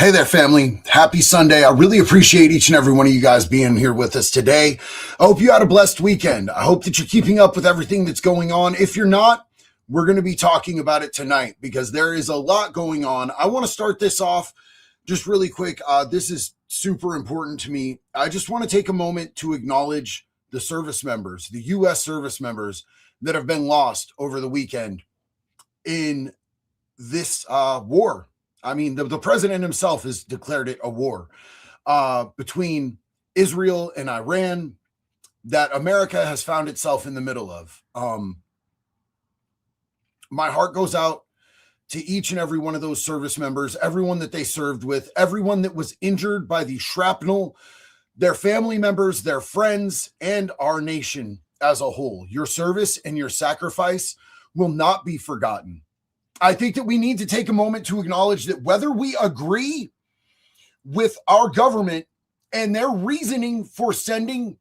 Hey there, family. Happy Sunday. I really appreciate each and every one of you guys being here with us today. I hope you had a blessed weekend. I hope that you're keeping up with everything that's going on. If you're not, we're going to be talking about it tonight because there is a lot going on. I want to start this off just really quick. This is super important to me. I just want to take a moment to acknowledge the service members, the U.S. service members that have been lost over the weekend in this war. I mean, the president himself has declared it a war between Israel and Iran that America has found itself in the middle of. My heart goes out to each and every one of those service members, everyone that they served with, everyone that was injured by the shrapnel, their family members, their friends, and our nation as a whole. Your service and your sacrifice will not be forgotten. I think that we need to take a moment to acknowledge that whether we agree with our government and their reasoning for sending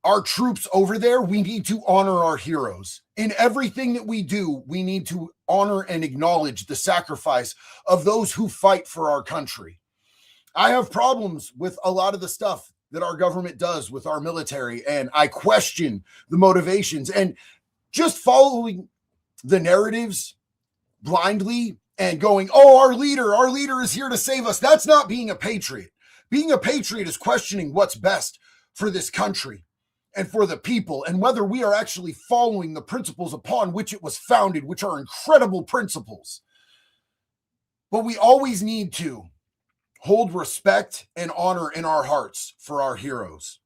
our troops over there, we need to honor our heroes. In everything that we do, we need to honor and acknowledge the sacrifice of those who fight for our country. I have problems with a lot of the stuff that our government does with our military, and I question the motivations and just following the narratives blindly and going, oh, our leader is here to save us. That's not being a patriot. Being a patriot is questioning what's best for this country and for the people, and whether we are actually following the principles upon which it was founded, which are incredible principles. But we always need to hold respect and honor in our hearts for our heroes.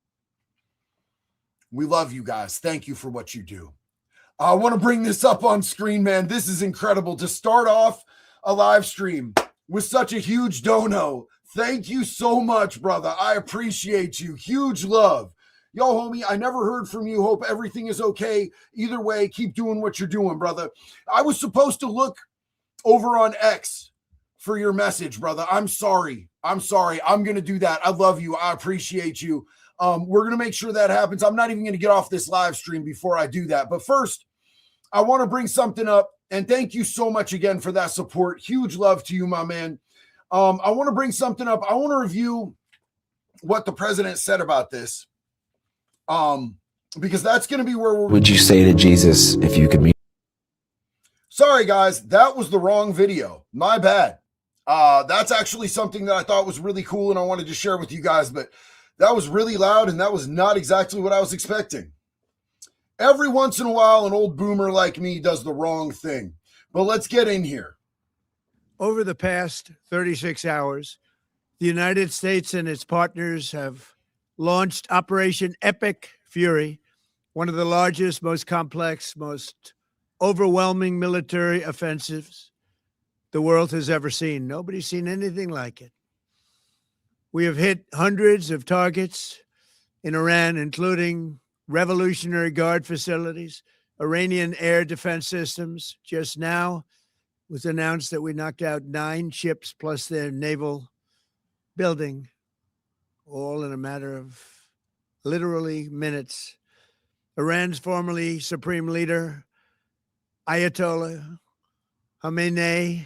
We love you guys. Thank you for what you do. I want to bring this up on screen, man. This is incredible to start off a live stream with such a huge dono. Thank you so much, brother. I appreciate you. Huge love. Yo, homie, I never heard from you. Hope everything is okay. Either way, keep doing what you're doing, brother. I was supposed to look over on X for your message, brother. I'm sorry. I'm going to do that. I love you. I appreciate you. We're going to make sure that happens. I'm not even going to get off this live stream before I do that. But first, I want to bring something up, and thank you so much again for that support. Huge love to you, my man. I want to bring something up. I want to review what the president said about this, because that's going to be where we're. Would you say to Jesus if you could meet? Sorry, guys, that was the wrong video. My bad. That's actually something that I thought was really cool, and I wanted to share with you guys, but that was really loud, and that was not exactly what I was expecting. Every once in a while, an old boomer like me does the wrong thing. But let's get in here. Over the past 36 hours, the United States and its partners have launched Operation Epic Fury, one of the largest, most complex, most overwhelming military offensives the world has ever seen. Nobody's seen anything like it. We have hit hundreds of targets in Iran, including Revolutionary Guard facilities, Iranian air defense systems. Just now it was announced that we knocked out 9 ships plus their naval building, all in a matter of literally minutes. Iran's formerly supreme leader, Ayatollah Khamenei,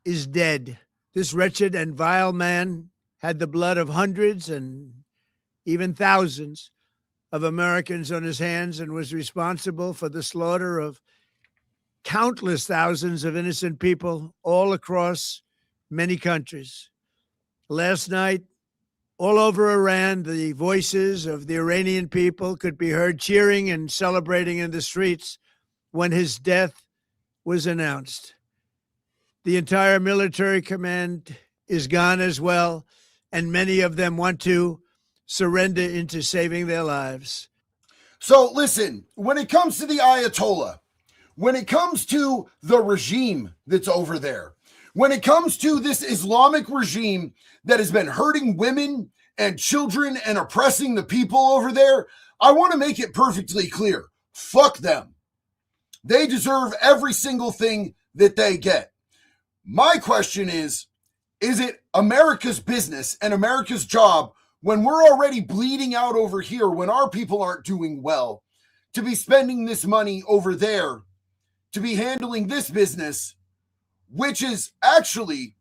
is dead. This wretched and vile man had the blood of hundreds and even thousands of Americans on his hands and was responsible for the slaughter of countless thousands of innocent people all across many countries. Last night, all over Iran, the voices of the Iranian people could be heard cheering and celebrating in the streets when his death was announced. The entire military command is gone as well, and many of them want to surrender into saving their lives. So listen, when it comes to the Ayatollah, when it comes to the regime that's over there, when it comes to this Islamic regime that has been hurting women and children and oppressing the people over there, I want to make it perfectly clear. Fuck them. They deserve every single thing that they get. My question is it America's business and America's job, when we're already bleeding out over here, when our people aren't doing well, to be spending this money over there, to be handling this business, which is actually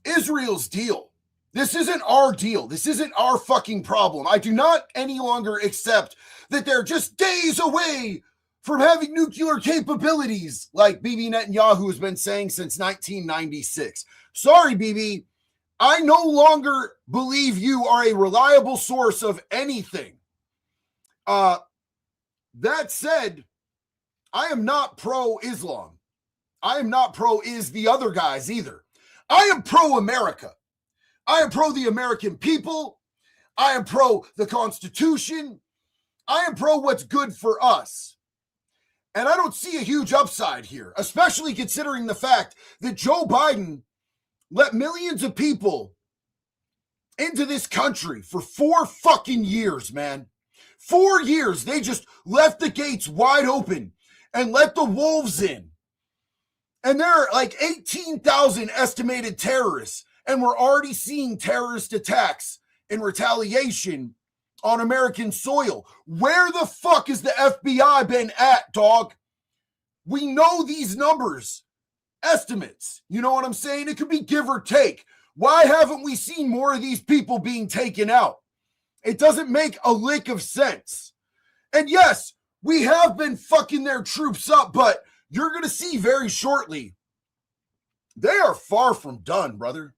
Israel's deal. This isn't our deal. This isn't our fucking problem. I do not any longer accept that they're just days away from having nuclear capabilities, like Bibi Netanyahu has been saying since 1996. Sorry, Bibi. I no longer believe you are a reliable source of anything. That said, I am not pro-Islam. I am not pro-is the other guys either. I am pro-America. I am pro the American people. I am pro the Constitution. I am pro what's good for us. And I don't see a huge upside here, especially considering the fact that Joe Biden let millions of people into this country for 4 fucking years, man. 4 years. They just left the gates wide open and let the wolves in. And there are like 18,000 estimated terrorists. And we're already seeing terrorist attacks in retaliation on American soil. Where the fuck has the FBI been at, dog? We know these numbers, estimates. You know what I'm saying? It could be give or take. Why haven't we seen more of these people being taken out? It doesn't make a lick of sense. And yes, we have been fucking their troops up, but you're going to see very shortly, they are far from done, brother.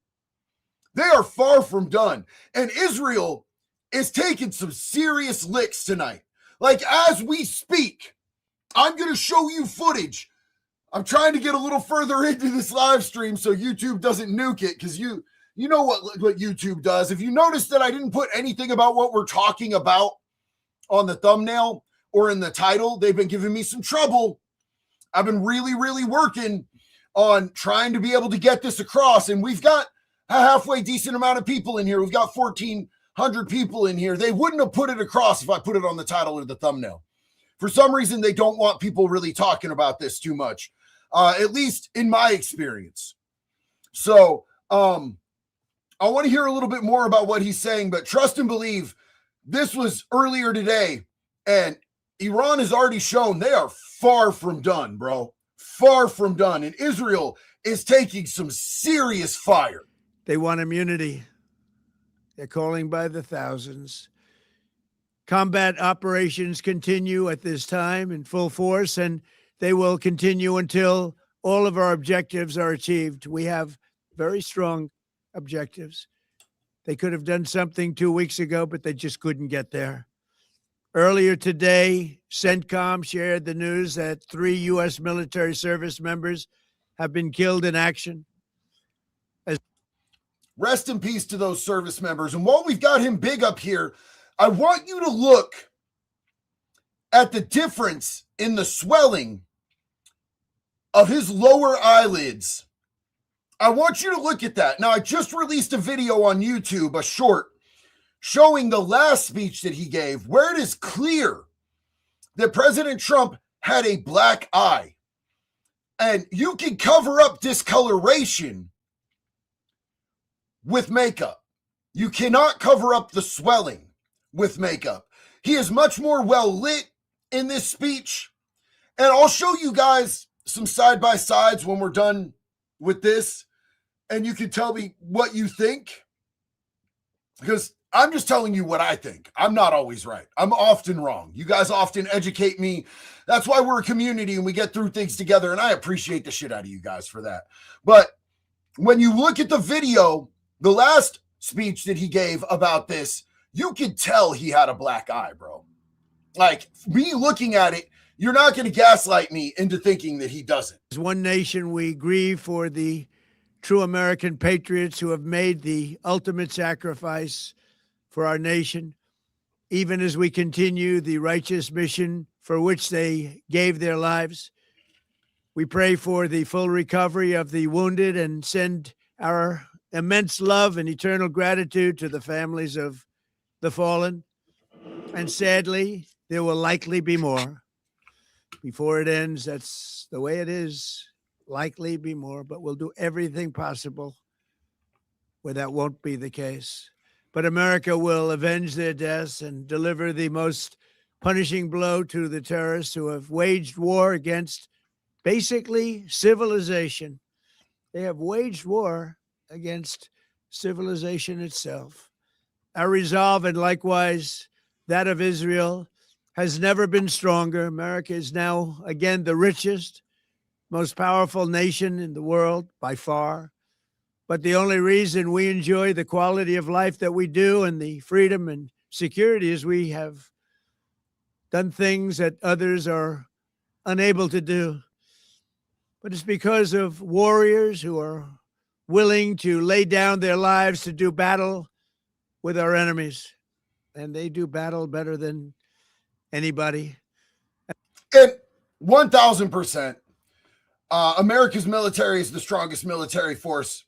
They are far from done. And Israel is taking some serious licks tonight. Like, as we speak, I'm going to show you footage. I'm trying to get a little further into this live stream so YouTube doesn't nuke it, because you know what YouTube does. If you notice that I didn't put anything about what we're talking about on the thumbnail or in the title, they've been giving me some trouble. I've been really, really working on trying to be able to get this across, and we've got a halfway decent amount of people in here. We've got 1,400 people in here. They wouldn't have put it across if I put it on the title or the thumbnail. For some reason, they don't want people really talking about this too much, at least in my experience. So I want to hear a little bit more about what he's saying, but trust and believe, this was earlier today, and Iran has already shown they are far from done, bro. Far from done. And Israel is taking some serious fire. They want immunity. They're calling by the thousands. Combat operations continue at this time in full force, and they will continue until all of our objectives are achieved. We have very strong objectives. They could have done something 2 weeks ago, but they just couldn't get there. Earlier today, CENTCOM shared the news that 3 U.S. military service members have been killed in action. Rest in peace to those service members. And while we've got him big up here, I want you to look at the difference in the swelling of his lower eyelids. I want you to look at that. Now, I just released a video on YouTube, a short, showing the last speech that he gave, where it is clear that President Trump had a black eye. And you can cover up discoloration with makeup. You cannot cover up the swelling with makeup. He is much more well lit in this speech. And I'll show you guys some side-by-sides when we're done with this. And you can tell me what you think. Because I'm just telling you what I think. I'm not always right. I'm often wrong. You guys often educate me. That's why we're a community and we get through things together. And I appreciate the shit out of you guys for that. But when you look at the video, the last speech that he gave about this, you could tell he had a black eye, bro. Like, me looking at it, you're not going to gaslight me into thinking that he doesn't. As one nation, we grieve for the true American patriots who have made the ultimate sacrifice for our nation, even as we continue the righteous mission for which they gave their lives. We pray for the full recovery of the wounded and send our immense love and eternal gratitude to the families of the fallen. And sadly, there will likely be more. Before it ends, that's the way it is. Likely be more, but we'll do everything possible where that won't be the case. But America will avenge their deaths and deliver the most punishing blow to the terrorists who have waged war against basically civilization. They have waged war against civilization itself. Our resolve, and likewise that of Israel, has never been stronger. America is now, again, the richest, most powerful nation in the world by far. But the only reason we enjoy the quality of life that we do and the freedom and security is we have done things that others are unable to do. But it's because of warriors who are willing to lay down their lives to do battle with our enemies. And they do battle better than anybody. And 1,000%. America's military is the strongest military force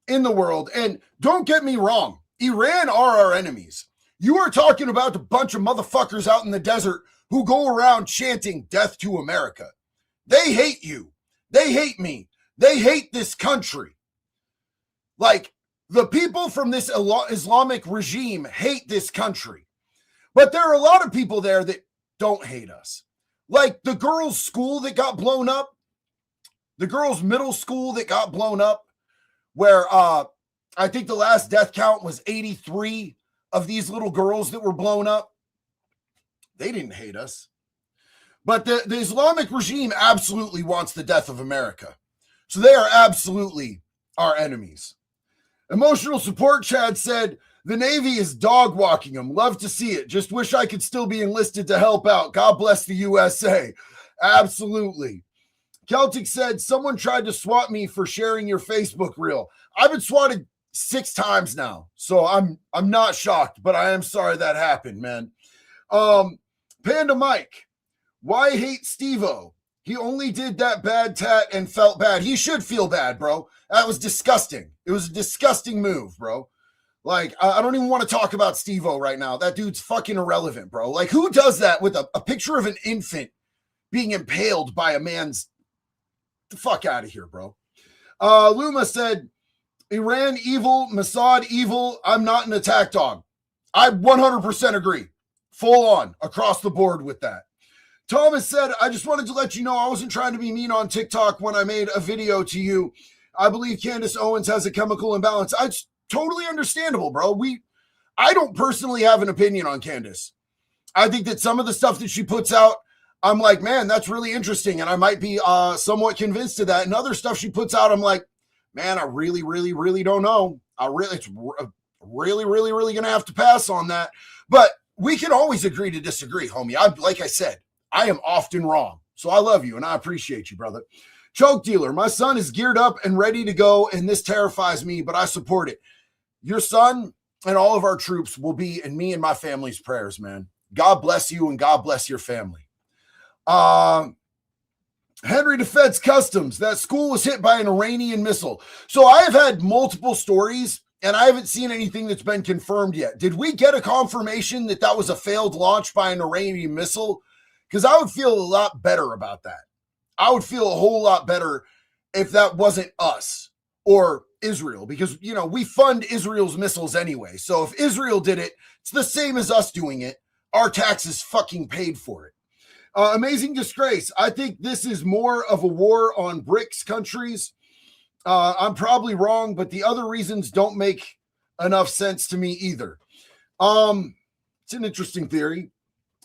in the world. And don't get me wrong, Iran are our enemies. You are talking about a bunch of motherfuckers out in the desert who go around chanting death to America. They hate you. They hate me. They hate this country. Like, the people from this Islamic regime hate this country. But there are a lot of people there that don't hate us. Like the girls' school that got blown up, the girls' middle school that got blown up, where I think the last death count was 83 of these little girls that were blown up. They didn't hate us. But the Islamic regime absolutely wants the death of America. So they are absolutely our enemies. Emotional support Chad said, the Navy is dog walking them. Love to see it. Just wish I could still be enlisted to help out. God bless the USA. Absolutely. Celtic said, someone tried to swat me for sharing your Facebook reel. I've been swatted 6 times now. So I'm not shocked, but I am sorry that happened, man. Panda Mike, why hate Steve-O? He only did that bad tat and felt bad. He should feel bad, bro. That was disgusting. It was a disgusting move, bro. Like, I don't even want to talk about Steve-O right now. That dude's fucking irrelevant, bro. Like, who does that with a picture of an infant being impaled by a man's... The fuck out of here, bro. Luma said, Iran evil, Mossad evil. I'm not an attack dog. I 100% agree. Full on, across the board with that. Thomas said, I just wanted to let you know I wasn't trying to be mean on TikTok when I made a video to you. I believe Candace Owens has a chemical imbalance. It's totally understandable, bro. I don't personally have an opinion on Candace. I think that some of the stuff that she puts out, I'm like, man, that's really interesting. And I might be somewhat convinced of that. And other stuff she puts out, I'm like, man, I really, really, really don't know. It's really, really, really going to have to pass on that. But we can always agree to disagree, homie. Like I said, I am often wrong. So I love you and I appreciate you, brother. Choke dealer, my son is geared up and ready to go, and this terrifies me, but I support it. Your son and all of our troops will be in me and my family's prayers, man. God bless you and God bless your family. Henry Defense Customs, that school was hit by an Iranian missile. So I have had multiple stories, and I haven't seen anything that's been confirmed yet. Did we get a confirmation that that was a failed launch by an Iranian missile? Because I would feel a lot better about that. I would feel a whole lot better if that wasn't us or Israel, because, you know, we fund Israel's missiles anyway. So if Israel did it, it's the same as us doing it. Our taxes fucking paid for it. Amazing disgrace. I think this is more of a war on BRICS countries. I'm probably wrong, but the other reasons don't make enough sense to me either. It's an interesting theory.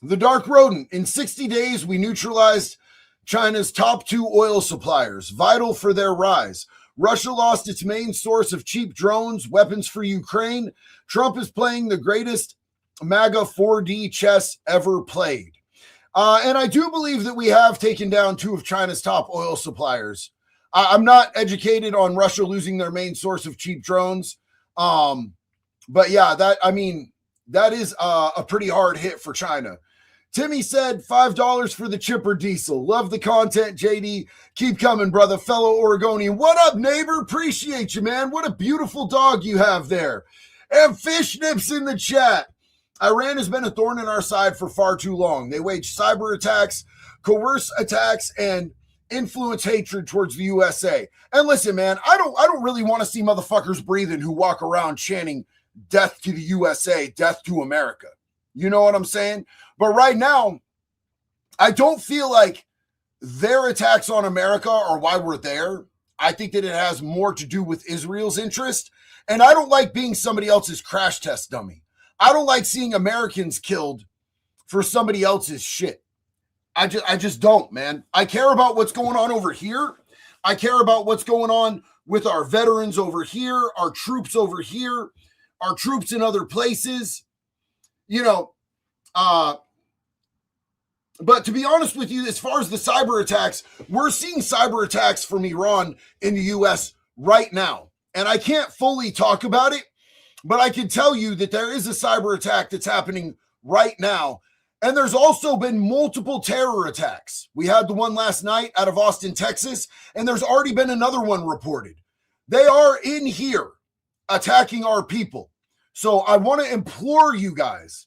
The Dark Rodent. In 60 days, we neutralized China's top 2 oil suppliers, vital for their rise. Russia lost its main source of cheap drones, weapons for Ukraine. Trump is playing the greatest MAGA 4D chess ever played. And I do believe that we have taken down 2 of China's top oil suppliers. I'm not educated on Russia losing their main source of cheap drones. But yeah, that is a pretty hard hit for China. Timmy said $5 for the chipper diesel. Love the content, JD. Keep coming, brother. Fellow Oregonian. What up, neighbor? Appreciate you, man. What a beautiful dog you have there. And Fish Nips in the chat. Iran has been a thorn in our side for far too long. They wage cyber attacks, coerce attacks, and influence hatred towards the USA. And listen, man, I don't really want to see motherfuckers breathing who walk around chanting death to the USA, death to America. You know what I'm saying? But right now, I don't feel like their attacks on America are why we're there. I think that it has more to do with Israel's interest. And I don't like being somebody else's crash test dummy. I don't like seeing Americans killed for somebody else's shit. I just don't, man. I care about what's going on over here. I care about what's going on with our veterans over here, our troops over here, our troops in other places. You know, but to be honest with you, as far as the cyber attacks, we're seeing cyber attacks from Iran in the U.S. right now. And I can't fully talk about it, but I can tell you that there is a cyber attack that's happening right now. And there's also been multiple terror attacks. We had the one last night out of Austin, Texas, and there's already been another one reported. They are in here attacking our people. So I want to implore you guys,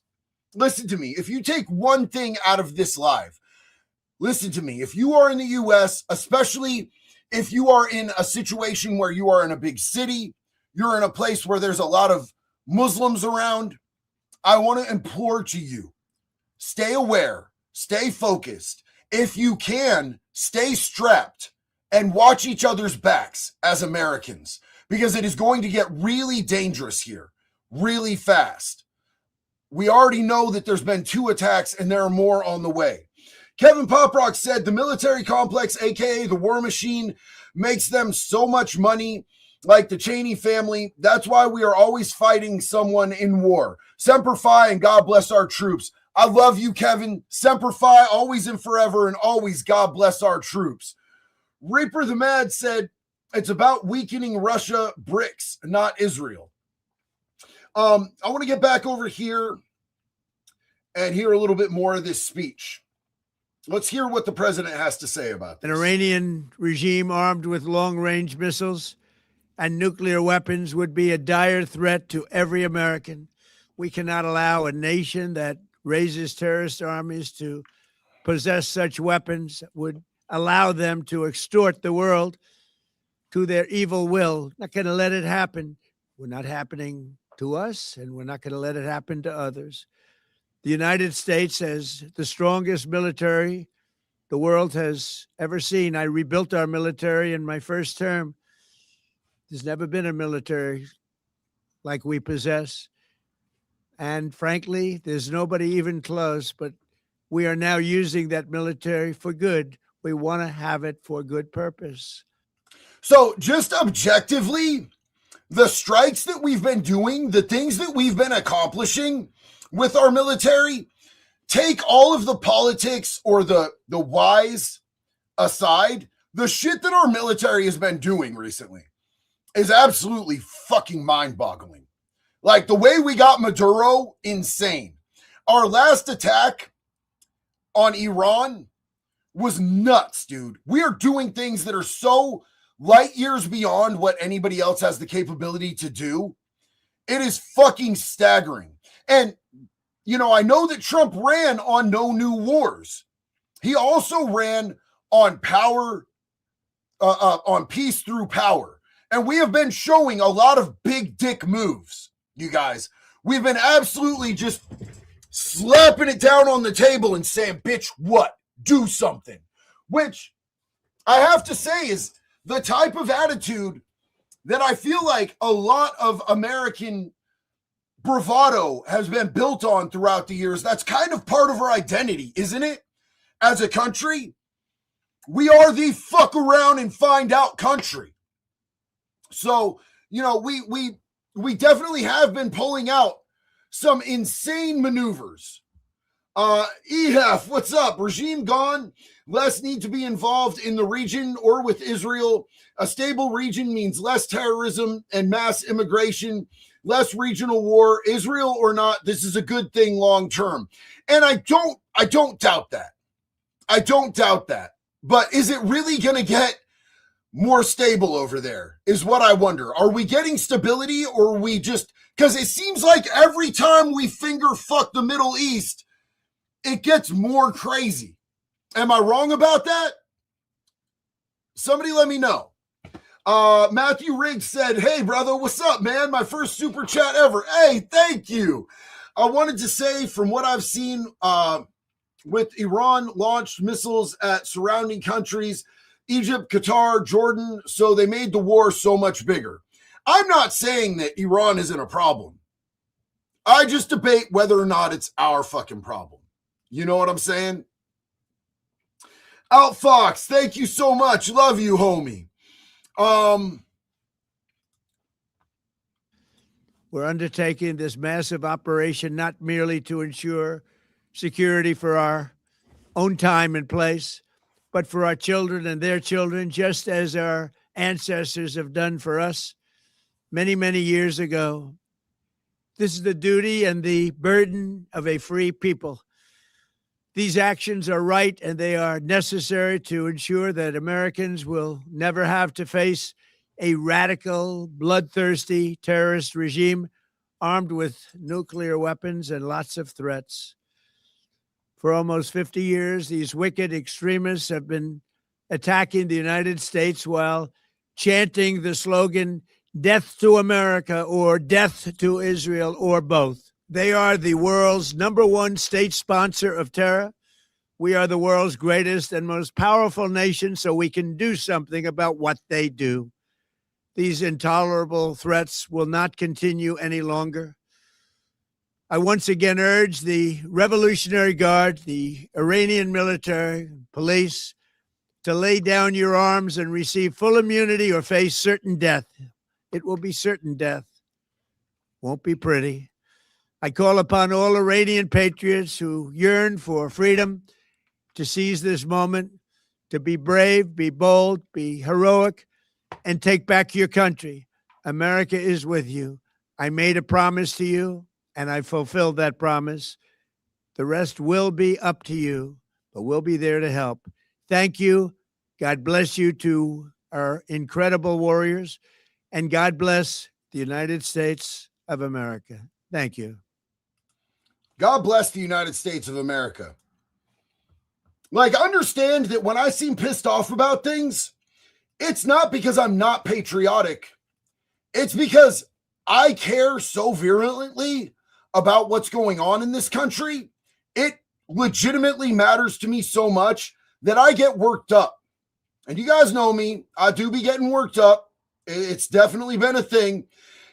listen to me. If you take one thing out of this live, listen to me. If you are in the U.S., especially if you are in a situation where you are in a big city, you're in a place where there's a lot of Muslims around, I want to implore to you, stay aware, stay focused. If you can, stay strapped and watch each other's backs as Americans, because it is going to get really dangerous here, really fast. We already know that there's been 2 attacks and there are more on the way. Kevin Poprock said the military complex, aka the war machine, makes them so much money, like the Cheney family. That's why we are always fighting someone in war. Semper Fi, and God bless our troops. I love you, Kevin. Semper Fi, always and forever, and always God bless our troops. Reaper the Mad said it's about weakening Russia, BRICS, not Israel. I want to get back over here and hear a little bit more of this speech. Let's hear what the president has to say about this. An Iranian regime armed with long-range missiles and nuclear weapons would be a dire threat to every American. We cannot allow a nation that raises terrorist armies to possess such weapons, would allow them to extort the world to their evil will. Not going to let it happen. We're not happening to us, and we're not going to let it happen to others. The United States has the strongest military the world has ever seen. I rebuilt our military in my first term. There's never been a military like we possess. And frankly, there's nobody even close, but we are now using that military for good. We want to have it for good purpose. So just objectively, the strikes that we've been doing, the things that we've been accomplishing with our military, take all of the politics or the whys aside, the shit that our military has been doing recently is absolutely fucking mind-boggling. Like the way we got Maduro, insane. Our last attack on Iran was nuts, dude. We are doing things that are so light years beyond what anybody else has the capability to do. It is fucking staggering. And, you know, I know that Trump ran on no new wars. He also ran on power, on peace through power. And we have been showing a lot of big dick moves, you guys. We've been absolutely just slapping it down on the table and saying, bitch, what? Do something. Which I have to say is the type of attitude that I feel like a lot of American bravado has been built on throughout the years. That's kind of part of our identity, isn't it? As a country, we are the fuck around and find out country. So, you know, we definitely have been pulling out some insane maneuvers. EHF, what's up? Regime gone. Less need to be involved in the region or with Israel. A stable region means less terrorism and mass immigration, less regional war. Israel or not, this is a good thing long term. And I don't doubt that. I don't doubt that. But is it really going to get more stable over there is what I wonder. Are we getting stability, or are we just, because it seems like every time we finger fuck the Middle East, it gets more crazy. Am I wrong about that? Somebody let me know. Matthew Riggs said, hey, brother, what's up, man? My first super chat ever. Hey, thank you. I wanted to say, from what I've seen with Iran launched missiles at surrounding countries, Egypt, Qatar, Jordan. So they made the war so much bigger. I'm not saying that Iran isn't a problem. I just debate whether or not it's our fucking problem. You know what I'm saying? Out Fox, thank you so much. Love you, homie. We're undertaking this massive operation not merely to ensure security for our own time and place, but for our children and their children, just as our ancestors have done for us many, many years ago. This is the duty and the burden of a free people. These actions are right and they are necessary to ensure that Americans will never have to face a radical, bloodthirsty terrorist regime armed with nuclear weapons and lots of threats. For almost 50 years, these wicked extremists have been attacking the United States while chanting the slogan, "Death to America" or "Death to Israel" or both. They are the world's #1 state sponsor of terror. We are the world's greatest and most powerful nation, so we can do something about what they do. These intolerable threats will not continue any longer. I once again urge the Revolutionary Guard, the Iranian military, police, to lay down your arms and receive full immunity or face certain death. It will be certain death. Won't be pretty. I call upon all Iranian patriots who yearn for freedom to seize this moment, to be brave, be bold, be heroic, and take back your country. America is with you. I made a promise to you, and I fulfilled that promise. The rest will be up to you, but we'll be there to help. Thank you. God bless you to our incredible warriors, and God bless the United States of America. Thank you. God bless the United States of America. Like, understand that when I seem pissed off about things, it's not because I'm not patriotic. It's because I care so virulently about what's going on in this country. It legitimately matters to me so much that I get worked up. And you guys know me. I do be getting worked up. It's definitely been a thing.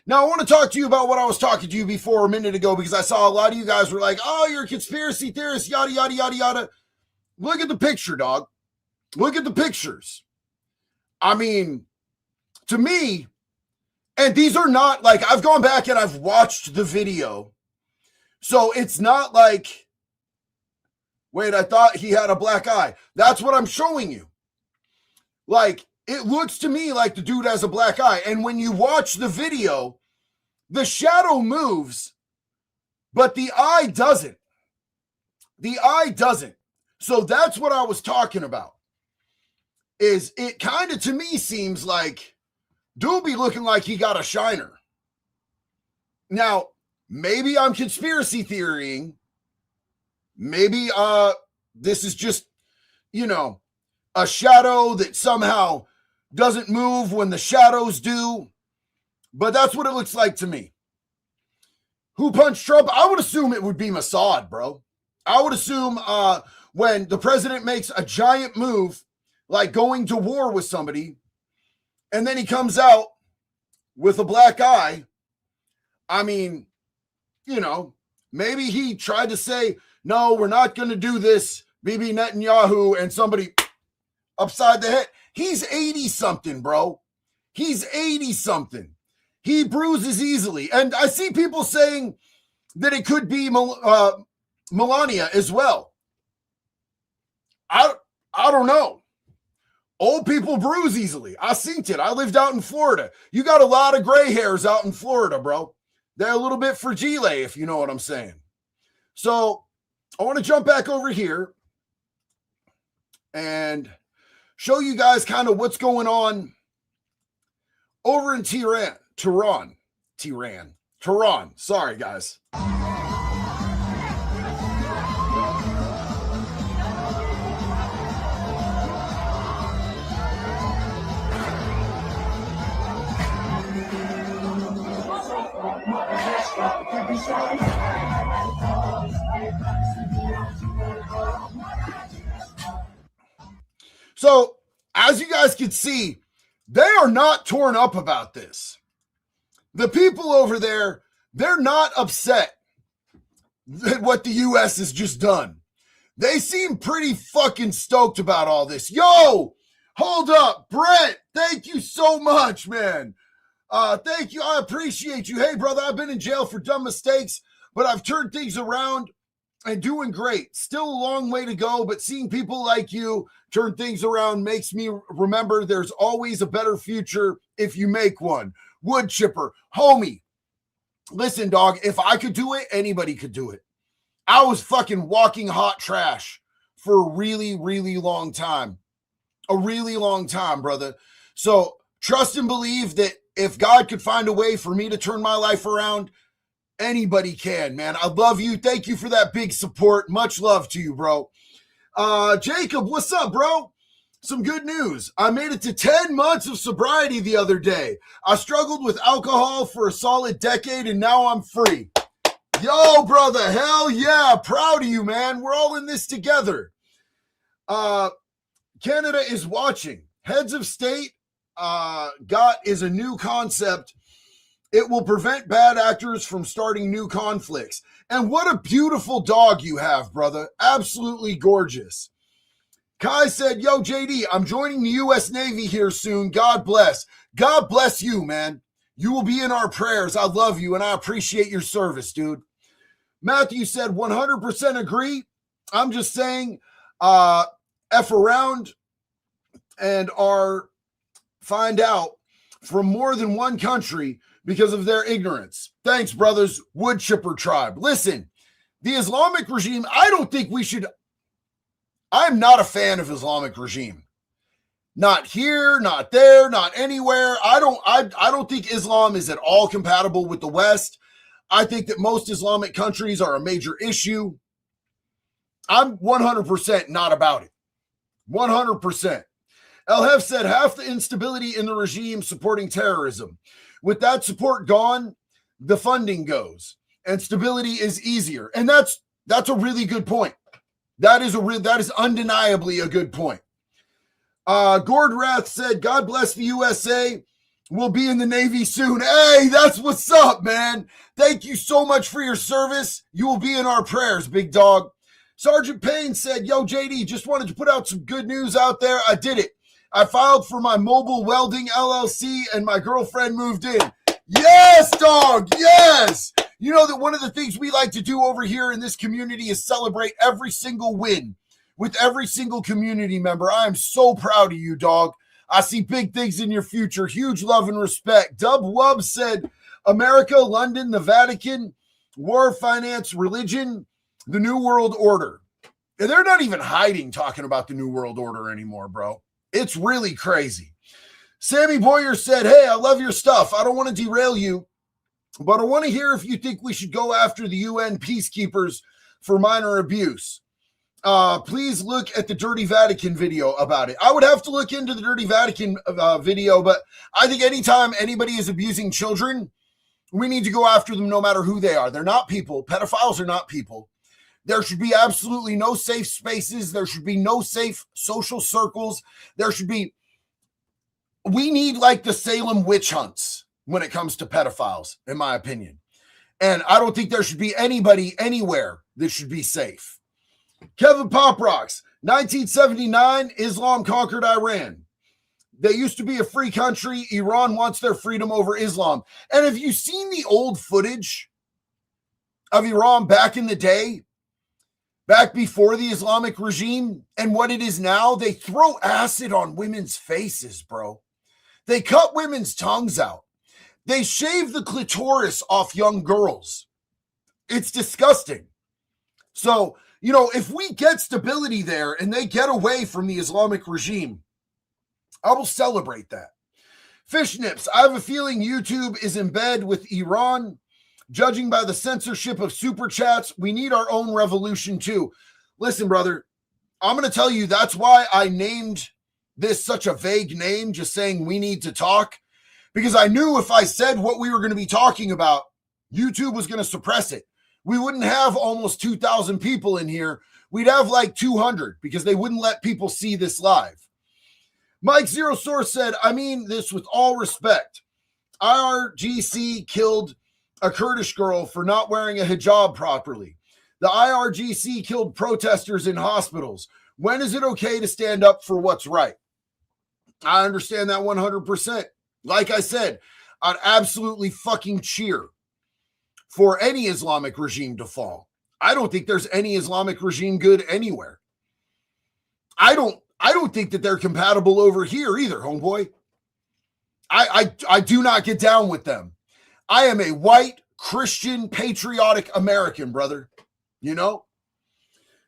Now, I want to talk to you about what I was talking to you before a minute ago, because I saw a lot of you guys were like, oh, you're a conspiracy theorist, yada, yada, yada, yada. Look at the picture, dog. Look at the pictures. I mean, to me, and these are not like, I've gone back and I've watched the video. So it's not like, wait, I thought he had a black eye. That's what I'm showing you. Like, it looks to me like the dude has a black eye. And when you watch the video, the shadow moves, but the eye doesn't. The eye doesn't. So that's what I was talking about. Is it kind of to me seems like dude be looking like he got a shiner. Now, maybe I'm conspiracy theorying. Maybe this is just, a shadow that somehow doesn't move when the shadows do. But that's what it looks like to me. Who punched Trump? I would assume it would be Mossad, bro. I would assume when the president makes a giant move, like going to war with somebody, and then he comes out with a black eye. I mean, maybe he tried to say, no, we're not going to do this, Bibi Netanyahu, and somebody upside the head. He's 80-something, bro. He's 80-something. He bruises easily. And I see people saying that it could be Melania as well. I don't know. Old people bruise easily. I seen it. I lived out in Florida. You got a lot of gray hairs out in Florida, bro. They're a little bit fragile, if you know what I'm saying. So I want to jump back over here and show you guys kind of what's going on over in Tehran. Sorry, guys. So as you guys can see, they are not torn up about this. The people over there, they're not upset at what the U.S. has just done. They seem pretty fucking stoked about all this. Yo, hold up. Brett, thank you so much, man. Thank you. I appreciate you. Hey, brother, I've been in jail for dumb mistakes, but I've turned things around and doing great. Still a long way to go, but seeing people like you turn things around makes me remember there's always a better future if you make one. Wood chipper, homie. Listen, dog, if I could do it, anybody could do it. I was fucking walking hot trash for a really, really long time. A really long time, brother. So trust and believe that if God could find a way for me to turn my life around, anybody can, man. I love you. Thank you for that big support. Much love to you, bro. Jacob, what's up, bro? Some good news. I made it to 10 months of sobriety the other day. I struggled with alcohol for a solid decade, and now I'm free. Yo, brother, hell yeah. Proud of you, man. We're all in this together. Canada is watching. Heads of state is a new concept. It will prevent bad actors from starting new conflicts. And what a beautiful dog you have, brother. Absolutely gorgeous. Kai said, yo, JD, I'm joining the U.S. Navy here soon. God bless. God bless you, man. You will be in our prayers. I love you, and I appreciate your service, dude. Matthew said, 100% agree. I'm just saying, F around and find out from more than one country because of their ignorance. Thanks, brothers. Wood chipper tribe. Listen, the Islamic regime, I don't think we should. I'm not a fan of Islamic regime. Not here, not there, not anywhere. I don't think Islam is at all compatible with the West. I think that most Islamic countries are a major issue. I'm 100% not about it. 100%. El Hef said half the instability in the regime supporting terrorism. With that support gone, the funding goes and stability is easier. And that's a really good point. That is undeniably a good point. Gordrath said, God bless the USA. We'll be in the Navy soon. Hey, that's what's up, man. Thank you so much for your service. You will be in our prayers, big dog. Sergeant Payne said, yo, JD, just wanted to put out some good news out there. I did it. I filed for my mobile welding LLC and my girlfriend moved in. Yes, dog. Yes. You know that one of the things we like to do over here in this community is celebrate every single win with every single community member. I am so proud of you, dog. I see big things in your future. Huge love and respect. Dub Wub said, America, London, the Vatican, war, finance, religion, the New World Order. And they're not even hiding talking about the New World Order anymore, bro. It's really crazy. Sammy Boyer said, hey, I love your stuff. I don't want to derail you, but I want to hear if you think we should go after the UN peacekeepers for minor abuse. Please look at the Dirty Vatican video about it. I would have to look into the Dirty Vatican video, but I think anytime anybody is abusing children, we need to go after them no matter who they are. They're not people. Pedophiles are not people. There should be absolutely no safe spaces. There should be no safe social circles. We need like the Salem witch hunts when it comes to pedophiles, in my opinion. And I don't think there should be anybody anywhere that should be safe. Kevin Poprocks, 1979, Islam conquered Iran. They used to be a free country. Iran wants their freedom over Islam. And have you seen the old footage of Iran back in the day? Back before the Islamic regime and what it is now? They throw acid on women's faces, bro. They cut women's tongues out. They shave the clitoris off young girls. It's disgusting. So, you know, if we get stability there and they get away from the Islamic regime, I will celebrate that. Fish Nips, I have a feeling YouTube is in bed with Iran. Judging by the censorship of super chats, we need our own revolution too. Listen, brother, I'm going to tell you that's why I named this such a vague name, just saying we need to talk, because I knew if I said what we were going to be talking about, YouTube was going to suppress it. We wouldn't have almost 2,000 people in here. We'd have like 200 because they wouldn't let people see this live. Mike Zero Source said, I mean this with all respect. IRGC killed a Kurdish girl for not wearing a hijab properly. The IRGC killed protesters in hospitals. When is it okay to stand up for what's right? I understand that 100%. Like I said, I'd absolutely fucking cheer for any Islamic regime to fall. I don't think there's any Islamic regime good anywhere. I don't think that they're compatible over here either, homeboy. I do not get down with them. I am a white, Christian, patriotic American, brother. You know?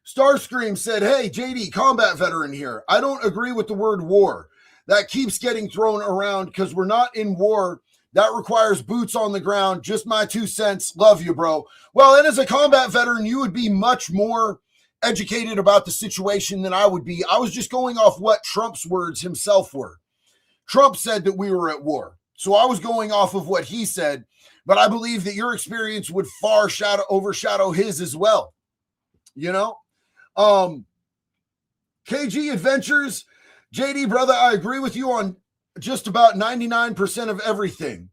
Starscream said, hey, JD, combat veteran here. I don't agree with the word war. That keeps getting thrown around because we're not in war. That requires boots on the ground. Just my 2 cents. Love you, bro. Well, and as a combat veteran, you would be much more educated about the situation than I would be. I was just going off what Trump's words himself were. Trump said that we were at war. So I was going off of what he said, but I believe that your experience would far overshadow his as well. You know? KG Adventures, JD, brother, I agree with you on just about 99% of everything.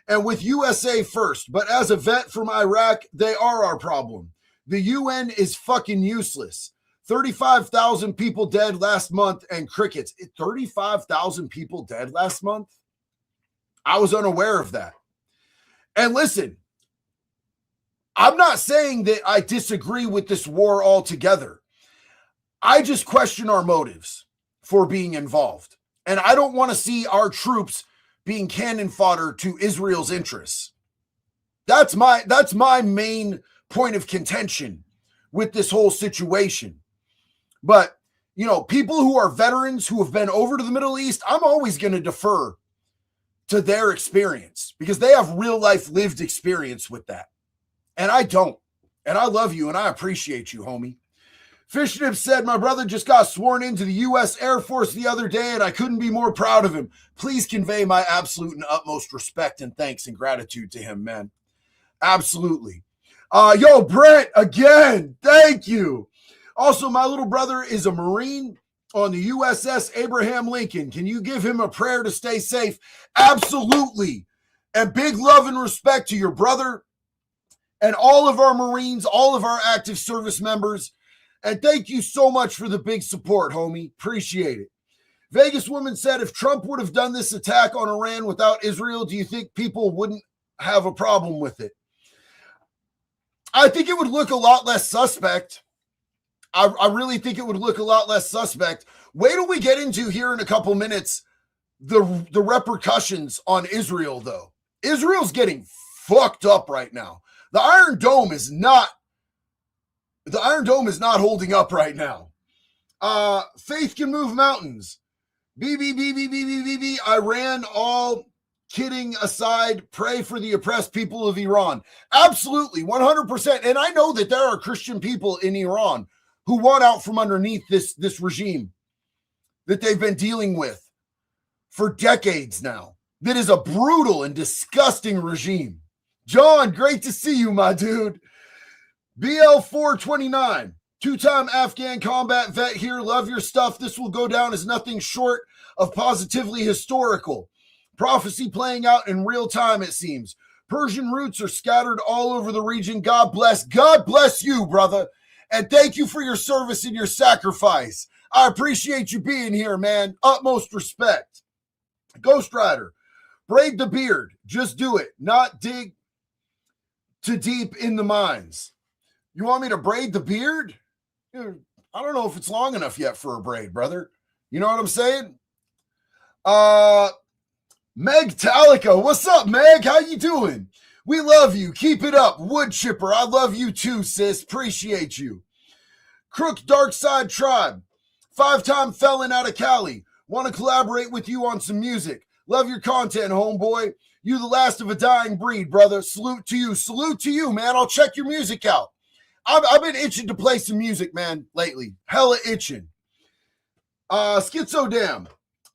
And with USA first, but as a vet from Iraq, they are our problem. The UN is fucking useless. 35,000 people dead last month and crickets. 35,000 people dead last month? I was unaware of that. And listen, I'm not saying that I disagree with this war altogether. I just question our motives for being involved. And I don't want to see our troops being cannon fodder to Israel's interests. That's my main point of contention with this whole situation. But, you know, people who are veterans who have been over to the Middle East, I'm always going to defer to their experience because they have real life lived experience with that. And I don't. And I love you and I appreciate you, homie. Fishnip said, my brother just got sworn into the U.S. Air Force the other day and I couldn't be more proud of him. Please convey my absolute and utmost respect and thanks and gratitude to him, man. Absolutely. Yo, Brent, again, thank you. Also, my little brother is a Marine on the USS Abraham Lincoln. Can you give him a prayer to stay safe? Absolutely. And big love and respect to your brother and all of our Marines, all of our active service members. And thank you so much for the big support, homie. Appreciate it. Vegas Woman said, if Trump would have done this attack on Iran without Israel, do you think people wouldn't have a problem with it? I think it would look a lot less suspect. I really think it would look a lot less suspect. Wait till we get into here in a couple minutes the repercussions on Israel, though. Israel's getting fucked up right now. The Iron Dome is not holding up right now. Faith can move mountains. BBBBBBBB. Iran, all kidding aside, pray for the oppressed people of Iran. Absolutely, 100%. And I know that there are Christian people in Iran who want out from underneath this regime that they've been dealing with for decades now. That is a brutal and disgusting regime. John, great to see you, my dude. BL429, two-time Afghan combat vet here. Love your stuff. This will go down as nothing short of positively historical. Prophecy playing out in real time, it seems. Persian roots are scattered all over the region. God bless. God bless you, brother. And thank you for your service and your sacrifice. I appreciate you being here, man. Utmost respect. Ghost Rider, braid the beard. Just do it. Not dig too deep in the mines. You want me to braid the beard? I don't know if it's long enough yet for a braid, brother. You know what I'm saying? Meg Talica. What's up, Meg? How you doing? We love you. Keep it up. Wood Chipper, I love you too, sis. Appreciate you. Crook Dark Side Tribe. 5-time felon out of Cali. Want to collaborate with you on some music. Love your content, homeboy. You the last of a dying breed, brother. Salute to you. Salute to you, man. I'll check your music out. I've been itching to play some music, man, lately. Hella itching. Schizo Dam.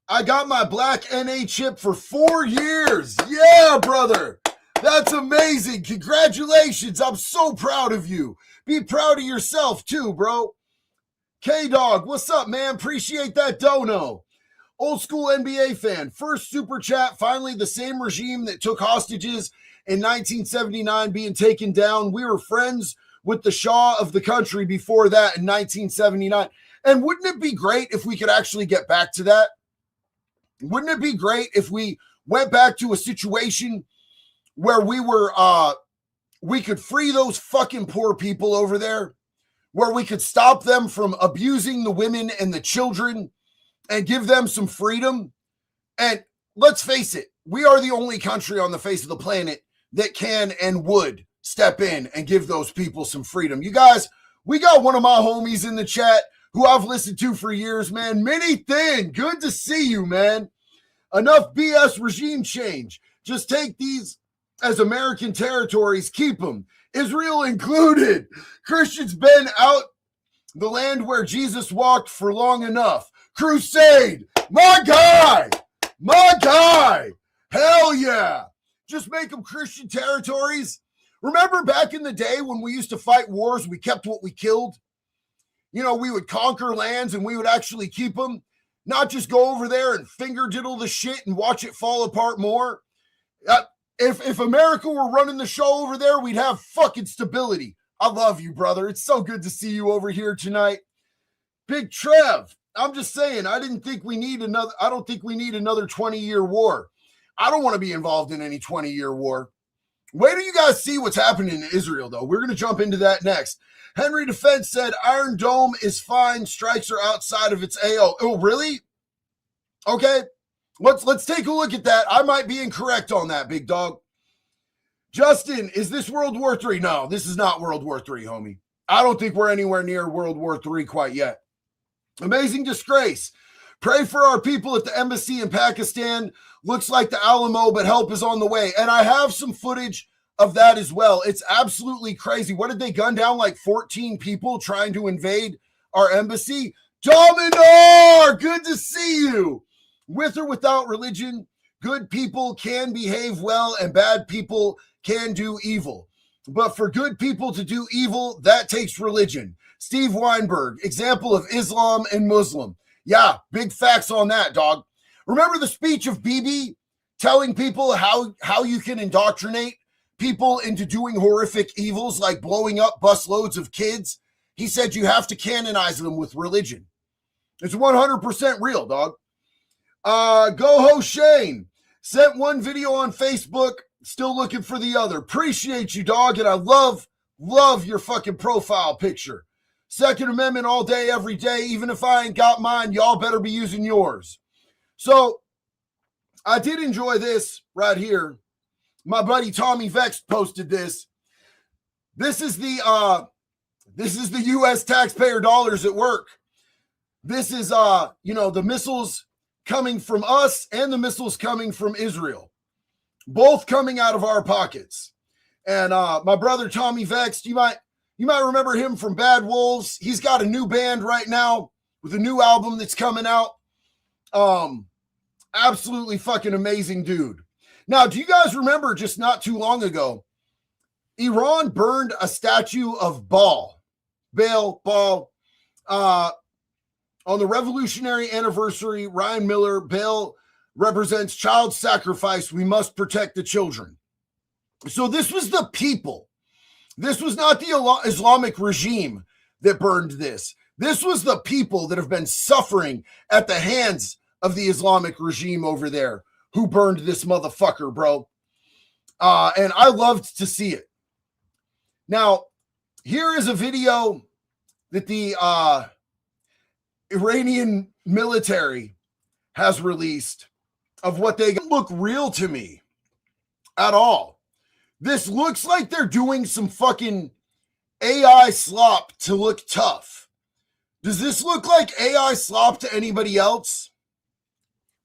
I got my black NA chip for 4 years. Yeah, brother. That's amazing. Congratulations. I'm so proud of you. Be proud of yourself too, bro. K-Dog, what's up, man? Appreciate that dono. Old school NBA fan, first super chat. Finally, the same regime that took hostages in 1979 being taken down. We were friends with the Shah of the country before that in 1979. And wouldn't it be great if we could actually get back to that? Wouldn't it be great if we went back to a situation where we could free those fucking poor people over there, where we could stop them from abusing the women and the children and give them some freedom? And let's face it, we are the only country on the face of the planet that can and would step in and give those people some freedom. You guys, we got one of my homies in the chat who I've listened to for years, man. Mini Thin, good to see you, man. Enough BS regime change. Just take these as American territories, keep them, Israel included. Christians been out the land where Jesus walked for long enough. Crusade, my guy, hell yeah. Just make them Christian territories. Remember back in the day when we used to fight wars, we kept what we killed? You know, we would conquer lands and we would actually keep them, not just go over there and finger diddle the shit and watch it fall apart more. If America were running the show over there, we'd have fucking stability. I love you, brother. It's so good to see you over here tonight. Big Trev, I'm just saying, I don't think we need another 20-year war. I don't want to be involved in any 20-year war. Wait till you guys see what's happening in Israel, though. We're going to jump into that next. Henry Defense said Iron Dome is fine. Strikes are outside of its AO. Oh, really? Okay. Let's take a look at that. I might be incorrect on that, big dog. Justin, is this World War III? No, this is not World War III, homie. I don't think we're anywhere near World War III quite yet. Amazing disgrace. Pray for our people at the embassy in Pakistan. Looks like the Alamo, but help is on the way. And I have some footage of that as well. It's absolutely crazy. What did they gun down? Like 14 people trying to invade our embassy? Dominar, good to see you. With or without religion, good people can behave well and bad people can do evil. But for good people to do evil, that takes religion. Steve Weinberg, example of Islam and Muslim. Yeah, big facts on that, dog. Remember the speech of Bibi telling people how you can indoctrinate people into doing horrific evils like blowing up busloads of kids? He said you have to canonize them with religion. It's 100% real, dog. Go-Ho Shane sent one video on Facebook, still looking for the other. Appreciate you, dog, and I love your fucking profile picture. Second Amendment all day, every day. Even if I ain't got mine, y'all better be using yours. So I did enjoy this right here. My buddy Tommy Vex posted this. This is the U.S. taxpayer dollars at work. This is the missiles coming from us and the missiles coming from Israel, both coming out of our pockets. And my brother Tommy Vex, you might remember him from Bad Wolves. He's got a new band right now with a new album that's coming out. Absolutely fucking amazing dude. Now, do you guys remember just not too long ago, Iran burned a statue of Baal on the revolutionary anniversary. Ryan Miller, Baal represents child sacrifice. We must protect the children. So this was the people. This was not the Islamic regime that burned this. This was the people that have been suffering at the hands of the Islamic regime over there who burned this motherfucker, bro. And I loved to see it. Now, here is a video that the Iranian military has released of what they look real to me at all. This looks like they're doing some fucking AI slop to look tough. Does this look like AI slop to anybody else?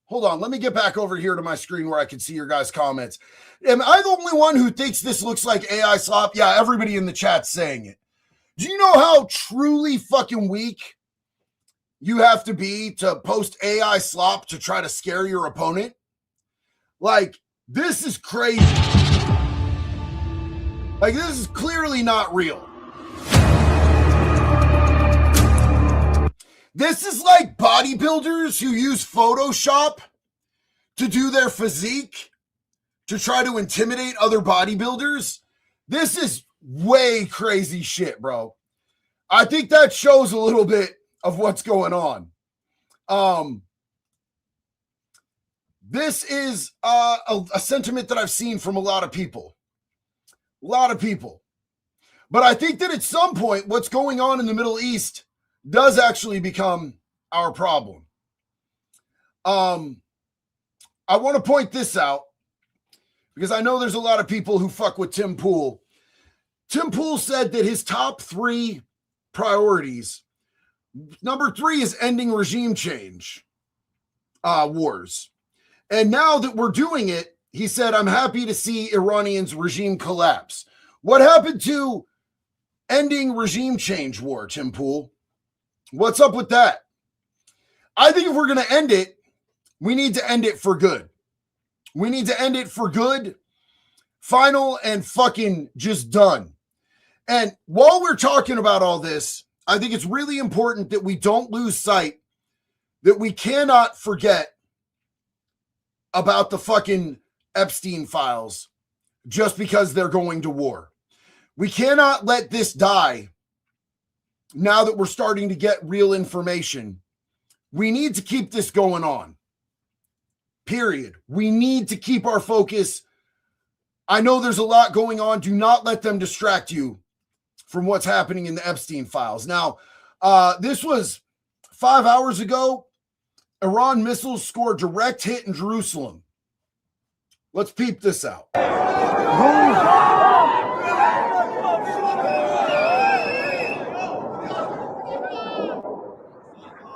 Hold on, let me get back over here to my screen where I can see your guys' comments. Am I the only one who thinks this looks like AI slop? Yeah, everybody in the chat's saying it. Do you know how truly fucking weak you have to be to post AI slop to try to scare your opponent? Like, this is crazy. Like, this is clearly not real. This is like bodybuilders who use Photoshop to do their physique to try to intimidate other bodybuilders. This is way crazy shit, bro. I think that shows a little bit of what's going on. This is a sentiment that I've seen from a lot of people. But I think that at some point, what's going on in the Middle East does actually become our problem. I want to point this out because I know there's a lot of people who fuck with Tim Pool. Tim Pool said that his top 3 priorities, number 3 is ending regime change wars. And now that we're doing it, he said, I'm happy to see Iranians' regime collapse. What happened to ending regime change war, Tim Pool? What's up with that? I think if we're going to end it, we need to end it for good. We need to end it for good, final, and fucking just done. And while we're talking about all this, I think it's really important that we don't lose sight that we cannot forget about the fucking Epstein files just because they're going to war. We cannot let this die now that we're starting to get real information. We need to keep this going on. Period. We need to keep our focus. I know there's a lot going on. Do not let them distract you from what's happening in the Epstein files. Now, this was 5 hours ago. Iran missiles score direct hit in Jerusalem. Let's peep this out.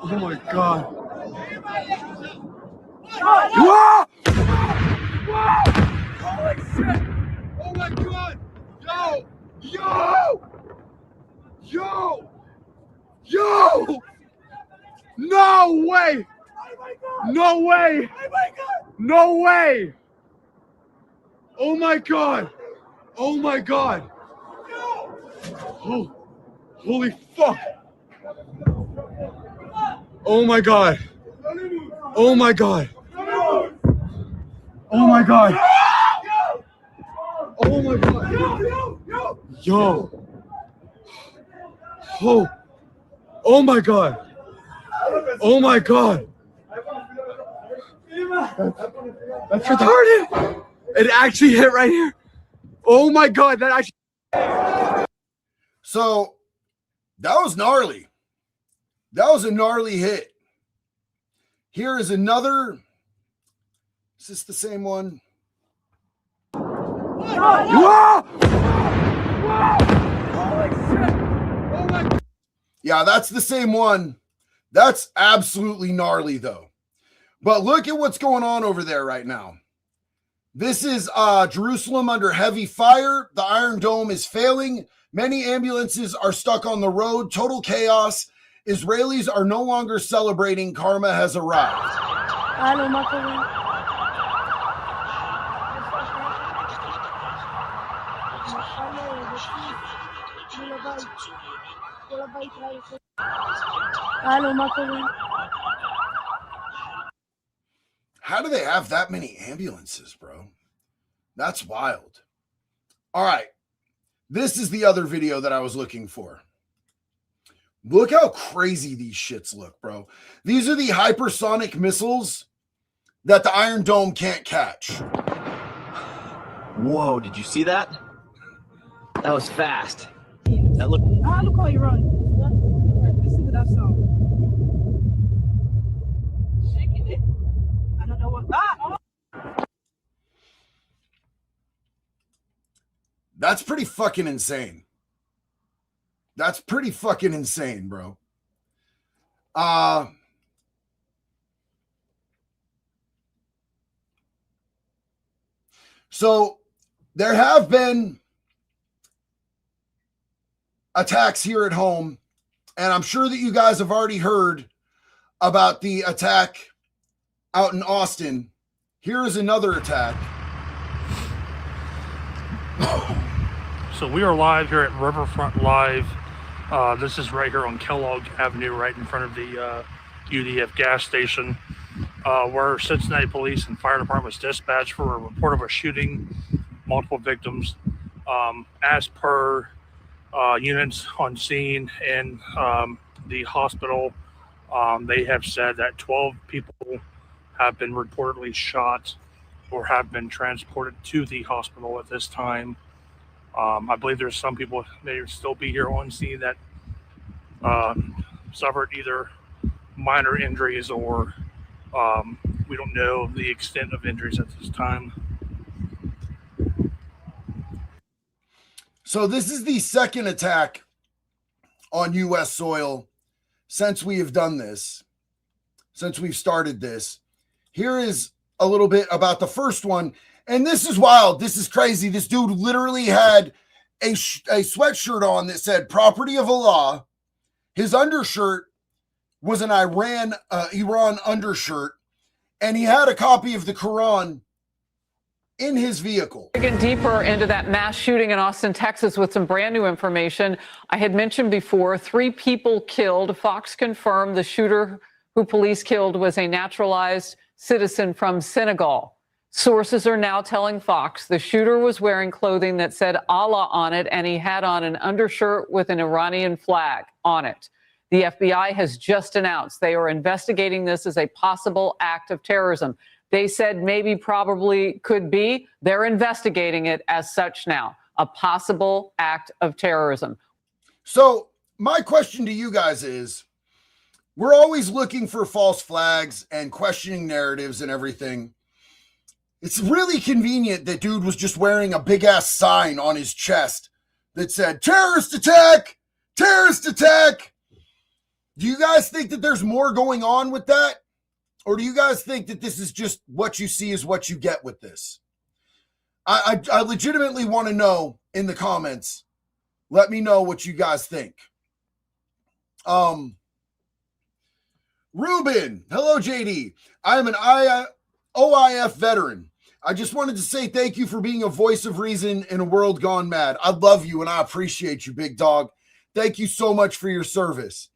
Oh my God. Whoa! Holy shit! Oh my God! Yo! Yo! Yo! Yo! No way! No way! No way! Oh my God! Oh my God! Oh, holy fuck! Oh my God! Oh my God! Oh my God! Oh my God! Yo! Oh! Oh my God! Oh my God! That's retarded! It actually hit right here. Oh my God! That actually. So that was gnarly. That was a gnarly hit. Here is another. Is this the same one? Whoa! Whoa! Holy shit! Oh my God! Yeah, that's the same one. That's absolutely gnarly, though. But look at what's going on over there right now. This is Jerusalem under heavy fire. The Iron Dome is failing. Many ambulances are stuck on the road. Total chaos. Israelis are no longer celebrating. Karma has arrived. How do they have that many ambulances, bro? That's wild. All right. This is the other video that I was looking for. Look how crazy these shits look, bro. These are the hypersonic missiles that the Iron Dome can't catch. Whoa, did you see that? That was fast. That looked... Look how you run. Listen to that song. Shaking it. I don't know what. That's pretty fucking insane. That's pretty fucking insane, bro. So there have been attacks here at home, and I'm sure that you guys have already heard about the attack out in Austin. Here is another attack. So we are live here at Riverfront Live This is right here on Kellogg Avenue, right in front of the UDF gas station, where Cincinnati Police and Fire Department was dispatched for a report of a shooting, multiple victims. As per units on scene and the hospital, they have said that 12 people have been reportedly shot or have been transported to the hospital at this time. I believe there's some people may still be here on scene that suffered either minor injuries or we don't know the extent of injuries at this time. So this is the second attack on U.S. soil since we have done this, since we've started this. Here is a little bit about the first one. And this is wild. This is crazy. This dude literally had a sweatshirt on that said property of Allah. His undershirt was an Iran undershirt. And he had a copy of the Quran in his vehicle. Digging deeper into that mass shooting in Austin, Texas with some brand new information. I had mentioned before, 3 people killed. Fox confirmed the shooter who police killed was a naturalized citizen from Senegal. Sources are now telling Fox the shooter was wearing clothing that said Allah on it, and he had on an undershirt with an Iranian flag on it. The FBI has just announced they are investigating this as a possible act of terrorism. They said maybe, probably, could be. They're investigating it as such now, a possible act of terrorism. So my question to you guys is, we're always looking for false flags and questioning narratives and everything. It's really convenient that dude was just wearing a big ass sign on his chest that said terrorist attack, terrorist attack. Do you guys think that there's more going on with that? Or do you guys think that this is just what you see is what you get with this? I legitimately want to know in the comments. Let me know what you guys think. Ruben, hello, JD. I'm an OIF veteran. I just wanted to say thank you for being a voice of reason in a world gone mad. I love you and I appreciate you, big dog. Thank you so much for your service.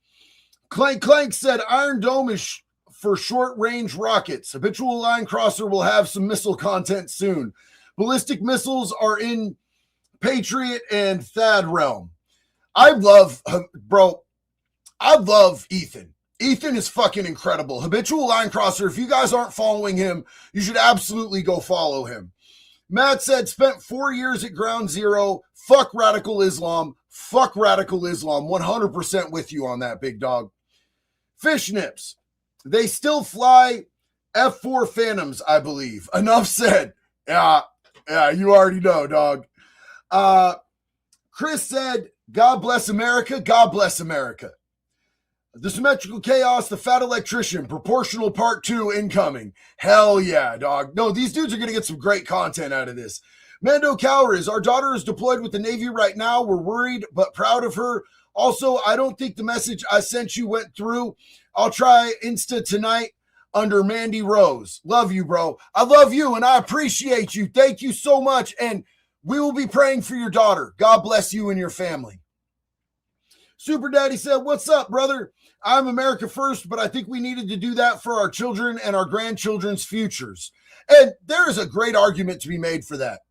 Clank Clank said Iron Dome is for short-range rockets. Habitual Line Crosser will have some missile content soon. Ballistic missiles are in Patriot and THAAD realm. I love Ethan. Ethan is fucking incredible. Habitual Line Crosser, if you guys aren't following him, you should absolutely go follow him. Matt said, spent 4 years at Ground Zero. Fuck radical Islam. Fuck radical Islam. 100% with you on that, big dog. Fish Nips. They still fly F-4 Phantoms, I believe. Enough said. Yeah, you already know, dog. Chris said, God bless America. God bless America. The Symmetrical Chaos, the Fat Electrician, Proportional Part 2 incoming. Hell yeah, dog. No, these dudes are going to get some great content out of this. Mando Cowers, our daughter is deployed with the Navy right now. We're worried but proud of her. Also, I don't think the message I sent you went through. I'll try Insta tonight under Mandy Rose. Love you, bro. I love you and I appreciate you. Thank you so much. And we will be praying for your daughter. God bless you and your family. Super Daddy said, what's up, brother? I'm America first, but I think we needed to do that for our children and our grandchildren's futures. And there is a great argument to be made for that.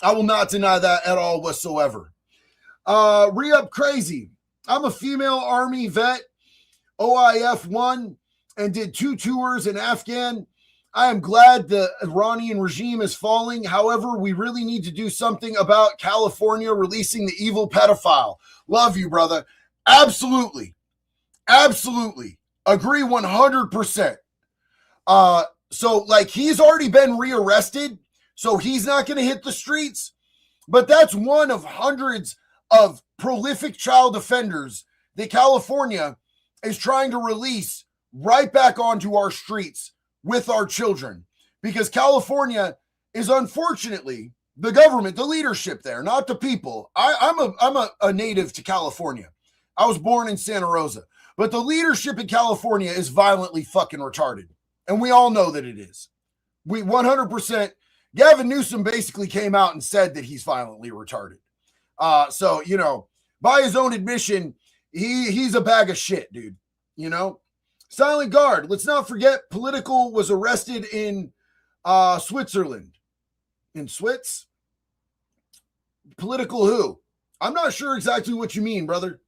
I will not deny that at all whatsoever. Re-up crazy. I'm a female Army vet, OIF 1, and did 2 tours in Afghan. I am glad the Iranian regime is falling. However, we really need to do something about California releasing the evil pedophile. Love you, brother. Absolutely. Absolutely. Agree 100%. So, like, he's already been rearrested, so he's not going to hit the streets. But that's one of hundreds of prolific child offenders that California is trying to release right back onto our streets with our children. Because California is, unfortunately, the government, the leadership there, not the people. I'm a native to California. I was born in Santa Rosa. But the leadership in California is violently fucking retarded. And we all know that it is. We 100%. Gavin Newsom basically came out and said that he's violently retarded. So, you know, by his own admission, He's a bag of shit, dude. You know? Silent Guard. Let's not forget Political was arrested in Switzerland. In Swiss? Political who? I'm not sure exactly what you mean, brother.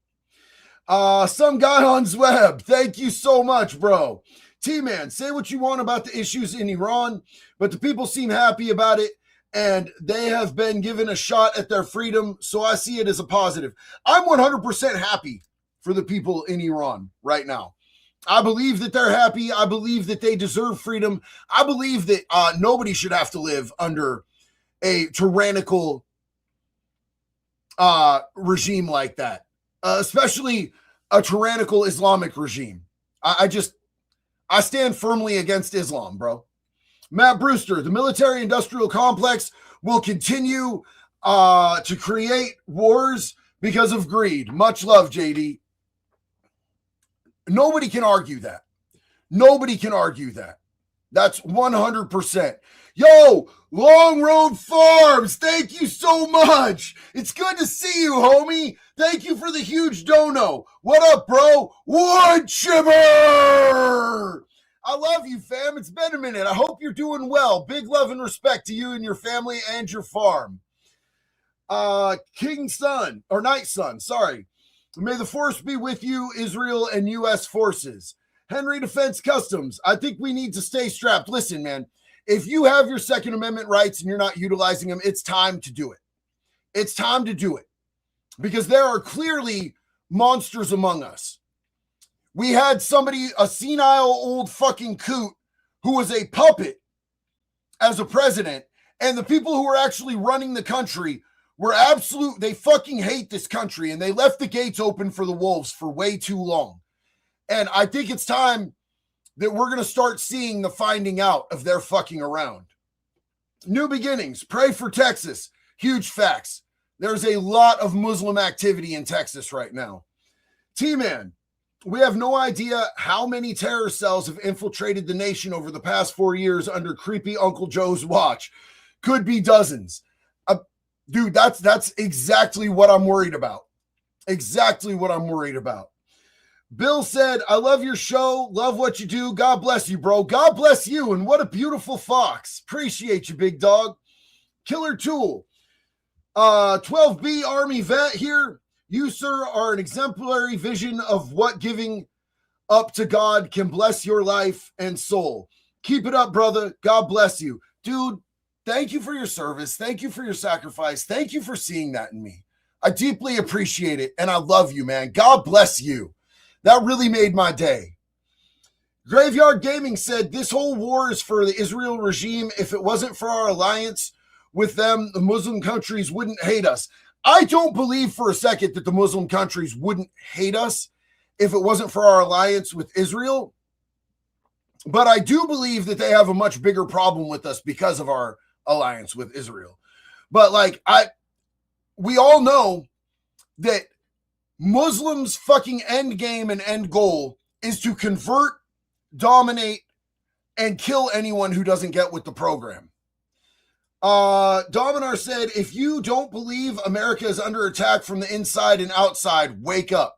Some guy on Zweb. Thank you so much, bro. T-Man, say what you want about the issues in Iran, but the people seem happy about it, and they have been given a shot at their freedom, so I see it as a positive. I'm 100% happy for the people in Iran right now. I believe that they're happy. I believe that they deserve freedom. I believe that nobody should have to live under a tyrannical regime like that, especially a tyrannical Islamic regime. I stand firmly against Islam, bro. Matt Brewster, the military-industrial complex will continue to create wars because of greed. Much love, JD. Nobody can argue that. Nobody can argue that. That's 100%. Yo, Long Road Farms, thank you so much. It's good to see you, homie. Thank you for the huge dono. What up, bro? Wood chipper! I love you, fam. It's been a minute. I hope you're doing well. Big love and respect to you and your family and your farm. King Sun, or Night Sun, sorry. May the force be with you, Israel and U.S. forces. Henry Defense Customs, I think we need to stay strapped. Listen, man, if you have your Second Amendment rights and you're not utilizing them, it's time to do it. It's time to do it. Because there are clearly monsters among us. We had somebody, a senile old fucking coot, who was a puppet as a president, and the people who were actually running the country were they fucking hate this country, and they left the gates open for the wolves for way too long. And I think it's time that we're going to start seeing the finding out of their fucking around. New beginnings. Pray for Texas. Huge facts. There's a lot of Muslim activity in Texas right now. T-Man, we have no idea how many terror cells have infiltrated the nation over the past 4 years under creepy Uncle Joe's watch. Could be dozens. Dude, that's exactly what I'm worried about. Exactly what I'm worried about. Bill said, I love your show. Love what you do. God bless you, bro. God bless you. And what a beautiful fox. Appreciate you, big dog. Killer Tool. 12B Army vet here. You, sir, are an exemplary vision of what giving up to God can bless your life and soul. Keep it up, brother. God bless you. Dude, thank you for your service. Thank you for your sacrifice. Thank you for seeing that in me. I deeply appreciate it, and I love you, man. God bless you. That really made my day. Graveyard Gaming said, this whole war is for the Israel regime. If it wasn't for our alliance with them, the Muslim countries wouldn't hate us. I don't believe for a second that the Muslim countries wouldn't hate us if it wasn't for our alliance with Israel. But I do believe that they have a much bigger problem with us because of our alliance with Israel. But we all know that Muslims' fucking end game and end goal is to convert, dominate, and kill anyone who doesn't get with the program. Dominar said, if you don't believe America is under attack from the inside and outside, wake up.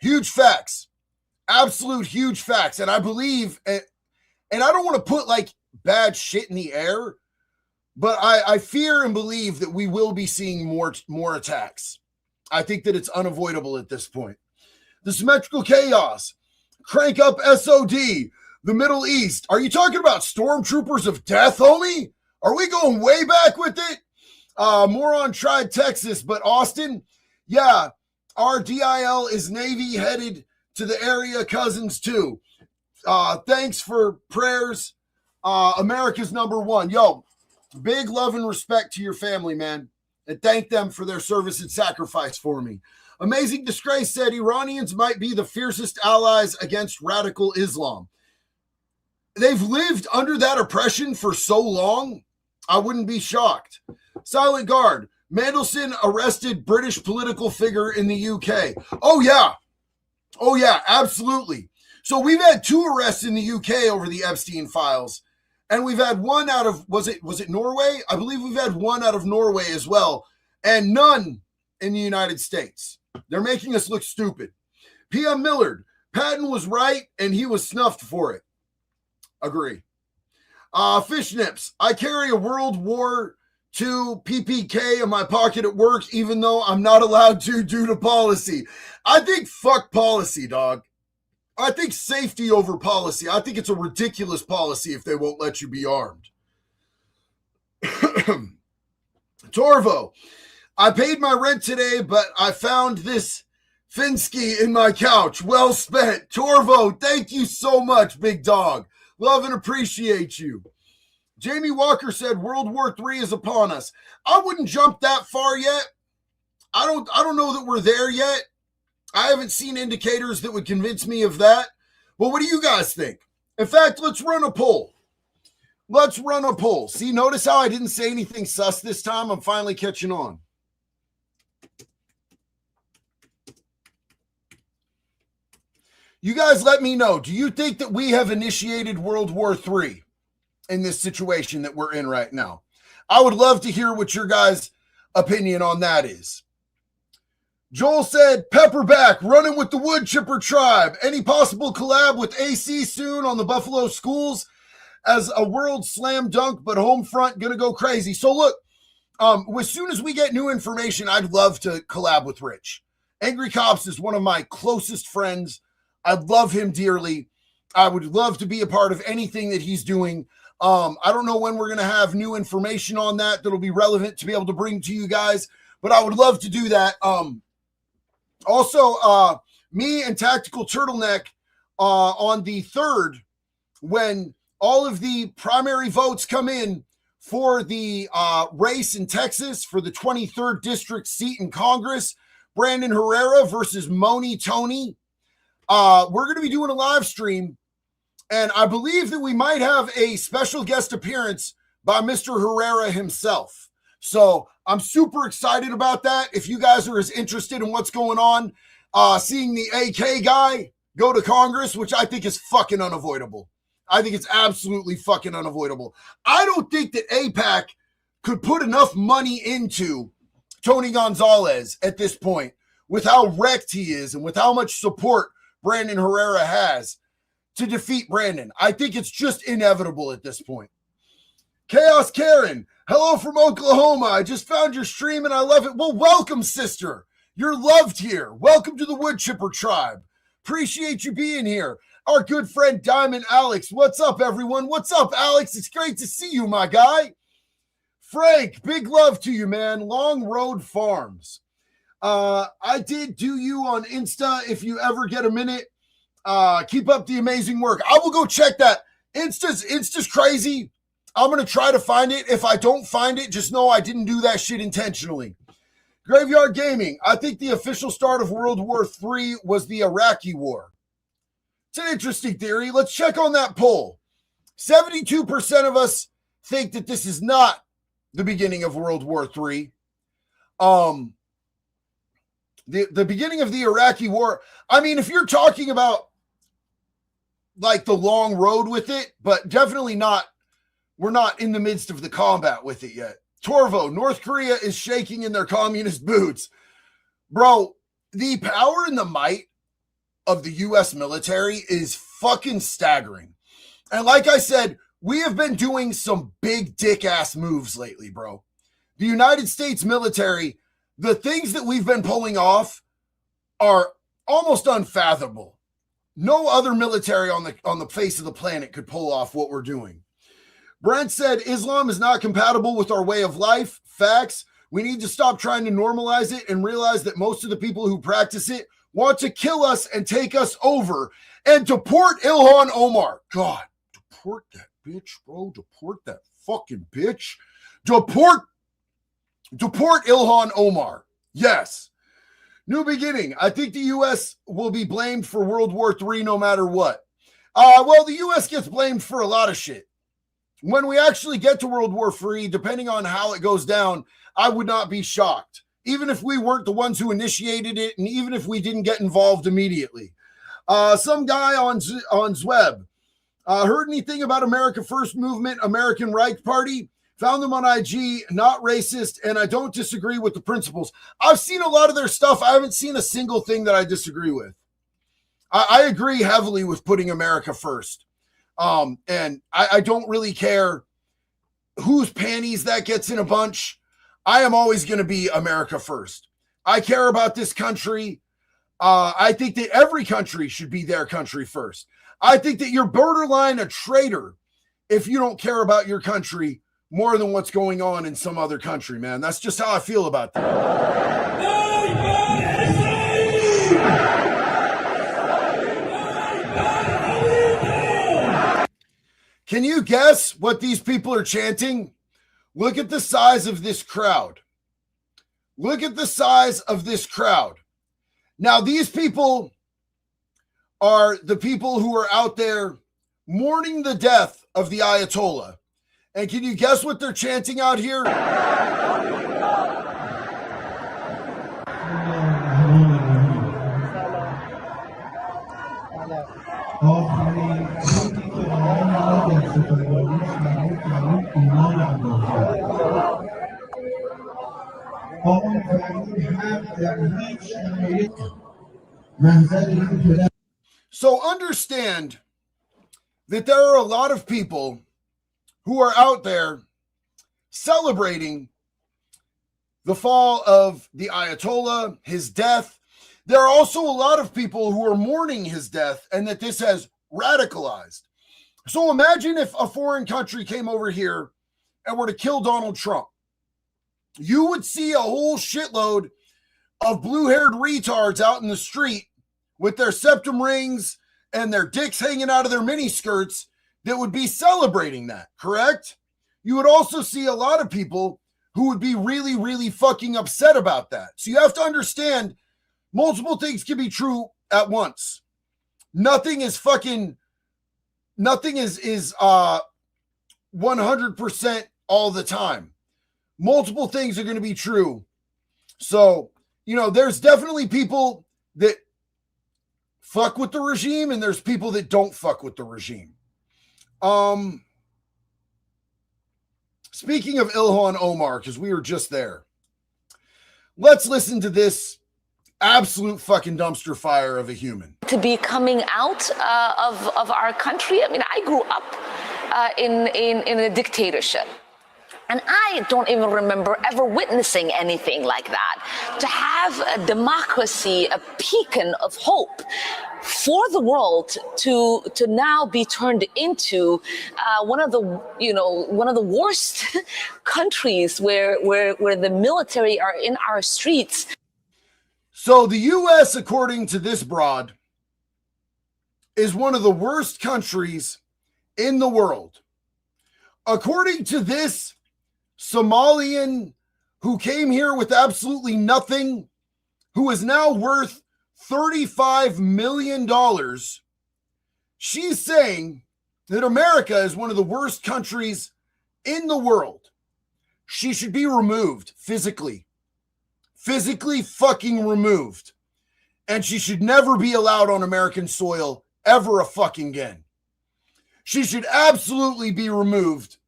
Huge facts. Absolute huge facts. And I believe, and I don't want to put like bad shit in the air, but I fear and believe that we will be seeing more attacks. I think that it's unavoidable at this point. The Symmetrical Chaos, Crank Up SOD, the Middle East. Are you talking about Stormtroopers of Death, homie? Are we going way back with it? Moron tried Texas, but Austin, yeah, our DIL is Navy headed to the area cousins too. Thanks for prayers. America's #1. Yo, big love and respect to your family, man. And thank them for their service and sacrifice for me. Amazing Disgrace said Iranians might be the fiercest allies against radical Islam. They've lived under that oppression for so long, I wouldn't be shocked. Silent Guard, Mandelson arrested British political figure in the UK. Oh, yeah, absolutely. So we've had 2 arrests in the UK over the Epstein files. And we've had one out of, was it Norway? I believe we've had one out of Norway as well. And none in the United States. They're making us look stupid. PM Millard, Patton was right and he was snuffed for it. Agree. Fish Nips, I carry a World War II PPK in my pocket at work, even though I'm not allowed to due to policy. I think fuck policy, dog. I think safety over policy. I think it's a ridiculous policy if they won't let you be armed. Torvo, I paid my rent today, but I found this Finsky in my couch. Well spent. Torvo, thank you so much, big dog. Love and appreciate you. Jamie Walker said World War III is upon us. I wouldn't jump that far yet. I don't know that we're there yet. I haven't seen indicators that would convince me of that. Well, what do you guys think? In fact, let's run a poll. Let's run a poll. See, notice how I didn't say anything sus this time? I'm finally catching on. You guys let me know. Do you think that we have initiated World War III in this situation that we're in right now? I would love to hear what your guys' opinion on that is. Joel said, Pepperback, running with the Wood Chipper Tribe. Any possible collab with AC soon on the Buffalo Schools as a world slam dunk, but home front going to go crazy. So look, as soon as we get new information, I'd love to collab with Rich. Angry Cops is one of my closest friends. I love him dearly. I would love to be a part of anything that he's doing. I don't know when we're going to have new information on that that'll be relevant to be able to bring to you guys, but I would love to do that. Also, me and Tactical Turtleneck on the 3rd, when all of the primary votes come in for the race in Texas for the 23rd district seat in Congress, Brandon Herrera versus Moni Tony. We're going to be doing a live stream, and I believe that we might have a special guest appearance by Mr. Herrera himself. So I'm super excited about that. If you guys are as interested in what's going on, seeing the AK guy go to Congress, which I think is fucking unavoidable. I think it's absolutely fucking unavoidable. I don't think that AIPAC could put enough money into Tony Gonzalez at this point with how wrecked he is and with how much support Brandon Herrera has to defeat Brandon. I think it's just inevitable at this point. Chaos Karen, hello from Oklahoma. I just found your stream and I love it. Well, welcome, sister. You're loved here. Welcome to the Wood Chipper Tribe. Appreciate you being here. Our good friend Diamond Alex. What's up, everyone? What's up, Alex? It's great to see you, my guy. Frank, big love to you, man. Long Road Farms. I did do you on Insta. If you ever get a minute, keep up the amazing work. I will go check that. Insta's crazy. I'm going to try to find it. If I don't find it, just know I didn't do that shit intentionally. Graveyard Gaming. I think the official start of World War III was the Iraqi War. It's an interesting theory. Let's check on that poll. 72% of us think that this is not the beginning of World War III. The beginning of the Iraqi War. I mean, if you're talking about like the long road with it, but definitely not. We're not in the midst of the combat with it yet. Torvo, North Korea is shaking in their communist boots. Bro, the power and the might of the U.S. military is fucking staggering. And like I said, we have been doing some big dick ass moves lately, bro. The United States military, the things that we've been pulling off are almost unfathomable. No other military on the face of the planet could pull off what we're doing. Brent said, Islam is not compatible with our way of life. Facts. We need to stop trying to normalize it and realize that most of the people who practice it want to kill us and take us over and deport Ilhan Omar. God, deport that bitch, bro. Deport that fucking bitch. Deport Ilhan Omar. Yes. New beginning. I think the U.S. will be blamed for World War III no matter what. Well, the U.S. gets blamed for a lot of shit. When we actually get to World War III, depending on how it goes down, I would not be shocked. Even if we weren't the ones who initiated it, and even if we didn't get involved immediately. Some guy on Zweb, heard anything about America First Movement, American Right Party? Found them on IG, not racist, and I don't disagree with the principles. I've seen a lot of their stuff. I haven't seen a single thing that I disagree with. I agree heavily with putting America first. And I don't really care whose panties that gets in a bunch. I am always going to be America first. I care about this country. I think that every country should be their country first. I think that you're borderline a traitor if you don't care about your country more than what's going on in some other country, man. That's just how I feel about that. Can you guess what these people are chanting? Look at the size of this crowd. Look at the size of this crowd. Now, these people are the people who are out there mourning the death of the Ayatollah. And can you guess what they're chanting out here? So understand that there are a lot of people who are out there celebrating the fall of the Ayatollah, his death. There are also a lot of people who are mourning his death and that this has radicalized. So imagine if a foreign country came over here and were to kill Donald Trump. You would see a whole shitload of blue-haired retards out in the street with their septum rings and their dicks hanging out of their mini skirts that would be celebrating that, correct? You would also see a lot of people who would be really, really fucking upset about that. So you have to understand multiple things can be true at once. Nothing is 100% all the time. Multiple things are going to be true. So, there's definitely people that fuck with the regime and there's people that don't fuck with the regime. Speaking of Ilhan Omar, because we were just there, let's listen to this absolute fucking dumpster fire of a human. To be coming out of our country. I mean, I grew up in a dictatorship. And I don't even remember ever witnessing anything like that. To have a democracy, a beacon of hope for the world to now be turned into one of the worst countries where the military are in our streets. So the U.S., according to this broad, is one of the worst countries in the world. According to this Somalian who came here with absolutely nothing, who is now worth $35 million, she's saying that America is one of the worst countries in the world. She should be removed physically fucking removed. And she should never be allowed on American soil ever a fucking again. She should absolutely be removed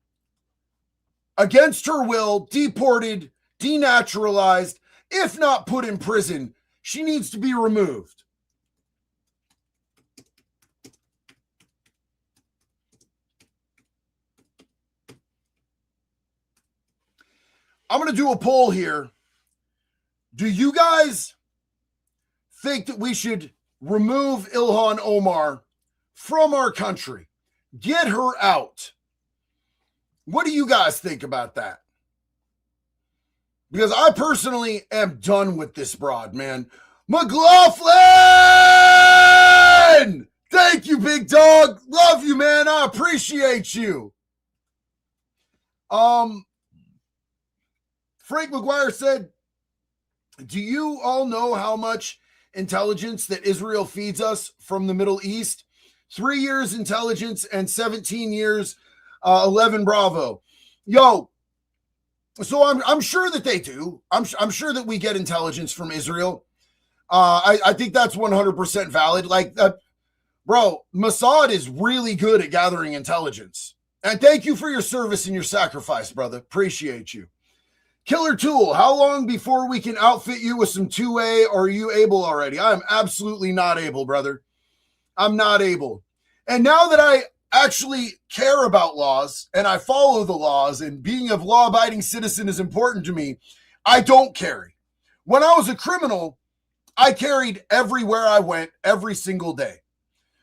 against her will, deported, denaturalized, if not put in prison. She needs to be removed. I'm going to do a poll here. Do you guys think that we should remove Ilhan Omar from our country? Get her out. What do you guys think about that? Because I personally am done with this broad, man. McLaughlin! Thank you, big dog. Love you, man. I appreciate you. Frank McGuire said, do you all know how much intelligence that Israel feeds us from the Middle East? 3 years intelligence and 17 years 11 Bravo. Yo, so I'm sure that they do. I'm sure that we get intelligence from Israel. I think that's 100% valid. Like, bro, Mossad is really good at gathering intelligence. And thank you for your service and your sacrifice, brother. Appreciate you. Killer Tool, how long before we can outfit you with some 2A? Or are you able already? I am absolutely not able, brother. I'm not able. And now that I actually care about laws and I follow the laws and being a law-abiding citizen is important to me, I don't carry. When I was a criminal, I carried everywhere I went every single day.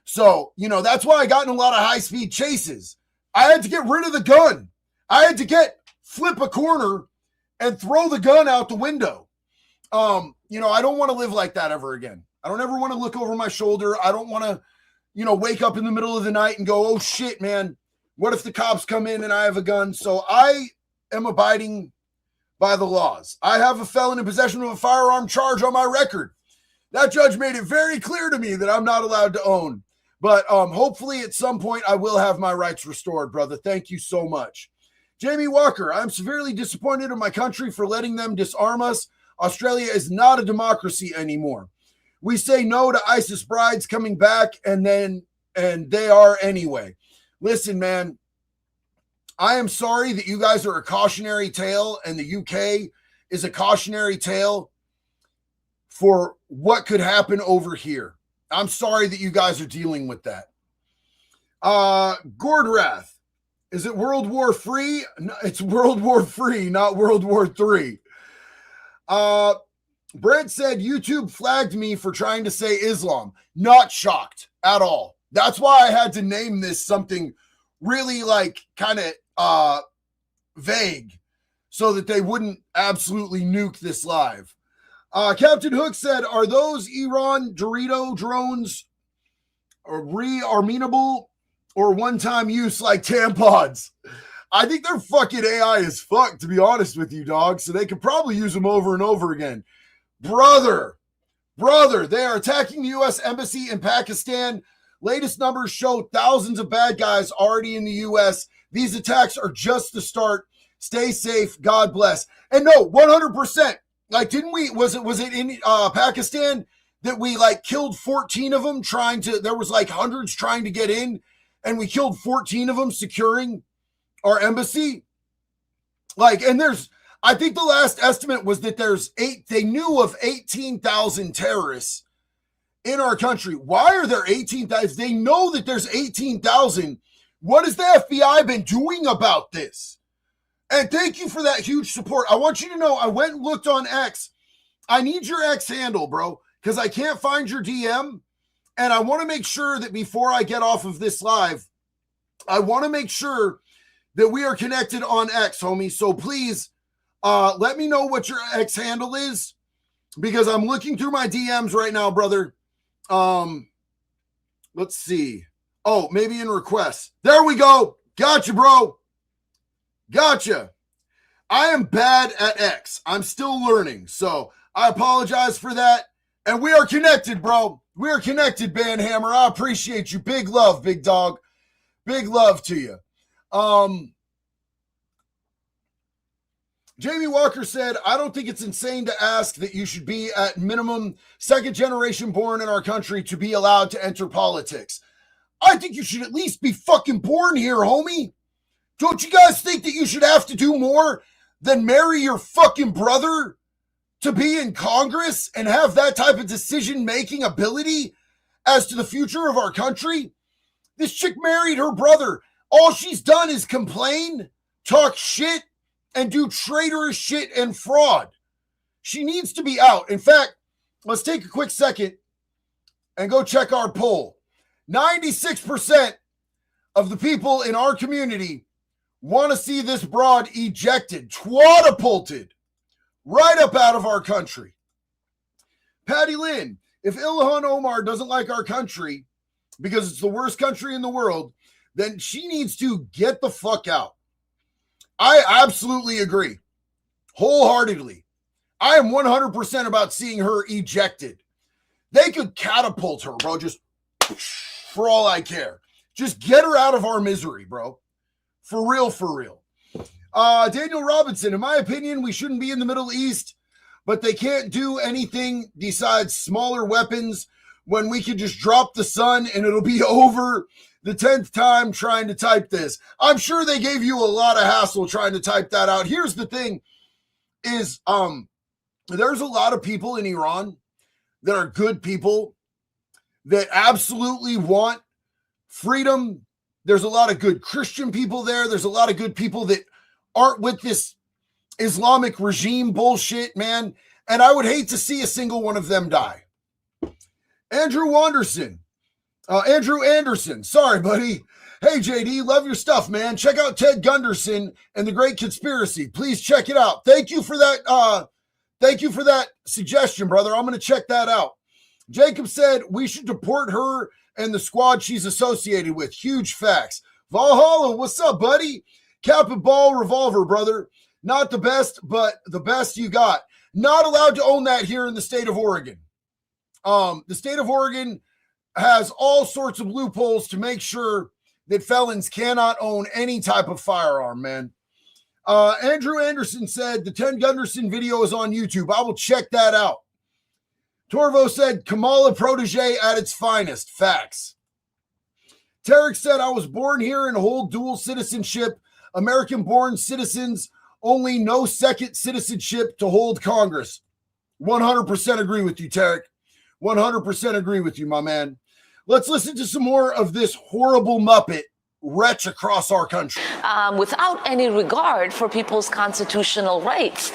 So, that's why I got in a lot of high-speed chases. I had to get rid of the gun. I had to flip a corner and throw the gun out the window. I don't want to live like that ever again. I don't ever want to look over my shoulder. I don't want to, wake up in the middle of the night and go, oh shit, man, what if the cops come in and I have a gun? So I am abiding by the laws. I have a felon in possession of a firearm charge on my record. That judge made it very clear to me that I'm not allowed to own. But hopefully at some point I will have my rights restored, brother. Thank you so much. Jamie Walker, I'm severely disappointed in my country for letting them disarm us. Australia is not a democracy anymore. We say no to ISIS brides coming back, and they are anyway. Listen, man, I am sorry that you guys are a cautionary tale, and the UK is a cautionary tale for what could happen over here. I'm sorry that you guys are dealing with that. Gordrath, is it World War Free? No, it's World War Free, not World War III. Brent said YouTube flagged me for trying to say Islam. Not shocked at all. That's why I had to name this something really kind of vague so that they wouldn't absolutely nuke this live. Captain Hook said, are those Iran Dorito drones amenable or one-time use like tampons? I think their fucking AI is fucked, to be honest with you, dog. So they could probably use them over and over again. Brother, they are attacking the U.S. Embassy in Pakistan. Latest numbers show thousands of bad guys already in the U.S. These attacks are just the start. Stay safe. God bless. And no, 100%. Was it in Pakistan that we killed 14 of them there was hundreds trying to get in, and we killed 14 of them securing our embassy? I think the last estimate was that they knew of 18,000 terrorists in our country. Why are there 18,000? They know that there's 18,000. What has the FBI been doing about this? And thank you for that huge support. I want you to know I went and looked on X. I need your X handle, bro, because I can't find your DM. And I want to make sure that before I get off of this live, I want to make sure that we are connected on X, homie. So please let me know what your X handle is, because I'm looking through my DMs right now, brother. Let's see. Oh, maybe in requests. There we go. Gotcha, bro. Gotcha. I am bad at X. I'm still learning. So I apologize for that. And we are connected, bro. We are connected, Banhammer. I appreciate you. Big love, big dog. Big love to you. Jamie Walker said, I don't think it's insane to ask that you should be at minimum second generation born in our country to be allowed to enter politics. I think you should at least be fucking born here, homie. Don't you guys think that you should have to do more than marry your fucking brother to be in Congress and have that type of decision-making ability as to the future of our country? This chick married her brother. All she's done is complain, talk shit, and do traitorous shit and fraud. She needs to be out. In fact, let's take a quick second and go check our poll. 96% of the people in our community want to see this broad ejected, twatapulted, right up out of our country. Patty Lynn, if Ilhan Omar doesn't like our country because it's the worst country in the world, then she needs to get the fuck out. I absolutely agree. Wholeheartedly. I am 100% about seeing her ejected. They could catapult her, bro, just for all I care. Just get her out of our misery, bro. For real, for real. Daniel Robinson, in my opinion, we shouldn't be in the Middle East, but they can't do anything besides smaller weapons when we could just drop the sun and it'll be over. The 10th time trying to type this. I'm sure they gave you a lot of hassle trying to type that out. Here's the thing is, there's a lot of people in Iran that are good people that absolutely want freedom. There's a lot of good Christian people there. There's a lot of good people that aren't with this Islamic regime bullshit, man. And I would hate to see a single one of them die. Andrew Anderson. Sorry, buddy. Hey, JD, love your stuff, man. Check out Ted Gunderson and The Great Conspiracy. Please check it out. Thank you for that. Thank you for that suggestion, brother. I'm going to check that out. Jacob said we should deport her and the squad she's associated with. Huge facts. Valhalla, what's up, buddy? Cap and ball revolver, brother. Not the best, but the best you got. Not allowed to own that here in the state of Oregon. The state of Oregon has all sorts of loopholes to make sure that felons cannot own any type of firearm, man. Andrew Anderson said the Ted Gunderson video is on YouTube. I will check that out. Torvo said Kamala protege at its finest. Facts. Tarek said I was born here and hold dual citizenship. American-born citizens only no second citizenship to hold Congress. 100% agree with you, Tarek. 100% agree with you, my man. Let's listen to some more of this horrible Muppet wretch across our country. Without any regard for people's constitutional rights,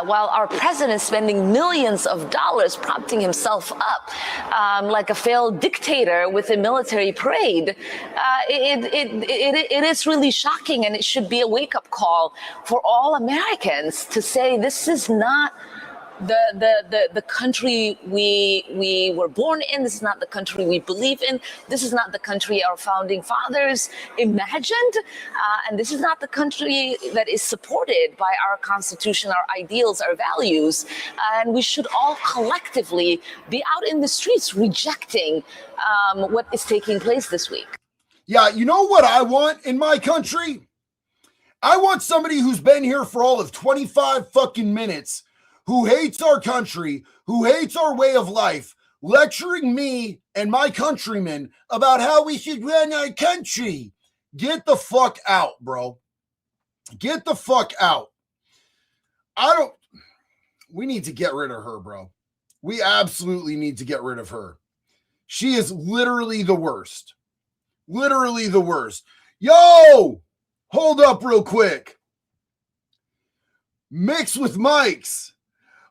while our president is spending millions of dollars propping himself up like a failed dictator with a military parade, it is really shocking, and it should be a wake-up call for all Americans to say this is not the country we were born in. This is not the country we believe in. This is not the country our founding fathers imagined. And this is not the country that is supported by our Constitution, our ideals, our values. And we should all collectively be out in the streets rejecting what is taking place this week. Yeah, you know what I want in my country? I want somebody who's been here for all of 25 fucking minutes, who hates our country, who hates our way of life, lecturing me and my countrymen about how we should run our country. Get the fuck out, bro. Get the fuck out. We need to get rid of her, bro. We absolutely need to get rid of her. She is literally the worst. Literally the worst. Yo, hold up real quick. Mix with Mike's.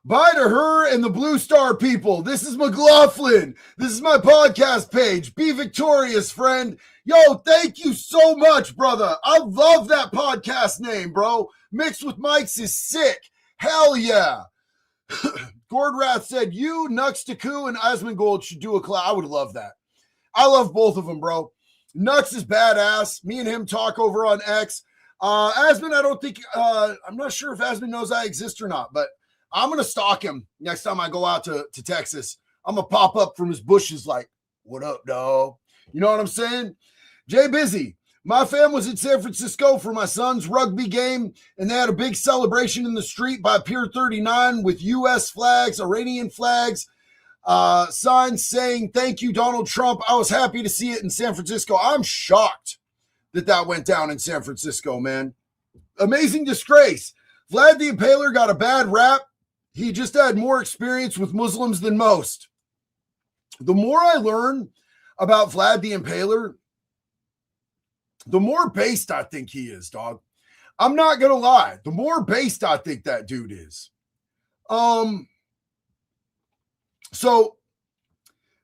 Bye to her and the Blue Star people. This is McLaughlin. This is my podcast page. Be victorious, friend. Yo, thank you so much, brother. I love that podcast name, bro. Mixed with Mike's is sick. Hell yeah. Gordrath said, you, Nux Taku, and Asmongold should do a collab. I would love that. I love both of them, bro. Nux is badass. Me and him talk over on X. Asmon, I don't think, I'm not sure if Asmon knows I exist or not, but I'm going to stalk him next time I go out to Texas. I'm going to pop up from his bushes like, what up, dog? You know what I'm saying? Jay Busy. My fam was in San Francisco for my son's rugby game, and they had a big celebration in the street by Pier 39 with U.S. flags, Iranian flags, signs saying, thank you, Donald Trump. I was happy to see it in San Francisco. I'm shocked that went down in San Francisco, man. Amazing disgrace. Vlad the Impaler got a bad rap. He just had more experience with Muslims than most. The more I learn about Vlad the Impaler, the more based I think he is, dog. I'm not going to lie. The more based I think that dude is. So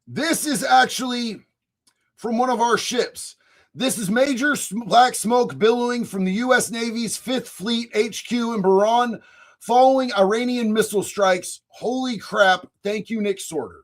this is actually from one of our ships. This is Major Black Smoke billowing from the U.S. Navy's 5th Fleet HQ in Bahrain following Iranian missile strikes. Holy crap. Thank you, Nick Sorter.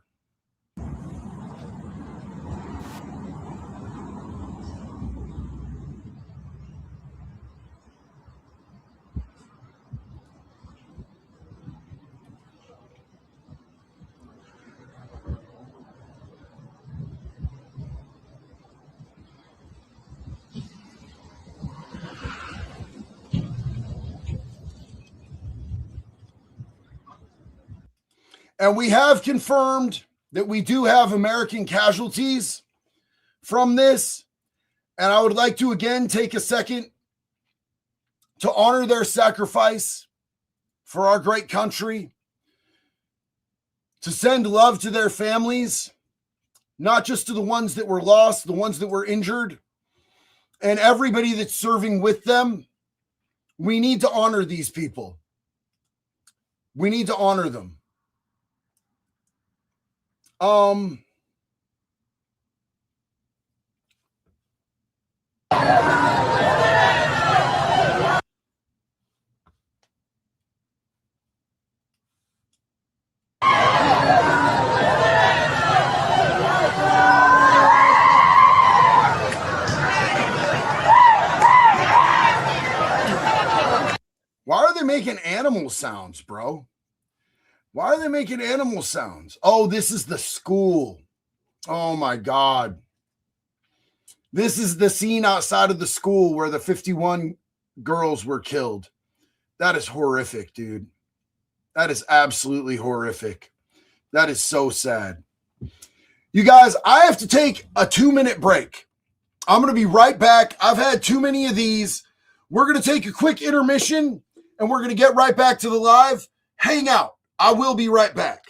And we have confirmed that we do have American casualties from this. And I would like to again take a second to honor their sacrifice for our great country, to send love to their families, not just to the ones that were lost, the ones that were injured, and everybody that's serving with them. We need to honor these people. We need to honor them. Why are they making animal sounds, bro? Why are they making animal sounds? Oh, this is the school. Oh my God. This is the scene outside of the school where the 51 girls were killed. That is horrific, dude. That is absolutely horrific. That is so sad. You guys, I have to take a 2-minute break. I'm going to be right back. I've had too many of these. We're going to take a quick intermission and we're going to get right back to the live. Hang out. I will be right back.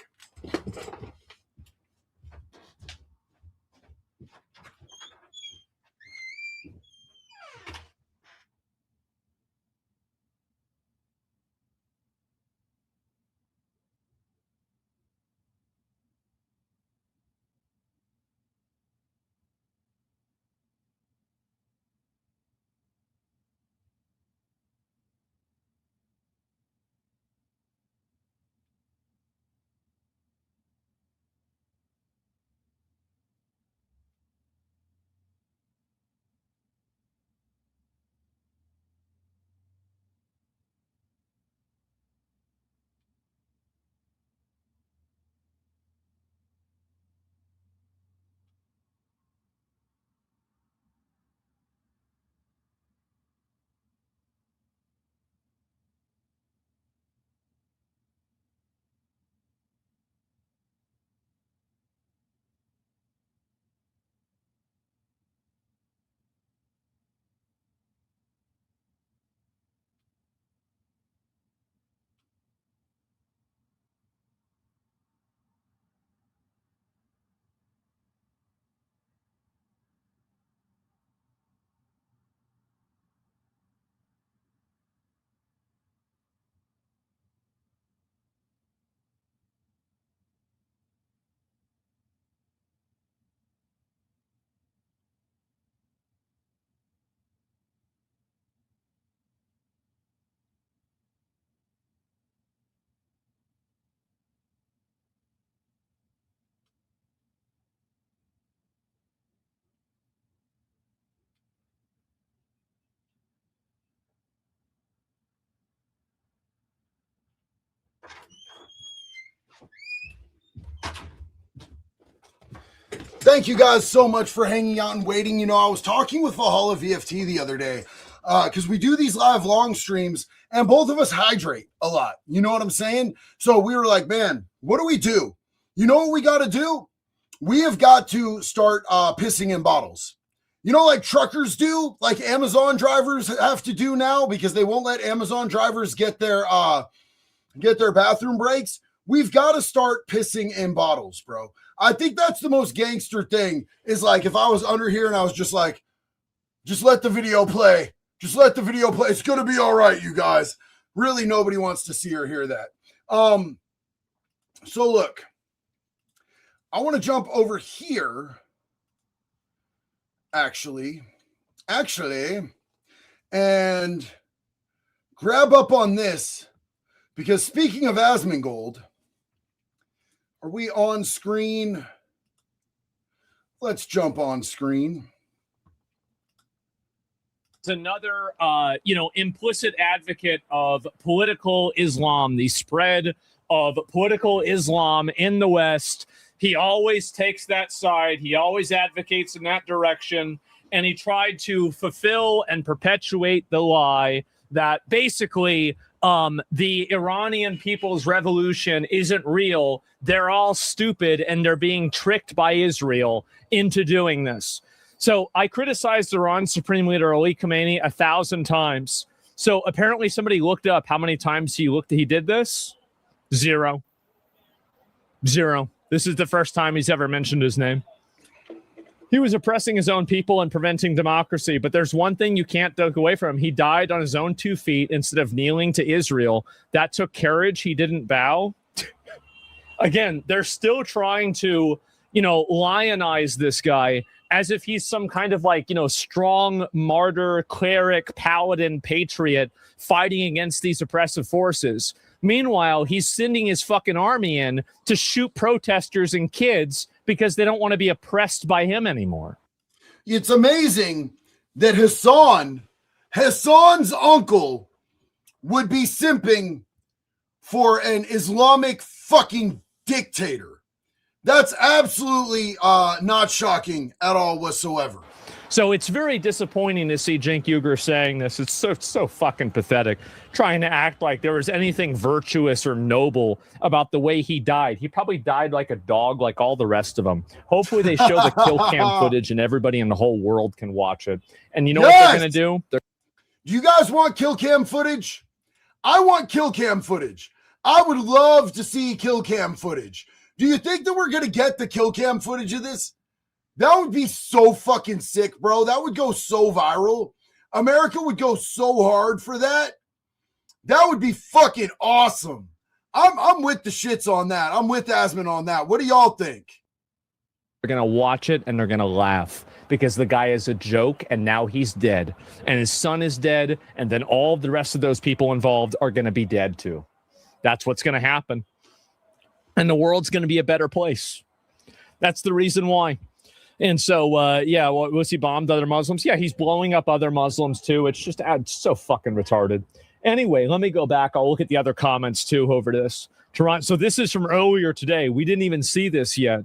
Thank you guys so much for hanging out and waiting. You know, I was talking with Valhalla VFT the other day because we do these live long streams and both of us hydrate a lot. You know what I'm saying? So we were like, man, what do we do? You know what we got to do? We have got to start pissing in bottles. You know, like truckers do, like Amazon drivers have to do now because they won't let Amazon drivers get their bathroom breaks. We've got to start pissing in bottles, bro. I think that's the most gangster thing is like if I was under here and I was just like, just let the video play. Just let the video play. It's going to be all right, you guys. Really, nobody wants to see or hear that. So look, I want to jump over here. Actually, and grab up on this because speaking of Asmongold, are we on screen? Let's jump on screen. It's another, implicit advocate of political Islam, the spread of political Islam in the West. He always takes that side. He always advocates in that direction. And he tried to fulfill and perpetuate the lie that basically the Iranian People's Revolution isn't real. They're all stupid and they're being tricked by Israel into doing this. So I criticized Iran Supreme Leader Ali Khamenei 1,000 times. So apparently somebody looked up how many times he did this. Zero. This is the first time he's ever mentioned his name. He was oppressing his own people and preventing democracy. But there's one thing you can't take away from him. He died on his own 2 feet instead of kneeling to Israel. That took courage. He didn't bow. Again, they're still trying to, lionize this guy as if he's some kind of strong martyr, cleric, paladin, patriot fighting against these oppressive forces. Meanwhile, he's sending his fucking army in to shoot protesters and kids because they don't want to be oppressed by him anymore. It's amazing that Hassan's uncle would be simping for an Islamic fucking dictator. That's absolutely not shocking at all whatsoever. So it's very disappointing to see Cenk Uygur saying this. It's so fucking pathetic, trying to act like there was anything virtuous or noble about the way he died. He probably died like a dog, like all the rest of them. Hopefully they show the kill cam footage and everybody in the whole world can watch it. And you know what they're going to do? Do you guys want kill cam footage? I want kill cam footage. I would love to see kill cam footage. Do you think that we're going to get the kill cam footage of this? That would be so fucking sick, bro. That would go so viral. America would go so hard for that. That would be fucking awesome. I'm with the shits on that. I'm with Asman on that. What do y'all think? They're going to watch it and they're going to laugh because the guy is a joke and now he's dead. And his son is dead. And then all the rest of those people involved are going to be dead too. That's what's going to happen. And the world's going to be a better place. That's the reason why. And so, was he bombed other Muslims? Yeah, he's blowing up other Muslims too. It's just so fucking retarded. Anyway, let me go back. I'll look at the other comments too over this. Toronto. So this is from earlier today. We didn't even see this yet.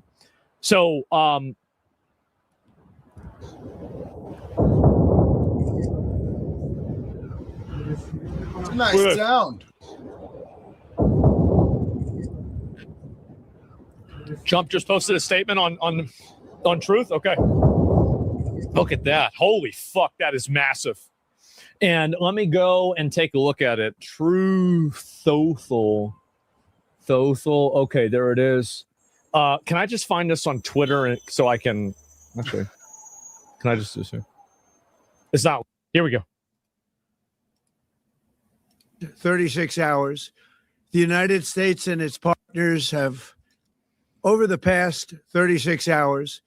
So, nice sound. Trump just posted a statement on Truth. Okay. Look at that. Holy fuck. That is massive. And let me go and take a look at it. Truth. Thothel. Okay, there it is. Can I just find this on Twitter so I can... Okay. Can I just do this here? It's not... Here we go. 36 hours. The United States and its partners have, over the past 36 hours,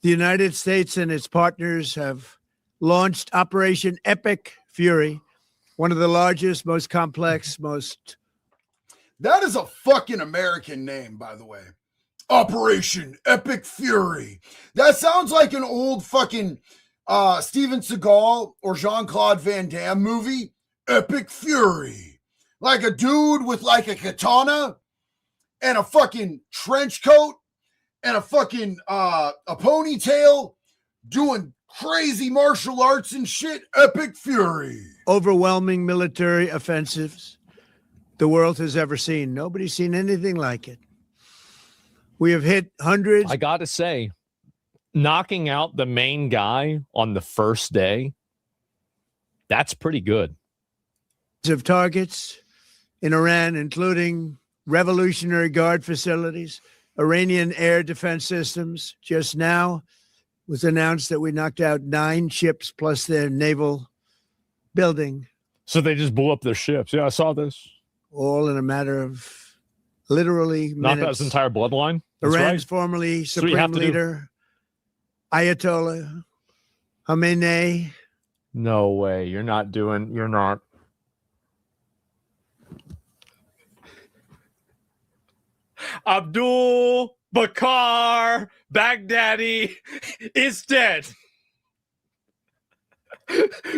the United States and its partners have launched Operation Epic Fury, one of the largest, most complex, most... That is a fucking American name, by the way. Operation Epic Fury. That sounds like an old fucking Steven Seagal or Jean-Claude Van Damme movie. Epic Fury. Like a dude with like a katana and a fucking trench coat and a fucking a ponytail doing crazy martial arts and shit. Epic Fury. Overwhelming military offensives the world has ever seen. Nobody's seen anything like it. We have hit hundreds. I got to say, knocking out the main guy on the first day, that's pretty good. Of targets in Iran, including Revolutionary Guard facilities, Iranian air defense systems. Just now was announced that we knocked out 9 ships plus their naval building. So they just blew up their ships. Yeah, I saw this. All in a matter of literally minutes. Knocked out his entire bloodline. That's Iran's right. formerly supreme leader, Ayatollah Khamenei. No way. You're not. Abdul Bakr Baghdadi is dead.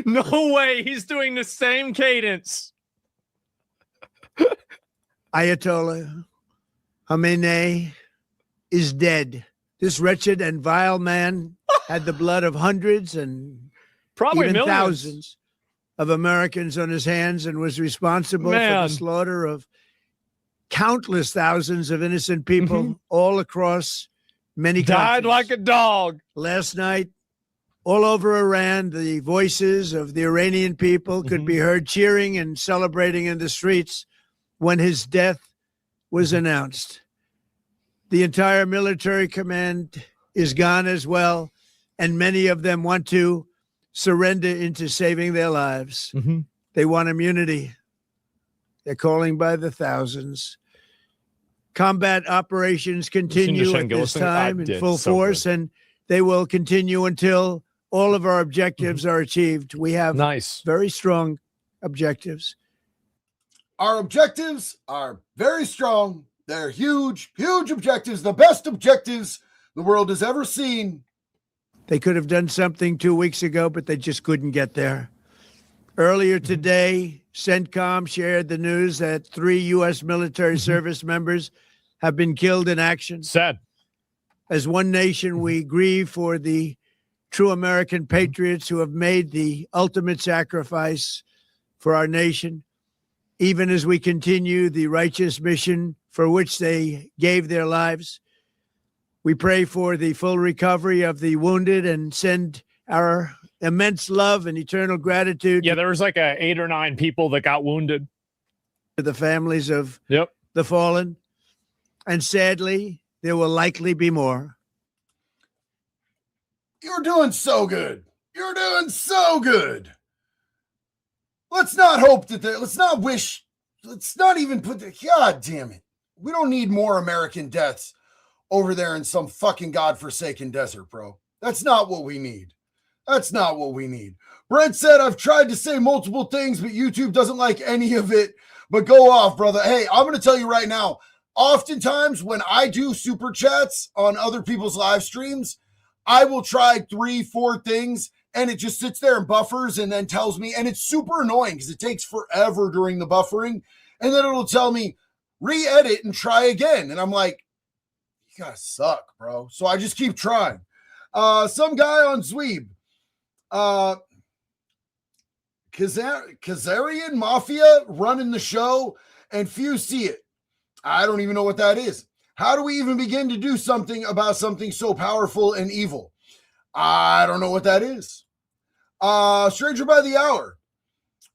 No way. He's doing the same cadence. Ayatollah Khamenei is dead. This wretched and vile man had the blood of hundreds and probably even millions. Thousands of Americans on his hands and was responsible for the slaughter of countless thousands of innocent people all across many countries. Died like a dog. Last night, all over Iran, the voices of the Iranian people could be heard cheering and celebrating in the streets when his death was announced. The entire military command is gone as well. and many of them want to surrender into saving their lives. Mhm. They want immunity. They're calling by the thousands. Combat operations continue Shane at this Gillis thing? time I in did. full So force, good. and they will continue until all of our objectives are achieved. We have Nice. very strong objectives. Our objectives are very strong. They're huge, huge objectives, the best objectives the world has ever seen. They could have done something 2 weeks ago, but they just couldn't get there. Earlier today, CENTCOM shared the news that 3 U.S. military service members have been killed in action. Sad. As one nation, we grieve for the true American patriots who have made the ultimate sacrifice for our nation, even as we continue the righteous mission for which they gave their lives. We pray for the full recovery of the wounded and send our immense love and eternal gratitude Yeah, there was like 8 or 9 people that got wounded. to the families of Yep. the fallen. And sadly, there will likely be more. You're doing so good. You're doing so good. Let's not hope that let's not wish, let's not even put the, God damn it. We don't need more American deaths over there in some fucking godforsaken desert, bro. That's not what we need. That's not what we need. Brent said, I've tried to say multiple things, but YouTube doesn't like any of it. But go off, brother. Hey, I'm going to tell you right now, oftentimes when I do super chats on other people's live streams, I will try 3-4 things and it just sits there and buffers and then tells me, and it's super annoying because it takes forever during the buffering. And then it'll tell me, re-edit and try again. And I'm like, you gotta suck, bro. So I just keep trying. Some guy on Zweeb, Khazarian Mafia running the show, and few see it. I don't even know what that is. How do we even begin to do something about something so powerful and evil? I don't know what that is. Stranger by the Hour.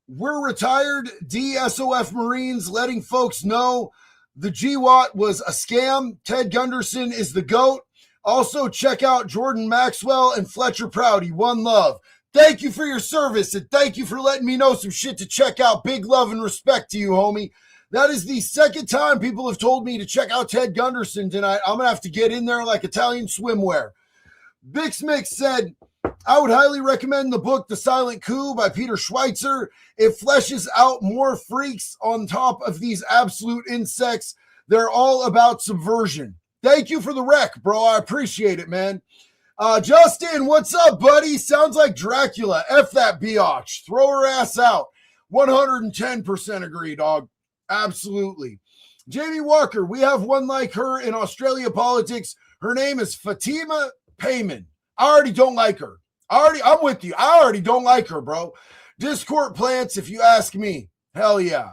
We're retired DSOF Marines letting folks know the GWAT was a scam. Ted Gunderson is the GOAT. Also, check out Jordan Maxwell and Fletcher Prouty. One love. Thank you for your service, and thank you for letting me know some shit to check out. Big love and respect to you, homie. That is the second time people have told me to check out Ted Gunderson tonight. I'm going to have to get in there like Italian swimwear. Bix Mix said, I would highly recommend the book The Silent Coup by Peter Schweitzer. It fleshes out more freaks on top of these absolute insects. They're all about subversion. Thank you for the rec, bro. I appreciate it, man. Justin, what's up, buddy? Sounds like Dracula. F that biatch. Throw her ass out. 110% agree, dog. Absolutely. Jamie Walker, we have one like her in Australia politics. Her name is Fatima Payman. I already don't like her. I'm with you. I already don't like her, bro. Discord plants, if you ask me. Hell yeah.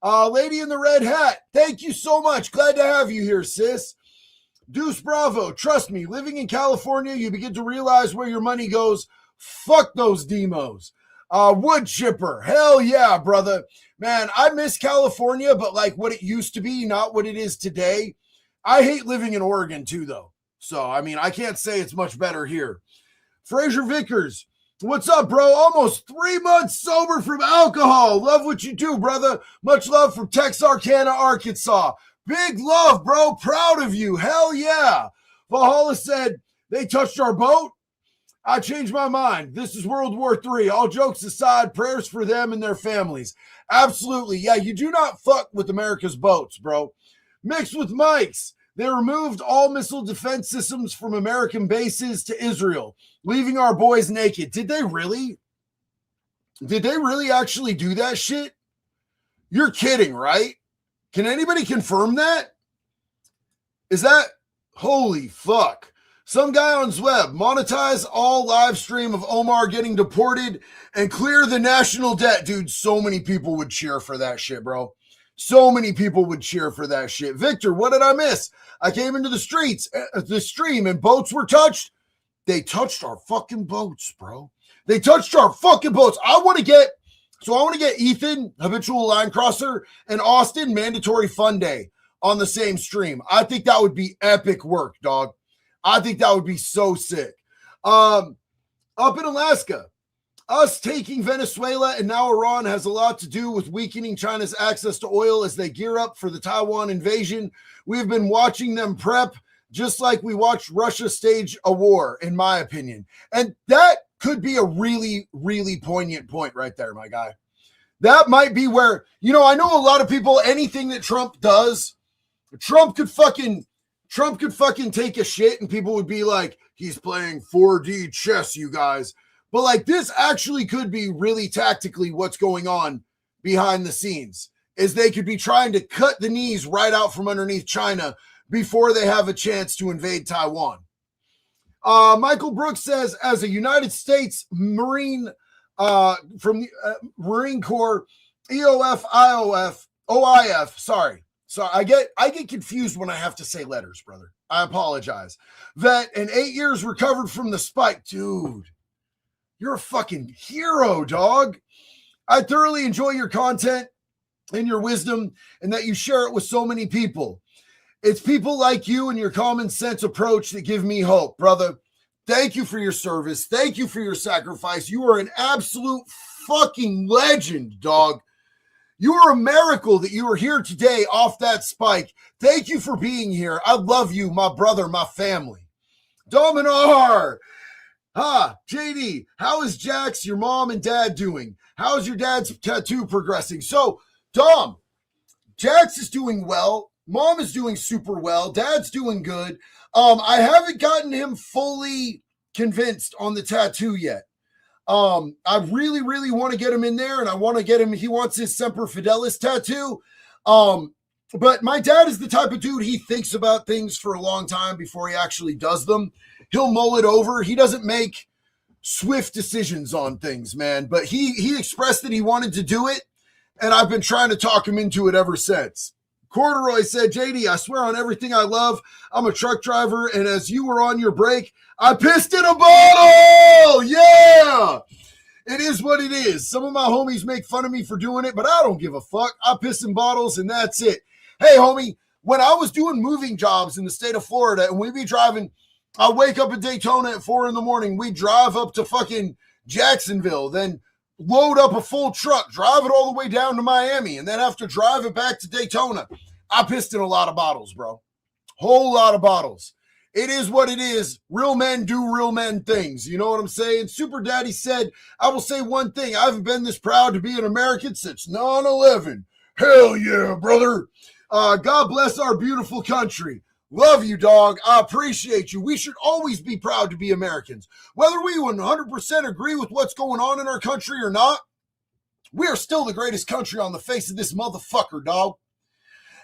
Lady in the red hat, thank you so much. Glad to have you here, sis. Deuce Bravo, trust me, living in California, you begin to realize where your money goes. Fuck those demos. Wood chipper, hell yeah, brother. Man, I miss California, but like what it used to be, not what it is today. I hate living in Oregon too, though. So, I mean, I can't say it's much better here. Fraser Vickers, what's up, bro? Almost 3 months sober from alcohol. Love what you do, brother. Much love from Texarkana, Arkansas. Big love, bro. Proud of you. Hell yeah. Valhalla said, they touched our boat. I changed my mind. This is World War III. All jokes aside, prayers for them and their families. Absolutely. Yeah, you do not fuck with America's boats, bro. Mixed with Mike's. They removed all missile defense systems from American bases to Israel, leaving our boys naked. Did they really? Did they really actually do that shit? You're kidding, right? Can anybody confirm that? Is that holy fuck? Some guy on Zweb, monetize all live stream of Omar getting deported and clear the national debt. Dude, so many people would cheer for that shit, bro. So many people would cheer for that shit. Victor, what did I miss? I came into the stream and boats were touched. They touched our fucking boats, bro. They touched our fucking boats. I want to get Ethan, habitual line crosser, and Austin, mandatory fun day on the same stream. I think that would be epic work, dog. I think that would be so sick. Up in Alaska, us taking Venezuela and now Iran has a lot to do with weakening China's access to oil as they gear up for the Taiwan invasion. We've been watching them prep just like we watched Russia stage a war, in my opinion. And that could be a really, really poignant point right there, my guy. That might be where, I know a lot of people, anything that Trump does, Trump could fucking take a shit and people would be like, he's playing 4D chess, you guys. But like this actually could be really tactically what's going on behind the scenes, is they could be trying to cut the knees right out from underneath China before they have a chance to invade Taiwan. Michael Brooks says, as a United States Marine from the Marine Corps, OIF, sorry. So I get confused when I have to say letters, brother. I apologize. Vet and 8 years recovered from the spike. Dude, you're a fucking hero, dog. I thoroughly enjoy your content and your wisdom and that you share it with so many people. It's people like you and your common sense approach that give me hope, brother. Thank you for your service. Thank you for your sacrifice. You are an absolute fucking legend, dog. You are a miracle that you are here today off that spike. Thank you for being here. I love you, my brother, my family. Dominar. JD, how is Jax, your mom and dad doing? How is your dad's tattoo progressing? So, Dom, Jax is doing well. Mom is doing super well. Dad's doing good. I haven't gotten him fully convinced on the tattoo yet. I really, really want to get him in there, and I want to get him. He wants his Semper Fidelis tattoo. But my dad is the type of dude, he thinks about things for a long time before he actually does them. He'll mull it over. He doesn't make swift decisions on things, man. But he expressed that he wanted to do it, and I've been trying to talk him into it ever since. Corduroy said, JD, I swear on everything I love, I'm a truck driver, and as you were on your break, I pissed in a bottle! Yeah! It is what it is. Some of my homies make fun of me for doing it, but I don't give a fuck. I piss in bottles, and that's it. Hey, homie, when I was doing moving jobs in the state of Florida, and we'd be driving, I'd wake up in Daytona at 4 a.m, we'd drive up to fucking Jacksonville, then load up a full truck, drive it all the way down to Miami, and then have to drive it back to Daytona. I pissed in a lot of bottles, bro. Whole lot of bottles. It is what it is. Real men do real men things. You know what I'm saying? Super Daddy said, I will say one thing. I haven't been this proud to be an American since 9/11. Hell yeah, brother. God bless our beautiful country. Love you, dog. I appreciate you. We should always be proud to be Americans. Whether we 100% agree with what's going on in our country or not, we are still the greatest country on the face of this motherfucker, dog.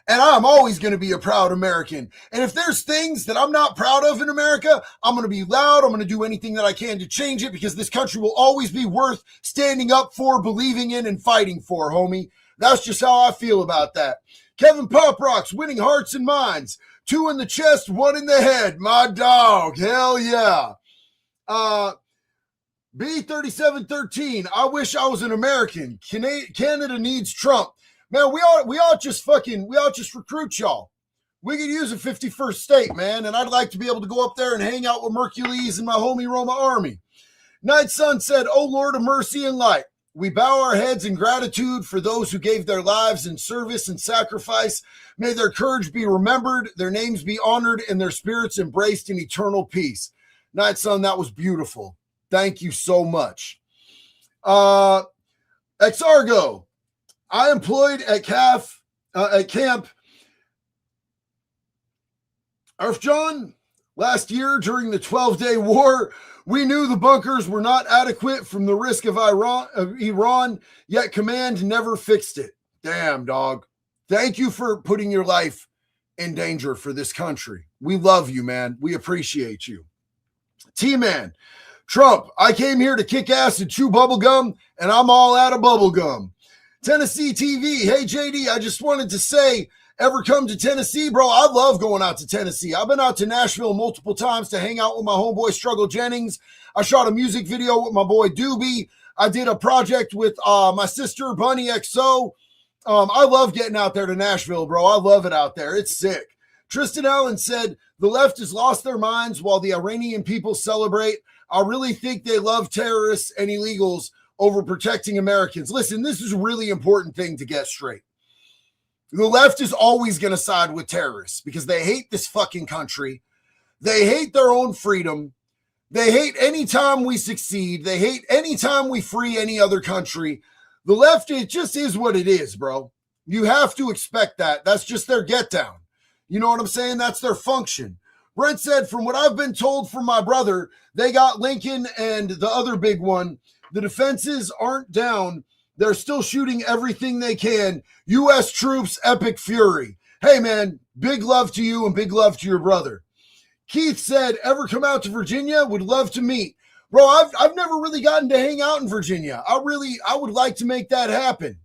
And I'm always going to be a proud American. And if there's things that I'm not proud of in America, I'm going to be loud. I'm going to do anything that I can to change it, because this country will always be worth standing up for, believing in, and fighting for, homie. That's just how I feel about that. Kevin Pop Rocks, winning hearts and minds. 2 in the chest, 1 in the head. My dog. Hell yeah. B3713. I wish I was an American. Canada needs Trump. Man, we all just recruit y'all. We could use a 51st state, man. And I'd like to be able to go up there and hang out with Mercules and my homie Roma Army. Night Sun said, oh Lord of mercy and light. We bow our heads in gratitude for those who gave their lives in service and sacrifice. May their courage be remembered, their names be honored, and their spirits embraced in eternal peace. Night Sun, that was beautiful. Thank you so much. Exargo, I employed at Camp Arfjan last year during the 12-day war. We knew the bunkers were not adequate from the risk of Iran, yet command never fixed it. Damn, dog. Thank you for putting your life in danger for this country. We love you, man. We appreciate you. T-Man, Trump, I came here to kick ass and chew bubble gum, and I'm all out of bubble gum. Tennessee TV, hey, JD, I just wanted to say, ever come to Tennessee, bro? I love going out to Tennessee. I've been out to Nashville multiple times to hang out with my homeboy Struggle Jennings. I shot a music video with my boy Doobie. I did a project with my sister Bunny XO. I love getting out there to Nashville, bro. I love it out there. It's sick. Tristan Allen said, the left has lost their minds while the Iranian people celebrate. I really think they love terrorists and illegals over protecting Americans. Listen, this is a really important thing to get straight. The left is always going to side with terrorists because they hate this fucking country. They hate their own freedom. They hate any time we succeed. They hate any time we free any other country. The left, it just is what it is, bro. You have to expect that. That's just their get down. You know what I'm saying? That's their function. Brent said, from what I've been told from my brother, they got Lincoln and the other big one. The defenses aren't down. They're still shooting everything they can. U.S. troops, epic fury. Hey, man, big love to you and big love to your brother. Keith said, ever come out to Virginia? Would love to meet. Bro, I've never really gotten to hang out in Virginia. I would like to make that happen.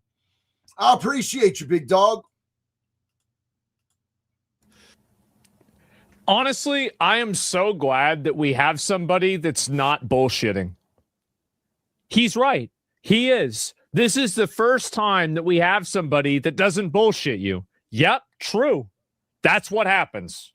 I appreciate you, big dog. Honestly, I am so glad that we have somebody that's not bullshitting. He's right. He is. This is the first time that we have somebody that doesn't bullshit you. Yep, true. That's what happens.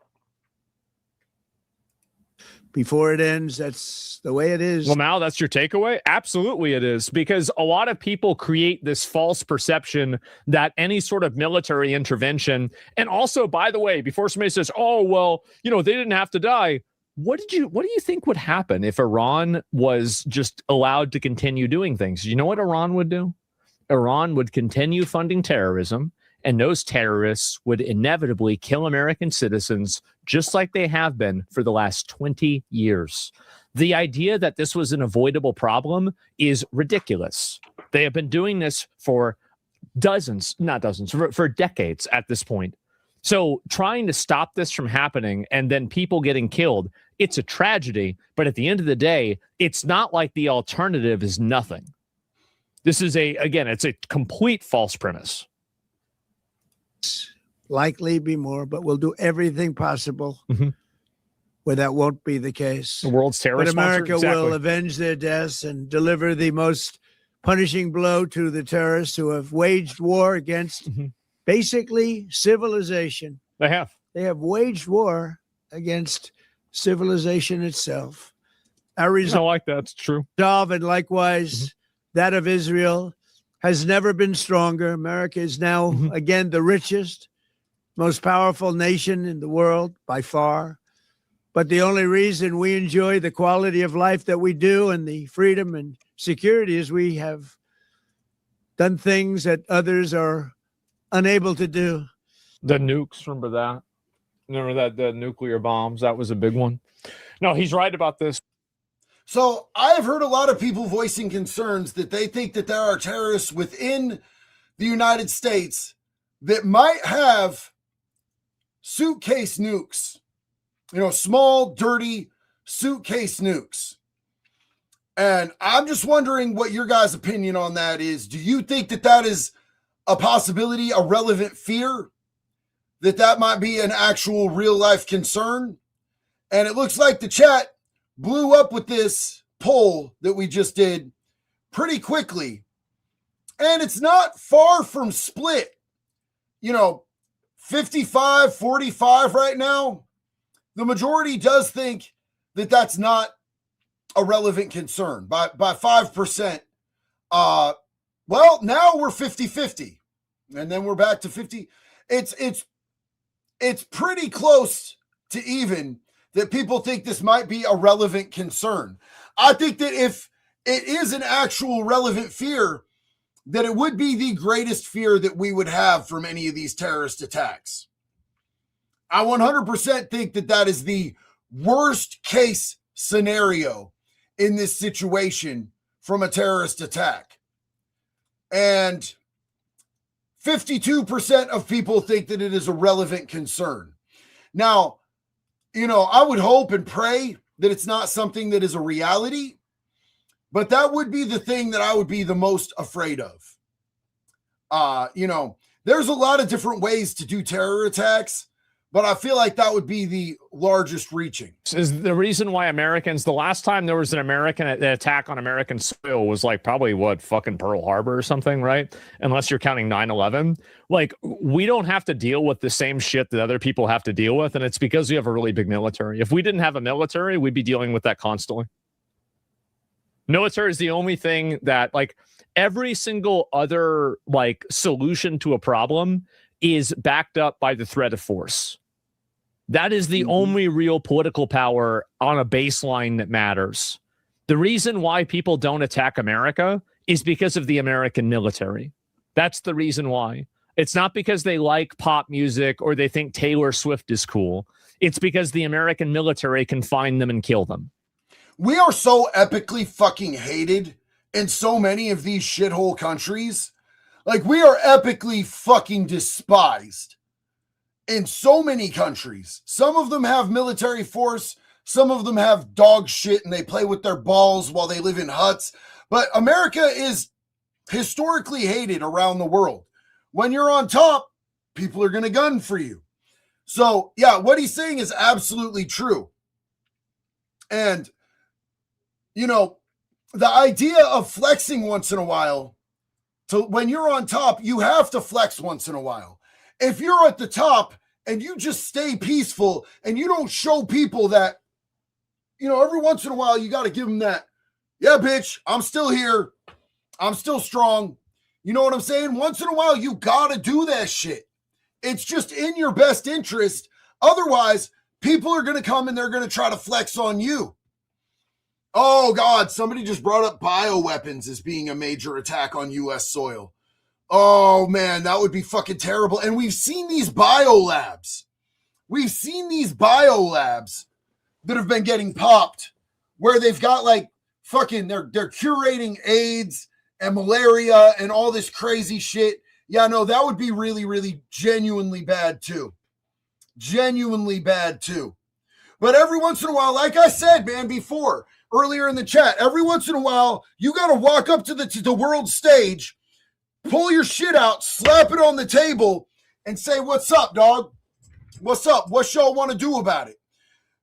Before it ends, that's the way it is. Well, Mal, that's your takeaway? Absolutely it is, because a lot of people create this false perception that any sort of military intervention, and also, by the way, before somebody says, oh, well, you know, they didn't have to die. What do you think would happen if Iran was just allowed to continue doing things? You know what Iran would do? Iran would continue funding terrorism, and those terrorists would inevitably kill American citizens just like they have been for the last 20 years. The idea that this was an avoidable problem is ridiculous. They have been doing this for for decades at this point. So trying to stop this from happening and then people getting killed, it's a tragedy. But at the end of the day, it's not like the alternative is nothing. This is it's a complete false premise. Likely be more, but we'll do everything possible where that won't be the case. The world's terrorist But America sponsor? will avenge their deaths and deliver the most punishing blow to the terrorists who have waged war against basically civilization. They have. They have waged war against civilization itself. Our I like that. It's true. resolve, and likewise that of Israel, has never been stronger. America is now, again, the richest, most powerful nation in the world by far. But the only reason we enjoy the quality of life that we do and the freedom and security is we have done things that others are unable to do. The nukes, remember that? Remember that the nuclear bombs? That was a big one. No, he's right about this. So I've heard a lot of people voicing concerns that they think that there are terrorists within the United States that might have suitcase nukes, small, dirty suitcase nukes. And I'm just wondering what your guys' opinion on that is. Do you think that that is a possibility, a relevant fear, that might be an actual real life concern? And it looks like the chat blew up with this poll that we just did pretty quickly. And it's not far from split. 55-45 right now. The majority does think that that's not a relevant concern by 5%. Well, now we're 50-50. And then we're back to 50. It's pretty close to even that people think this might be a relevant concern. I think that if it is an actual relevant fear, that it would be the greatest fear that we would have from any of these terrorist attacks. I 100% think that that is the worst case scenario in this situation from a terrorist attack. And 52% of people think that it is a relevant concern. Now, I would hope and pray that it's not something that is a reality, but that would be the thing that I would be the most afraid of. There's a lot of different ways to do terror attacks, but I feel like that would be the largest reaching. Is the reason why Americans, the last time there was an American attack on American soil was probably fucking Pearl Harbor or something, right? Unless you're counting 9/11. We don't have to deal with the same shit that other people have to deal with. And it's because we have a really big military. If we didn't have a military, we'd be dealing with that constantly. Military is the only thing that, like, every single other like solution to a problem is backed up by the threat of force. That is the only real political power on a baseline that matters. The reason why people don't attack America is because of the American military. That's the reason why. It's not because they like pop music or they think Taylor Swift is cool. It's because the American military can find them and kill them. We are so epically fucking hated in so many of these shithole countries. Like, we are epically fucking despised in so many countries. Some of them have military force. Some of them have dog shit and they play with their balls while they live in huts. But America is historically hated around the world. When you're on top, people are going to gun for you. So, yeah, what he's saying is absolutely true. And, you know, the idea of flexing once in a while, so when you're on top, you have to flex once in a while. If you're at the top and you just stay peaceful and you don't show people that, you know, every once in a while, you got to give them that, yeah, bitch, I'm still here. I'm still strong. You know what I'm saying? Once in a while, you got to do that shit. It's just in your best interest. Otherwise, people are going to come and they're going to try to flex on you. Oh, God, somebody just brought up bioweapons as being a major attack on U.S. soil. Oh, man, that would be fucking terrible. And we've seen these biolabs. We've seen these biolabs that have been getting popped where they've got like fucking, they're curating AIDS and malaria and all this crazy shit. Yeah, no, that would be really, really genuinely bad too. Genuinely bad too. But every once in a while, like I said, man, before, earlier in the chat, every once in a while, you got to walk up to the world stage, pull your shit out, slap it on the table, and say, what's up, dog? What's up? What y'all want to do about it?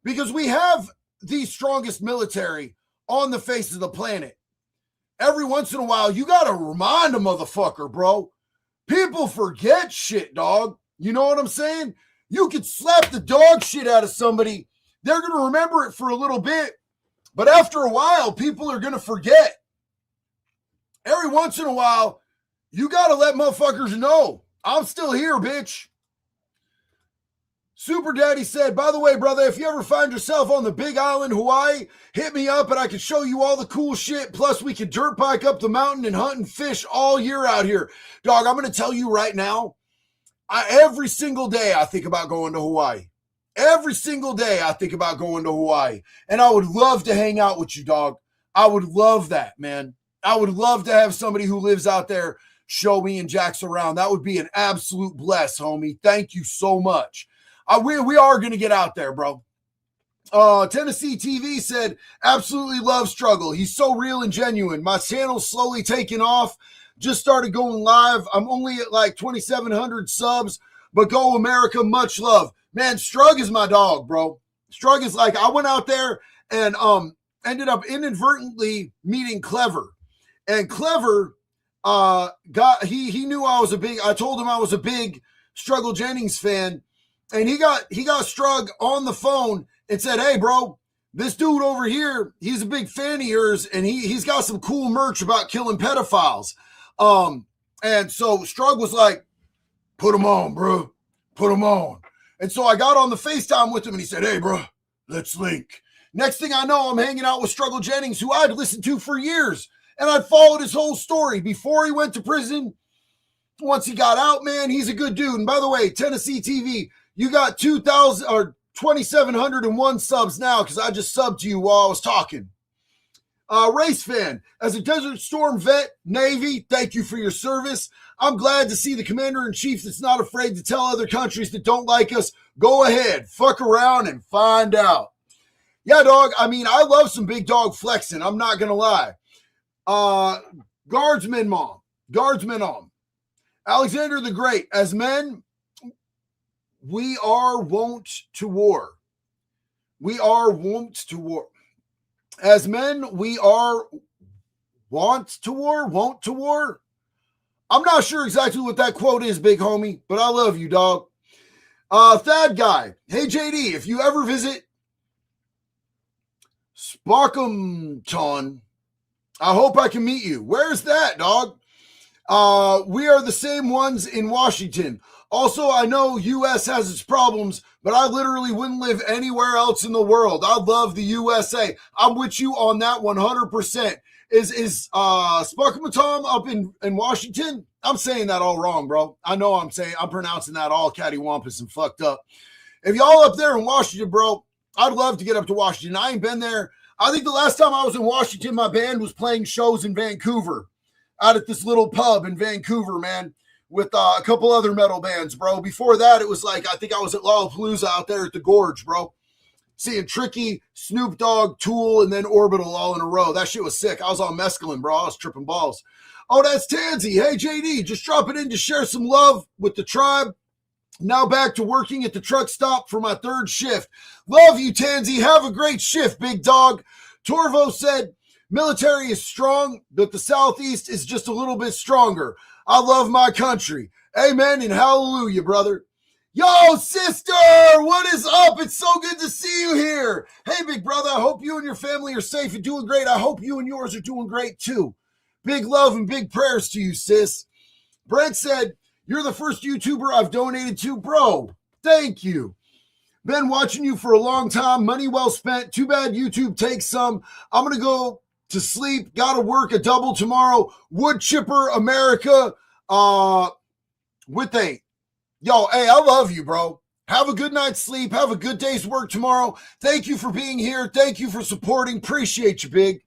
Because we have the strongest military on the face of the planet. Every once in a while, you got to remind a motherfucker, bro. People forget shit, dog. You know what I'm saying? You could slap the dog shit out of somebody. They're going to remember it for a little bit. But after a while, people are going to forget. Every once in a while, you got to let motherfuckers know, I'm still here, bitch. Super Daddy said, by the way, brother, if you ever find yourself on the big island, Hawaii, hit me up and I can show you all the cool shit. Plus, we can dirt bike up the mountain and hunt and fish all year out here. Dog, I'm going to tell you right now, every single day I think about going to Hawaii. Every single day I think about going to Hawaii. And I would love to hang out with you, dog. I would love that, man. I would love to have somebody who lives out there show me and Jax around. That would be an absolute bless, homie. Thank you so much. We are going to get out there, bro. Tennessee TV said, absolutely love Struggle. He's so real and genuine. My channel's slowly taking off. Just started going live. I'm only at like 2,700 subs, but go America, much love. Man, Strug is my dog, bro. Strug is like, I went out there and ended up inadvertently meeting Clever. And Clever he knew I told him I was a big Struggle Jennings fan. And he got Strug on the phone and said, hey, bro, this dude over here, he's a big fan of yours, and he's got some cool merch about killing pedophiles. And so Strug was like, put him on, bro. Put him on. And so I got on the FaceTime with him, and he said, hey, bro, let's link. Next thing I know, I'm hanging out with Struggle Jennings, who I'd listened to for years. And I'd followed his whole story before he went to prison. Once he got out, man, he's a good dude. And by the way, Tennessee TV, you got 2,000 or 2,701 subs now because I just subbed to you while I was talking. Race fan, as a Desert Storm vet, Navy, thank you for your service. I'm glad to see the commander-in-chief that's not afraid to tell other countries that don't like us, go ahead, fuck around and find out. Yeah, dog, I mean, I love some big dog flexing. I'm not going to lie. Guardsman mom. Alexander the Great, as men, we are wont to war. We are wont to war. As men, we are wont to war. I'm not sure exactly what that quote is, big homie, but I love you, dog. Thad guy. Hey, JD, if you ever visit Sparkamton, I hope I can meet you. Where's that, dog? We are the same ones in Washington. Also, I know U.S. has its problems, but I literally wouldn't live anywhere else in the world. I love the USA. I'm with you on that 100%. Is Spuckamatom up in Washington? I'm saying that all wrong, bro. I know I'm pronouncing that all cattywampus and fucked up. If y'all up there in Washington, bro, I'd love to get up to Washington. I ain't been there. I think the last time I was in Washington, my band was playing shows in Vancouver, out at this little pub in Vancouver, man, with a couple other metal bands, bro. Before that, it was like, I think I was at Lollapalooza out there at the Gorge, bro. Seeing Tricky, Snoop Dogg, Tool, and then Orbital all in a row. That shit was sick. I was on mescaline, bro. I was tripping balls. Oh, that's Tansy. Hey, JD, just dropping in to share some love with the tribe. Now back to working at the truck stop for my third shift. Love you, Tansy. Have a great shift, big dog. Torvo said, military is strong, but the Southeast is just a little bit stronger. I love my country. Amen and hallelujah, brother. Yo, sister, what is up? It's so good to see you here. Hey, big brother, I hope you and your family are safe and doing great. I hope you and yours are doing great, too. Big love and big prayers to you, sis. Brent said, you're the first YouTuber I've donated to. Bro, thank you. Been watching you for a long time. Money well spent. Too bad YouTube takes some. I'm going to go to sleep. Got to work a double tomorrow. Wood Chipper America with a. Yo, hey, I love you, bro. Have a good night's sleep. Have a good day's work tomorrow. Thank you for being here. Thank you for supporting. Appreciate you, big.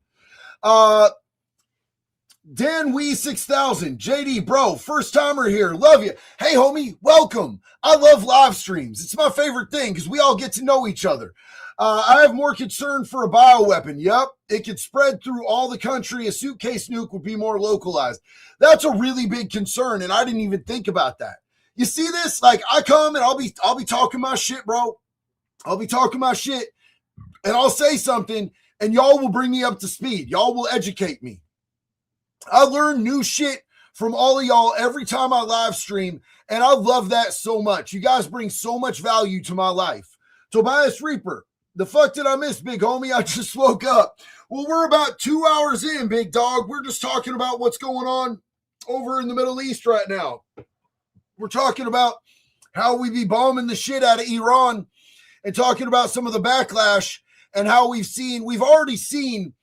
Dan Wee 6000, JD, bro, first timer here. Love you. Hey, homie, welcome. I love live streams. It's my favorite thing because we all get to know each other. I have more concern for a bioweapon. Yep, it could spread through all the country. A suitcase nuke would be more localized. That's a really big concern, and I didn't even think about that. You see this? Like, I come and I'll be talking my shit, bro. I'll be talking my shit, and I'll say something, and y'all will bring me up to speed. Y'all will educate me. I learn new shit from all of y'all every time I live stream, and I love that so much. You guys bring so much value to my life. Tobias Reaper, the fuck did I miss, big homie? I just woke up. Well, we're about 2 hours in, big dog. We're just talking about what's going on over in the Middle East right now. We're talking about how we be bombing the shit out of Iran and talking about some of the backlash and how we've already seen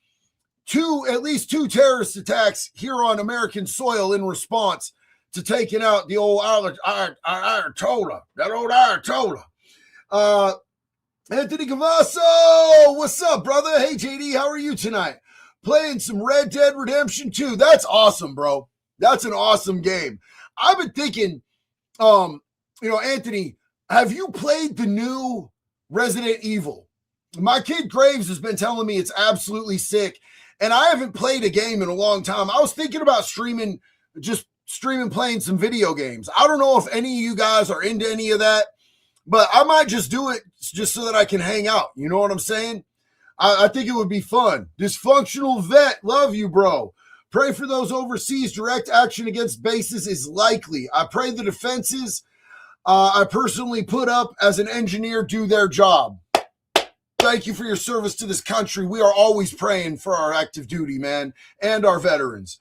at least two terrorist attacks here on American soil in response to taking out the old Ayatollah, that old Ayatollah. Anthony Cavasso, what's up, brother? Hey, JD, how are you tonight? Playing some Red Dead Redemption 2. That's awesome, bro. That's an awesome game. I've been thinking, Anthony, have you played the new Resident Evil? My kid Graves has been telling me it's absolutely sick. And I haven't played a game in a long time. I was thinking about streaming playing some video games. I don't know if any of you guys are into any of that, but I might just do it just so that I can hang out. You know what I'm saying? I think it would be fun. Dysfunctional Vet, love you, bro. Pray for those overseas. Direct action against bases is likely. I pray the defenses I personally put up as an engineer do their job. Thank you for your service to this country. We are always praying for our active duty, man, and our veterans.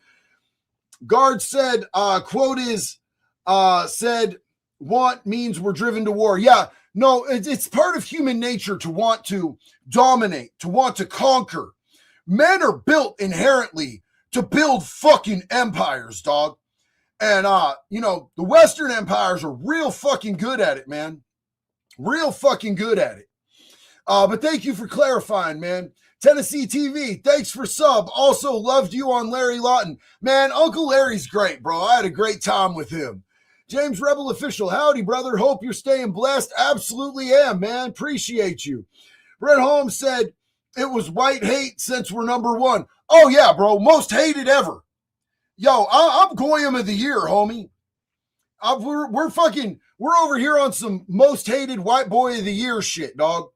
Guard said, quote is, said, want means we're driven to war. Yeah, no, it's part of human nature to want to dominate, to want to conquer. Men are built inherently to build fucking empires, dog. And, the Western empires are real fucking good at it, man. Real fucking good at it. But thank you for clarifying, man. Tennessee TV, thanks for sub. Also loved you on Larry Lawton. Man, Uncle Larry's great, bro. I had a great time with him. James Rebel Official, howdy, brother. Hope you're staying blessed. Absolutely am, man. Appreciate you. Brett Holmes said it was white hate since we're number one. Oh, yeah, bro. Most hated ever. Yo, I'm Goyim of the year, homie. We're over here on some most hated white boy of the year shit, dog.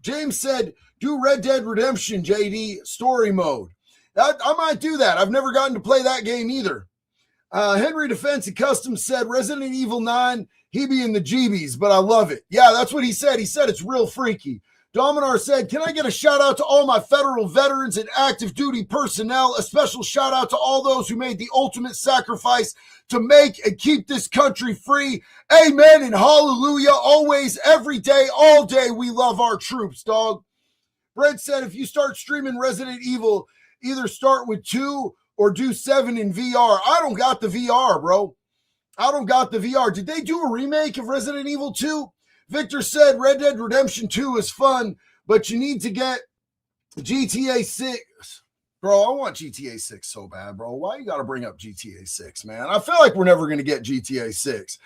James said, do Red Dead Redemption, JD, story mode. I might do that. I've never gotten to play that game either. Henry Defense and Customs said Resident Evil 9, he be in the jeebies, but I love it. Yeah, that's what he said. He said it's real freaky. Dominar said, can I get a shout out to all my federal veterans and active duty personnel? A special shout out to all those who made the ultimate sacrifice to make and keep this country free. Amen and hallelujah. Always, every day, all day, we love our troops, dog. Brent said, if you start streaming Resident Evil, either start with 2 or do 7 in VR. I don't got the VR, bro. I don't got the VR. Did they do a remake of Resident Evil 2? Victor said Red Dead Redemption 2 is fun, but you need to get GTA 6. Bro, I want GTA 6 so bad, bro. Why you got to bring up GTA 6, man? I feel like we're never going to get GTA 6.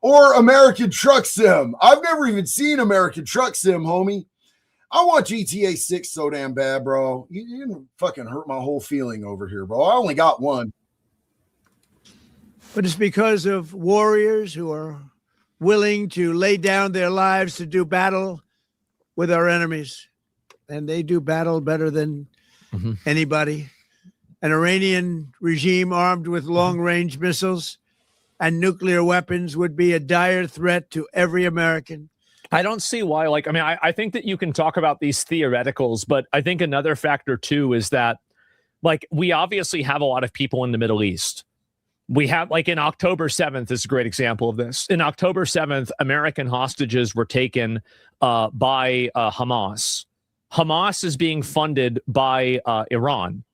Or American Truck Sim. I've never even seen American Truck Sim, homie. I want GTA 6 so damn bad, bro. You didn't fucking hurt my whole feeling over here, bro. I only got one. But it's because of warriors who are willing to lay down their lives to do battle with our enemies. And they do battle better than anybody. An Iranian regime armed with long-range missiles and nuclear weapons would be a dire threat to every American. I don't see why. Like, I mean, I think that you can talk about these theoreticals, but I think another factor too is that, like, we obviously have a lot of people in the Middle East. We have, like, in October 7th is a great example of this. In October 7th, American hostages were taken by Hamas. Hamas is being funded by Iran.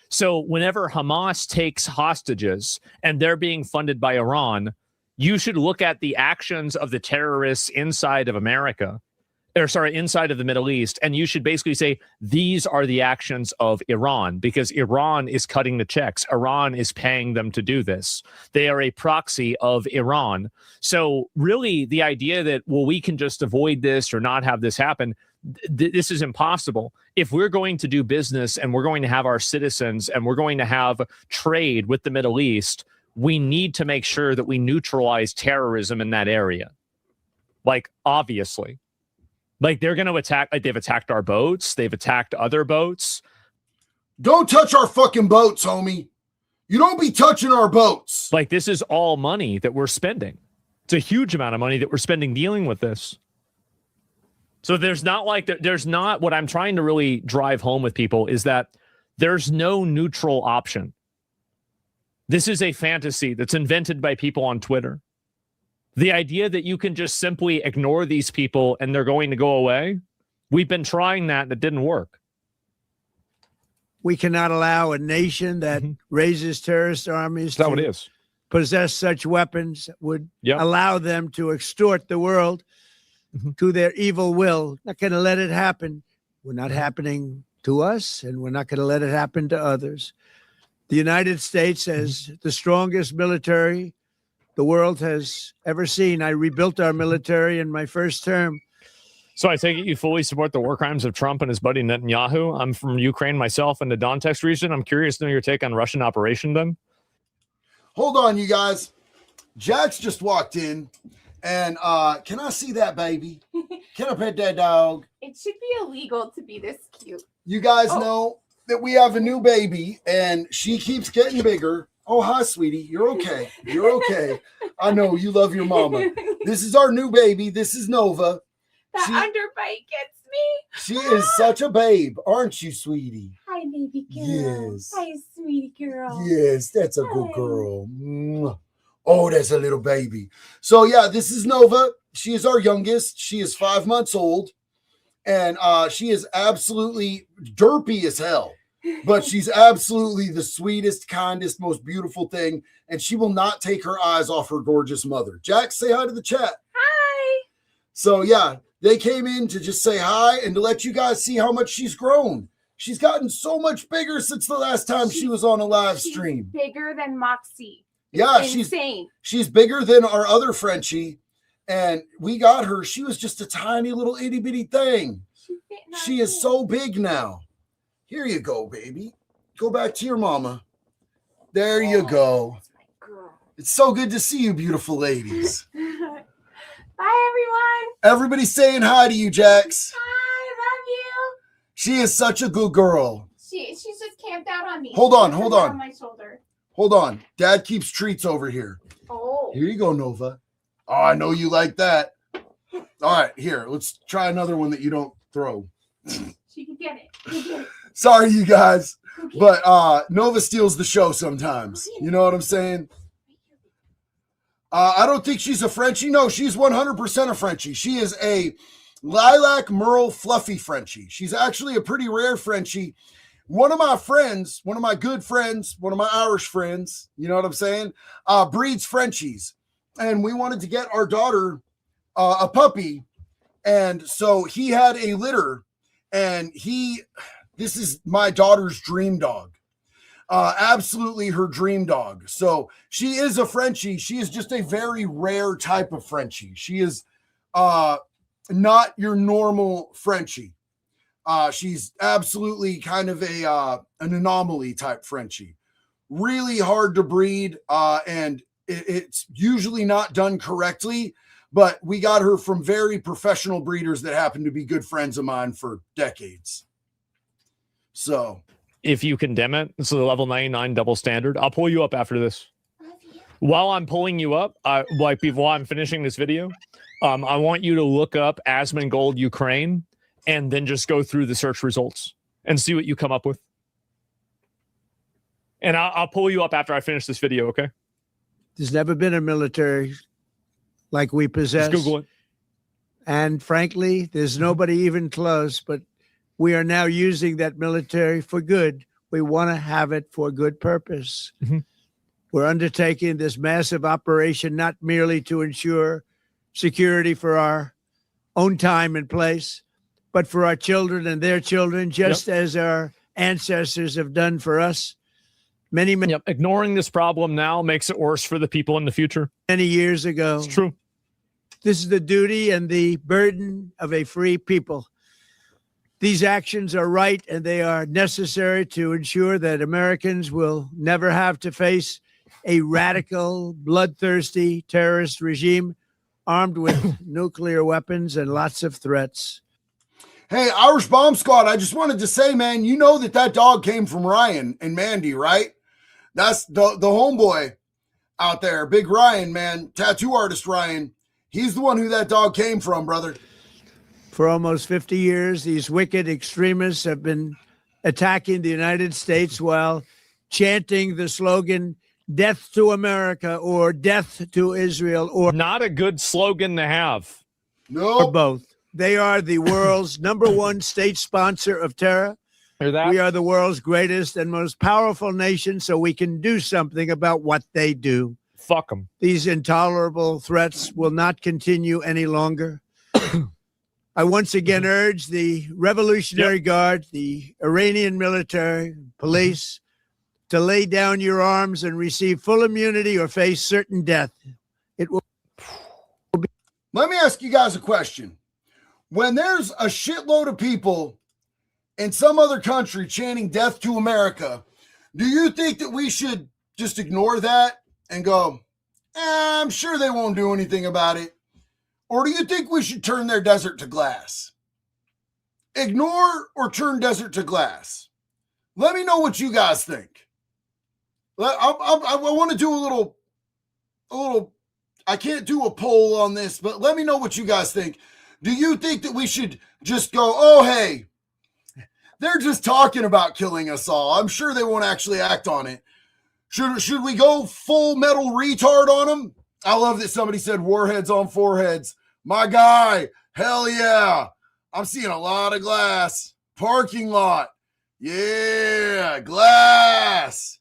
So whenever Hamas takes hostages and they're being funded by Iran, you should look at the actions of the terrorists inside of America, inside of the Middle East, and you should basically say, these are the actions of Iran, because Iran is cutting the checks. Iran is paying them to do this. They are a proxy of Iran. So really the idea that, well, we can just avoid this or not have this happen, this is impossible. If we're going to do business and we're going to have our citizens and we're going to have trade with the Middle East, we need to make sure that we neutralize terrorism in that area. Like, obviously. Like, they're going to attack, like, they've attacked our boats. They've attacked other boats. Don't touch our fucking boats, homie. You don't be touching our boats. Like, this is all money that we're spending. It's a huge amount of money that we're spending dealing with this. So there's not what I'm trying to really drive home with people is that there's no neutral option. This is a fantasy that's invented by people on Twitter. The idea that you can just simply ignore these people and they're going to go away, we've been trying that and it didn't work. We cannot allow a nation that raises terrorist armies That's what it is. Possess such weapons that would allow them to extort the world to their evil will. Not going to let it happen. We're not happening to us, and we're not going to let it happen to others. The United States has the strongest military the world has ever seen. I rebuilt our military in my first term. So I take it you fully support the war crimes of Trump and his buddy Netanyahu. I'm from Ukraine myself in the Donetsk region. I'm curious to know your take on Russian operation then. Hold on, you guys. Jax just walked in, and can I see that baby? Can I pet that dog? It should be illegal to be this cute. You guys know that we have a new baby, and she keeps getting bigger. Oh, hi, sweetie. You're okay. You're okay. I know you love your mama. This is our new baby. This is Nova. That underbite gets me. She is such a babe, aren't you, sweetie? Hi, baby girl. Yes. Hi, sweetie girl. Yes, that's a good girl. Mwah. Oh, that's a little baby. So, yeah, this is Nova. She is our youngest. She is 5 months old, and she is absolutely derpy as hell. But she's absolutely the sweetest, kindest, most beautiful thing, and she will not take her eyes off her gorgeous mother. Jax, say hi to the chat. Hi. So, yeah, they came in to just say hi and to let you guys see how much she's grown. She's gotten so much bigger since the last time she was on a live stream. Bigger than Moxie. Yeah, insane. She's bigger than our other Frenchie, and we got her. She was just a tiny little itty bitty thing. She is so big now. Here you go, baby. Go back to your mama. There you go. That's my girl. It's so good to see you, beautiful ladies. Bye, everyone. Everybody's saying hi to you, Jax. Hi, love you. She is such a good girl. She's just camped out on me. Hold on, hold on. On my shoulder. Hold on. Dad keeps treats over here. Oh. Here you go, Nova. Oh, I know you like that. All right, here. Let's try another one that you don't throw. She can get it. Go get it. Sorry, you guys. Go get But Nova steals the show sometimes. You know what I'm saying? I don't think she's a Frenchie. No, she's 100% a Frenchie. She is a lilac merle fluffy Frenchie. She's actually a pretty rare Frenchie. One of my friends, one of my good friends, one of my Irish friends, you know what I'm saying, breeds Frenchies. And we wanted to get our daughter a puppy. And so he had a litter. And this is my daughter's dream dog. Absolutely her dream dog. So she is a Frenchie. She is just a very rare type of Frenchie. She is not your normal Frenchie. She's absolutely kind of an anomaly type Frenchie. Really hard to breed, and it's usually not done correctly, but we got her from very professional breeders that happen to be good friends of mine for decades. So if you condemn it, it's a level 99 double standard. I'll pull you up after this. While I'm pulling you up, while I'm finishing this video, I want you to look up Asmongold Ukraine and then just go through the search results and see what you come up with. And I'll pull you up after I finish this video, okay? There's never been a military like we possess. Just Google it. And frankly, there's nobody even close, but we are now using that military for good. We want to have it for good purpose. Mm-hmm. We're undertaking this massive operation not merely to ensure security for our own time and place, but for our children and their children, just as our ancestors have done for us. Many Ignoring this problem now makes it worse for the people in the future. Many years ago. It's true. This is the duty and the burden of a free people. These actions are right and they are necessary to ensure that Americans will never have to face a radical, bloodthirsty terrorist regime armed with nuclear weapons and lots of threats. Hey, Irish Bomb Squad, I just wanted to say, man, you know that dog came from Ryan and Mandy, right? That's the homeboy out there, Big Ryan, man, tattoo artist Ryan. He's the one who that dog came from, brother. For almost 50 years, these wicked extremists have been attacking the United States while chanting the slogan, "Death to America" or "Death to Israel," or not a good slogan to have. No, or both. They are the world's number one state sponsor of terror. Hear that? We are the world's greatest and most powerful nation, so we can do something about what they do. Fuck them. These intolerable threats will not continue any longer. I once again urge the Revolutionary Guard, the Iranian military, police, to lay down your arms and receive full immunity or face certain death. It will be. Let me ask you guys a question. When there's a shitload of people in some other country chanting "Death to America," do you think that we should just ignore that and go, I'm sure they won't do anything about it? Or do you think we should turn their desert to glass? Ignore or turn desert to glass? Let me know what you guys think. I want to do a little, I can't do a poll on this, but let me know what you guys think. Do you think that we should just go, oh, hey, they're just talking about killing us all. I'm sure they won't actually act on it. Should we go full metal retard on them? I love that somebody said warheads on foreheads. My guy, hell yeah. I'm seeing a lot of glass. Parking lot. Yeah, glass.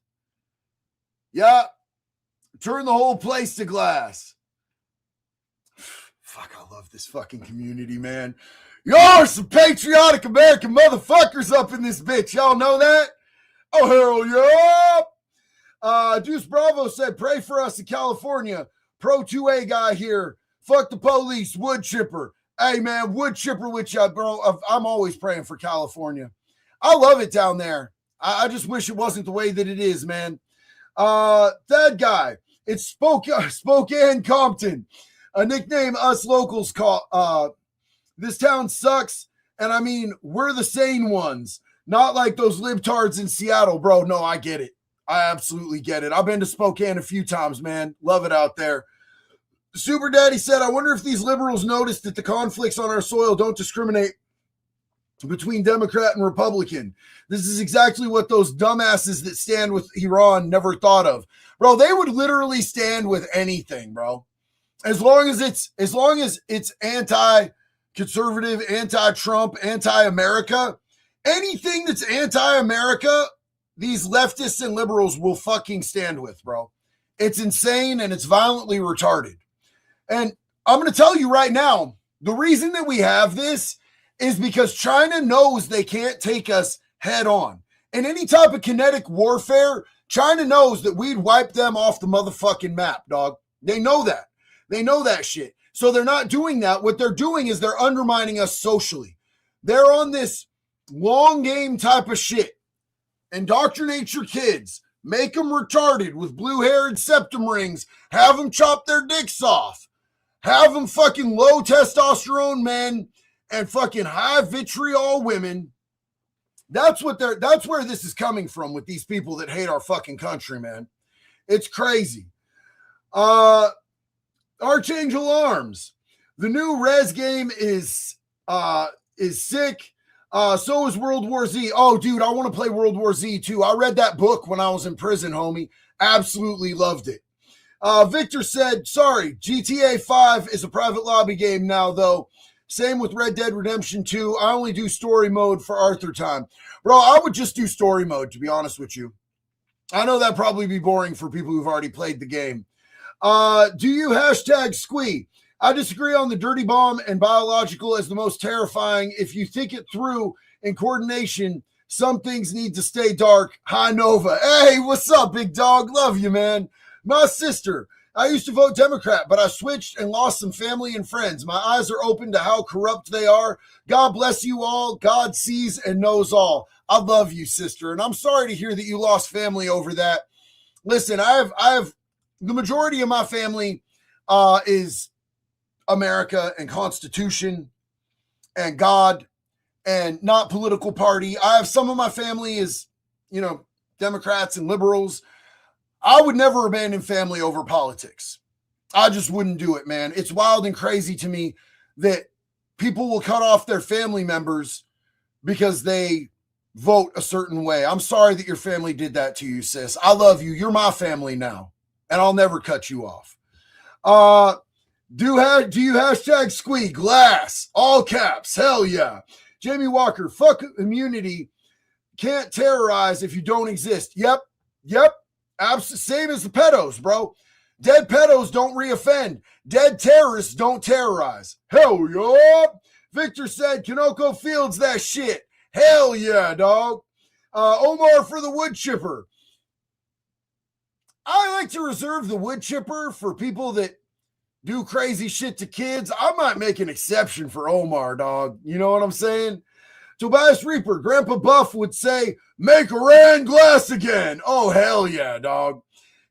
Yeah. Turn the whole place to glass. Fuck, I love this fucking community, man. Y'all are some patriotic American motherfuckers up in this bitch. Y'all know that? Oh, hell yeah. Deuce Bravo said, pray for us in California. Pro 2A guy here. Fuck the police. Wood chipper. Hey, man, wood chipper with you, bro. I'm always praying for California. I love it down there. I just wish it wasn't the way that it is, man. That guy. It's Spokane Compton. A nickname us locals call. This town sucks. And I mean, we're the sane ones. Not like those libtards in Seattle, bro. No, I get it. I absolutely get it. I've been to Spokane a few times, man. Love it out there. Super Daddy said, I wonder if these liberals noticed that the conflicts on our soil don't discriminate between Democrat and Republican. This is exactly what those dumbasses that stand with Iran never thought of. Bro, they would literally stand with anything, bro. As long as it's anti-conservative, anti-Trump, anti-America, anything that's anti-America, these leftists and liberals will fucking stand with, bro. It's insane and it's violently retarded. And I'm going to tell you right now, the reason that we have this is because China knows they can't take us head on. In any type of kinetic warfare, China knows that we'd wipe them off the motherfucking map, dog. They know that. They know that shit. So they're not doing that. What they're doing is they're undermining us socially. They're on this long game type of shit. Indoctrinate your kids. Make them retarded with blue hair and septum rings. Have them chop their dicks off. Have them fucking low testosterone men and fucking high vitriol women. That's where this is coming from with these people that hate our fucking country, man. It's crazy. Archangel Arms. The new Res game is sick. So is World War Z. Oh, dude, I want to play World War Z too. I read that book when I was in prison, homie. Absolutely loved it. Victor said, sorry, GTA 5 is a private lobby game now, though. Same with Red Dead Redemption 2. I only do story mode for Arthur time. Bro, I would just do story mode, to be honest with you. I know that'd probably be boring for people who've already played the game. Do you hashtag squee? I disagree on the dirty bomb and biological as the most terrifying. If you think it through in coordination, some things need to stay dark. Hi, Nova. Hey, what's up, big dog? Love you, man. My sister. I used to vote Democrat, but I switched and lost some family and friends. My eyes are open to how corrupt they are. God bless you all. God sees and knows all. I love you, sister. And I'm sorry to hear that you lost family over that. Listen, I have the majority of my family is America and Constitution and God and not political party. I have some of my family is, Democrats and liberals. I would never abandon family over politics. I just wouldn't do it, man. It's wild and crazy to me that people will cut off their family members because they vote a certain way. I'm sorry that your family did that to you, sis. I love you. You're my family now, and I'll never cut you off. Do you hashtag squee glass? All caps. Hell yeah. Jamie Walker, fuck immunity. Can't terrorize if you don't exist. Yep. Same as the pedos, bro. Dead pedos don't reoffend. Dead terrorists don't terrorize. Hell yeah. Victor said, Kanoko Fields that shit. Hell yeah, dog. Omar for the wood chipper. I like to reserve the wood chipper for people that do crazy shit to kids. I might make an exception for Omar, dog. You know what I'm saying? Tobias Reaper, Grandpa Buff would say, make Iran glass again. Oh, hell yeah, dog.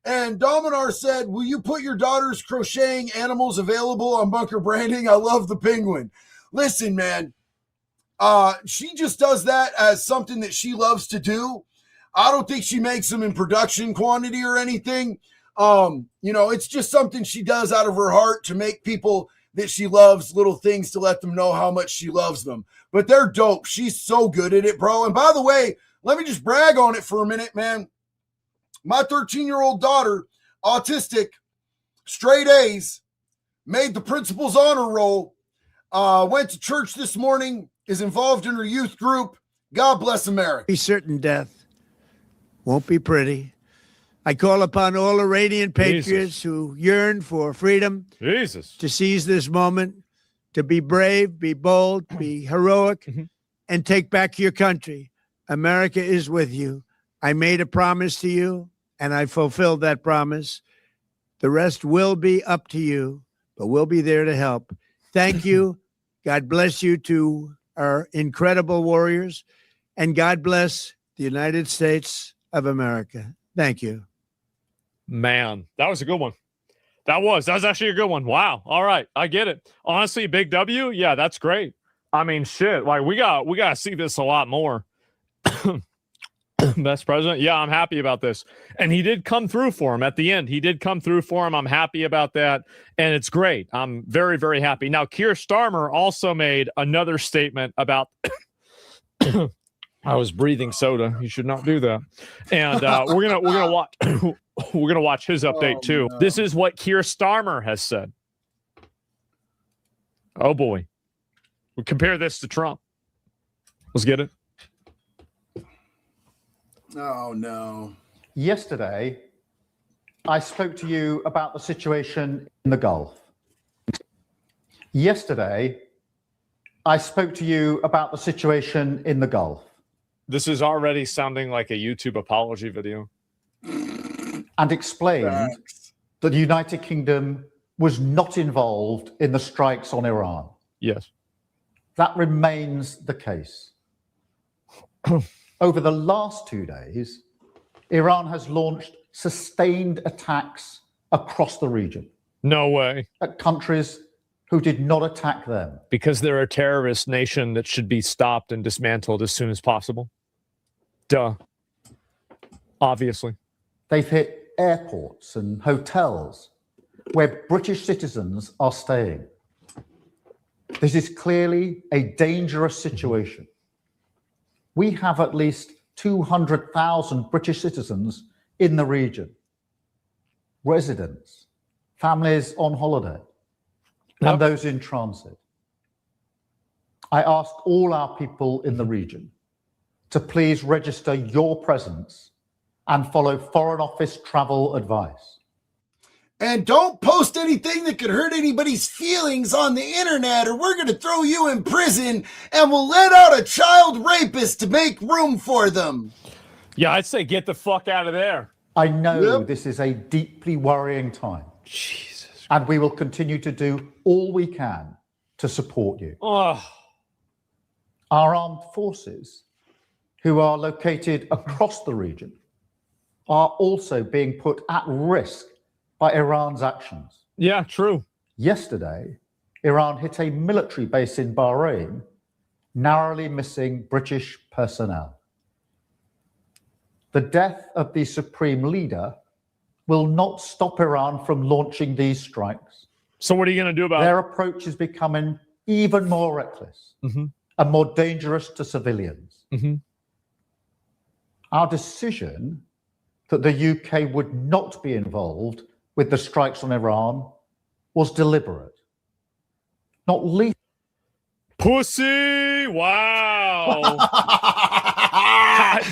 And Dominar said, will you put your daughter's crocheting animals available on Bunker Branding? I love the penguin. Listen, man, she just does that as something that she loves to do. I don't think she makes them in production quantity or anything. It's just something she does out of her heart to make people that she loves little things to let them know how much she loves them. But they're dope. She's so good at it, bro. And by the way, let me just brag on it for a minute, man. My 13-year-old daughter, autistic, straight A's, made the principal's honor roll, went to church this morning, is involved in her youth group. God bless America. Be certain death won't be pretty. I call upon all Iranian patriots who yearn for freedom to seize this moment, to be brave, be bold, be heroic, and take back your country. America is with you. I made a promise to you, and I fulfilled that promise. The rest will be up to you, but we'll be there to help. Thank you. God bless you to our incredible warriors, and God bless the United States of America. Thank you. Man, that was a good one. That was actually a good one. Wow. All right. I get it. Honestly, big W. Yeah, that's great. I mean, shit. Like we got to see this a lot more. Best president. Yeah, I'm happy about this. And he did come through for him at the end. He did come through for him. I'm happy about that. And it's great. I'm very, very happy. Now, Keir Starmer also made another statement about I was breathing soda. You should not do that. And we're gonna watch we're gonna watch his update too. No. This is what Keir Starmer has said. Oh boy, we compare this to Trump. Let's get it. Oh no. Yesterday, I spoke to you about the situation in the Gulf. Yesterday, I spoke to you about the situation in the Gulf. This is already sounding like a YouTube apology video. And explained Facts. that the United Kingdom was not involved in the strikes on Iran. Yes. That remains the case. Over the last 2 days, Iran has launched sustained attacks across the region No way. at countries who did not attack them. Because they're a terrorist nation that should be stopped and dismantled as soon as possible. Duh. Obviously. They've hit airports and hotels where British citizens are staying. This is clearly a dangerous situation. We have at least 200,000 British citizens in the region, residents, families on holiday, and those in transit. I ask all our people in the region to please register your presence and follow Foreign Office travel advice. And don't post anything that could hurt anybody's feelings on the internet, or we're going to throw you in prison and we'll let out a child rapist to make room for them. Yeah, I'd say get the fuck out of there. I know Yep. this is a deeply worrying time, Jesus. and we will continue to do all we can to support you. Oh, Our armed forces, who are located across the region, are also being put at risk by Iran's actions. yeah, true. Yesterday, Iran hit a military base in Bahrain, narrowly missing British personnel. The death of the supreme leader will not stop Iran from launching these strikes. So what are you going to do about Their approach is becoming even more reckless Mhm. and more dangerous to civilians. Mhm. Our decision that the UK would not be involved with the strikes on Iran was deliberate, not least. Pussy! Wow.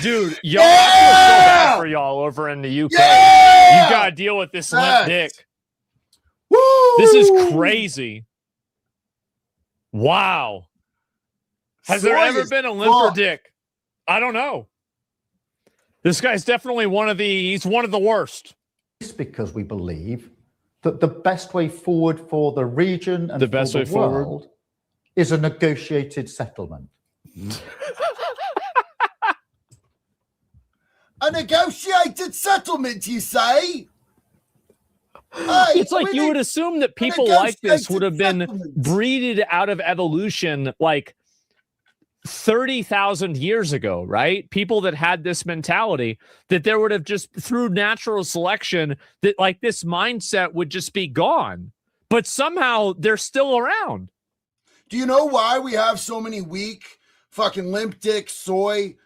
Dude, y'all, Yeah! I feel so bad for y'all over in the UK. Yeah! You gotta deal with this limp Facts. dick. Woo! This is crazy. Wow. Has there Soy ever is been a limper fucked. dick? I don't know. This guy's definitely he's one of the worst. Because we believe that the best way forward for the region and The for best the way forward. world is a negotiated settlement. A negotiated settlement, you say? It's like you would assume that people like this would have been breeded out of evolution like 30,000 years ago, right? People that had this mentality, that there would have just through natural selection, that like this mindset would just be gone. But somehow they're still around. Do you know why we have so many weak fucking limp dick soy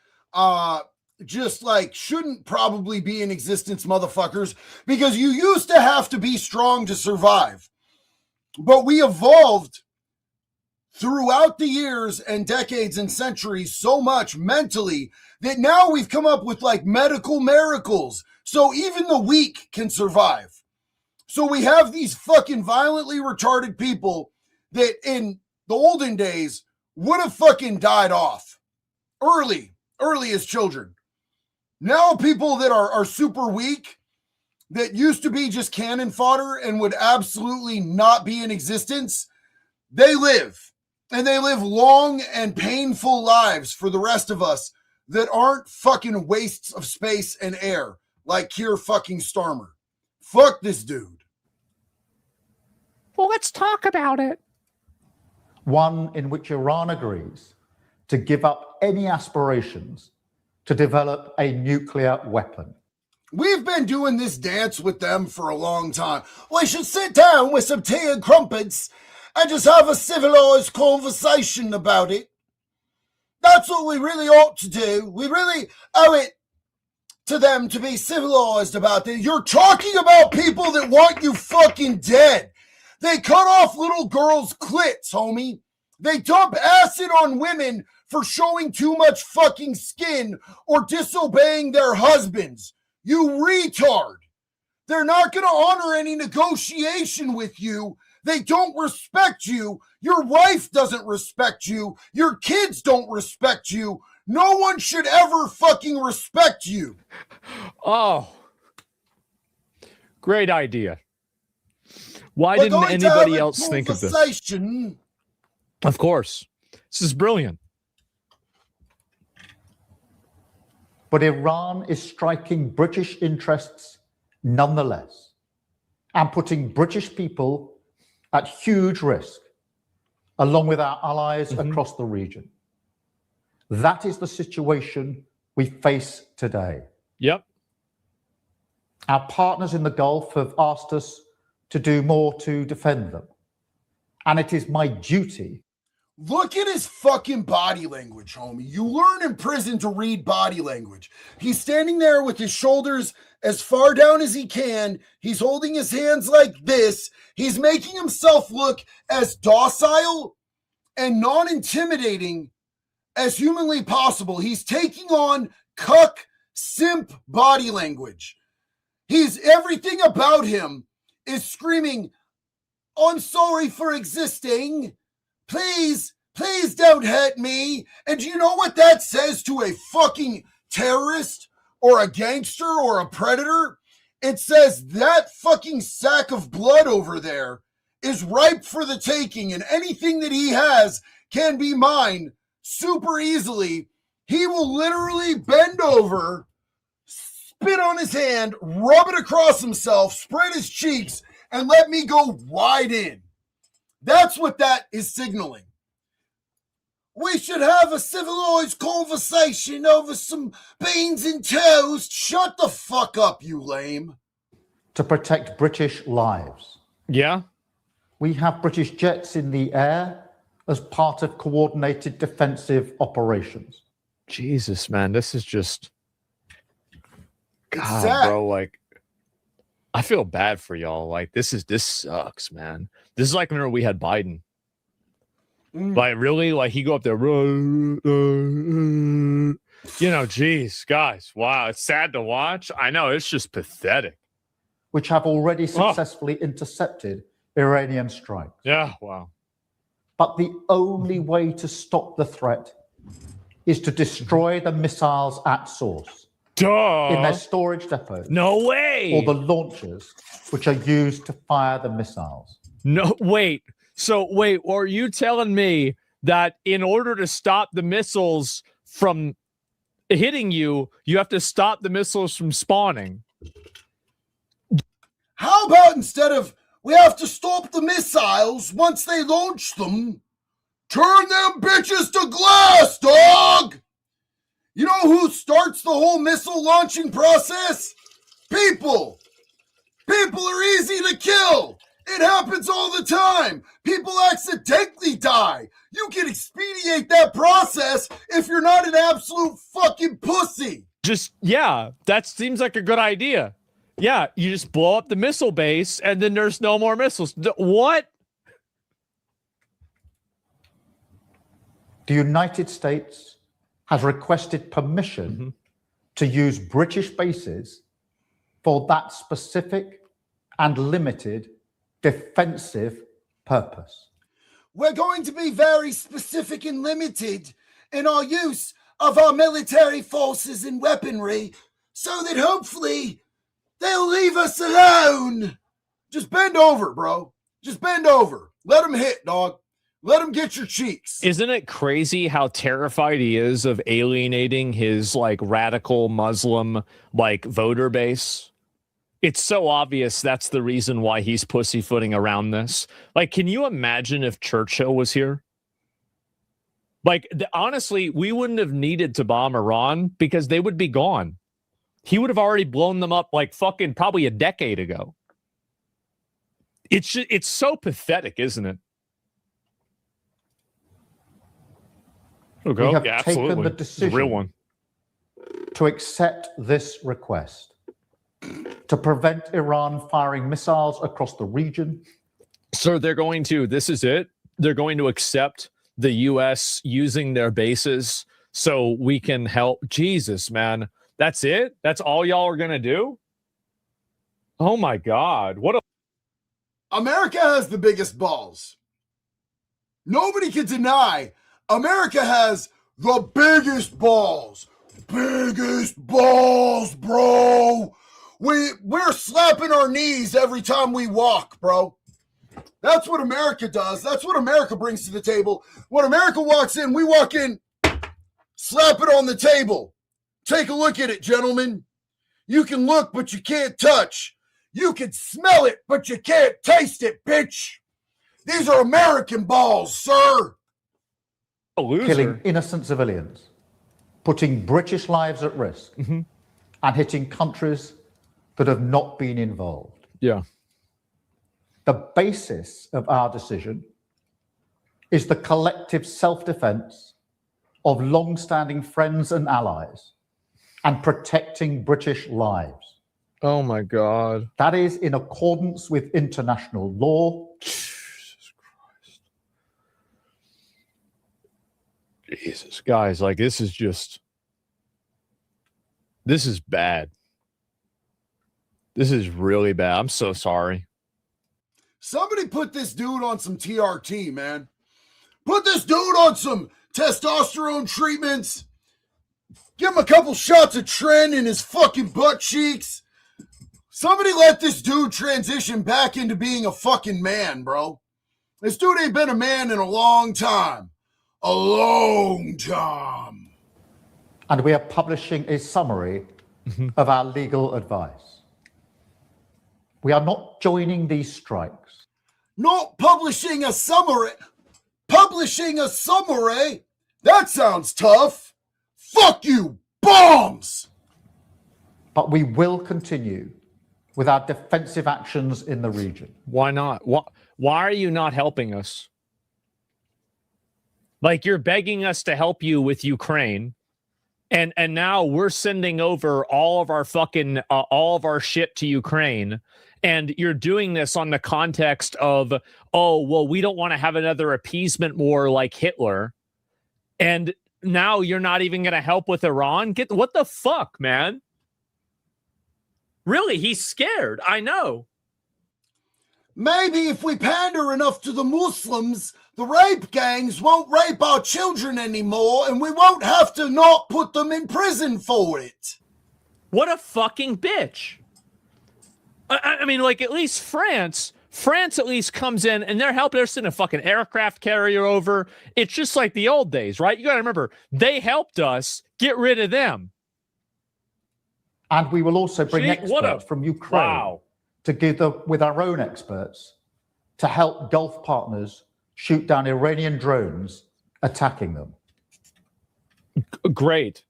just like shouldn't probably be in existence motherfuckers? Because you used to have to be strong to survive. But we evolved throughout the years and decades and centuries so much mentally that now we've come up with like medical miracles. So even the weak can survive. So we have these fucking violently retarded people that in the olden days would have fucking died off early as children. Now people that are super weak, that used to be just cannon fodder and would absolutely not be in existence, they live. And they live long and painful lives for the rest of us that aren't fucking wastes of space and air like Keir fucking Starmer. Fuck this dude. Well, let's talk about it. One in which Iran agrees to give up any aspirations to develop a nuclear weapon. We've been doing this dance with them for a long time. We should sit down with some tea and crumpets and just have a civilized conversation about it. That's what we really ought to do. We really owe it to them to be civilized about this. You're talking about people that want you fucking dead. They cut off little girls' clits, homie. They dump acid on women for showing too much fucking skin or disobeying their husbands. You retard. They're not going to honor any negotiation with you. They don't respect you. Your wife doesn't respect you. Your kids don't respect you. No one should ever fucking respect you. Oh, great idea. Why didn't anybody else think of this? Of course. This is brilliant. But Iran is striking British interests nonetheless and putting British people at huge risk, along with our allies across the region. That is the situation we face today. Yep. Our partners in the Gulf have asked us to do more to defend them. And it is my duty. Look at his fucking body language, homie. You learn in prison to read body language. He's standing there with his shoulders as far down as he can. He's holding his hands like this. He's making himself look as docile and non-intimidating as humanly possible. He's taking on cuck simp body language. Everything about him is screaming, I'm sorry for existing. Please don't hurt me. And do you know what that says to a fucking terrorist or a gangster or a predator? It says that fucking sack of blood over there is ripe for the taking, and anything that he has can be mine super easily. He will literally bend over, spit on his hand, rub it across himself, spread his cheeks, and let me go wide in. That's what that is signaling. We should have a civilized conversation over some beans and toast. Shut the fuck up, you lame. To protect British lives. Yeah. We have British jets in the air as part of coordinated defensive operations. Jesus, man, this is just... God, bro, like, I feel bad for y'all. Like, this sucks, man. This is like whenever we had Biden. Like, really? Like, he go up there, geez, guys, wow, it's sad to watch. I know, it's just pathetic. Which have already successfully intercepted Iranian strikes. Yeah, wow. But the only way to stop the threat is to destroy the missiles at source. Duh. In their storage depots. No way. Or the launchers, which are used to fire the missiles. No, wait. So, wait, are you telling me that in order to stop the missiles from hitting you, you have to stop the missiles from spawning? How about instead of we have to stop the missiles once they launch them, turn them bitches to glass, dog? You know who starts the whole missile launching process? People. People are easy to kill. It happens all the time. People accidentally die. You can expedite that process if you're not an absolute fucking pussy. Yeah, that seems like a good idea. Yeah, you just blow up the missile base and then there's no more missiles. What? The United States has requested permission to use British bases for that specific and limited defensive purpose. We're going to be very specific and limited in our use of our military forces and weaponry so that hopefully they'll leave us alone. Just bend over, bro. Just bend over. Let them hit, dog. Let him get your cheeks. Isn't it crazy how terrified he is of alienating his like radical Muslim like voter base? It's so obvious that's the reason why he's pussyfooting around this. Like, can you imagine if Churchill was here? Like, honestly, we wouldn't have needed to bomb Iran because they would be gone. He would have already blown them up like fucking probably a decade ago. It's so pathetic, isn't it? Okay. We have Yeah, taken absolutely. the It's a real decision one. to accept this request to prevent Iran firing missiles across the region. So they're going to, this is it. They're going to accept the U.S. using their bases so we can help. Jesus, man. That's it? That's all y'all are going to do? Oh my God. What a. America has the biggest balls. Nobody can deny America has the biggest balls. Biggest balls, bro. We're slapping our knees every time we walk, bro. That's what America does. That's what America brings to the table. When America walks in, we walk in, slap it on the table. Take a look at it, gentlemen. You can look, but you can't touch. You can smell it, but you can't taste it, bitch. These are American balls, sir. A loser. Killing innocent civilians, putting British lives at risk, and hitting countries that have not been involved. Yeah. The basis of our decision is the collective self-defense of long-standing friends and allies and protecting British lives. Oh my God. That is in accordance with international law. Jesus, guys, like this is bad. This is really bad. I'm so sorry. Somebody put this dude on some TRT, man. Put this dude on some testosterone treatments. Give him a couple shots of Tren in his fucking butt cheeks. Somebody let this dude transition back into being a fucking man, bro. This dude ain't been a man in a long time. A long time. And we are publishing a summary of our legal advice. We are not joining these strikes. Not publishing a summary. Publishing a summary? That sounds tough. Fuck you, bombs! But we will continue with our defensive actions in the region. Why not? Why are you not helping us? Like you're begging us to help you with Ukraine. And now we're sending over all of our fucking all of our shit to Ukraine, and you're doing this on the context of, oh well, we don't want to have another appeasement war like Hitler, and now you're not even going to help with Iran. What the fuck, man? Really, he's scared. I know. Maybe if we pander enough to the Muslims, the rape gangs won't rape our children anymore, and we won't have to not put them in prison for it. What a fucking bitch. I mean, like, at least France at least comes in and they're helping. They're sending a fucking aircraft carrier over. It's just like the old days, right? You got to remember, they helped us get rid of them. And we will also bring experts from Ukraine together with our own experts to help Gulf partners shoot down Iranian drones attacking them. Great.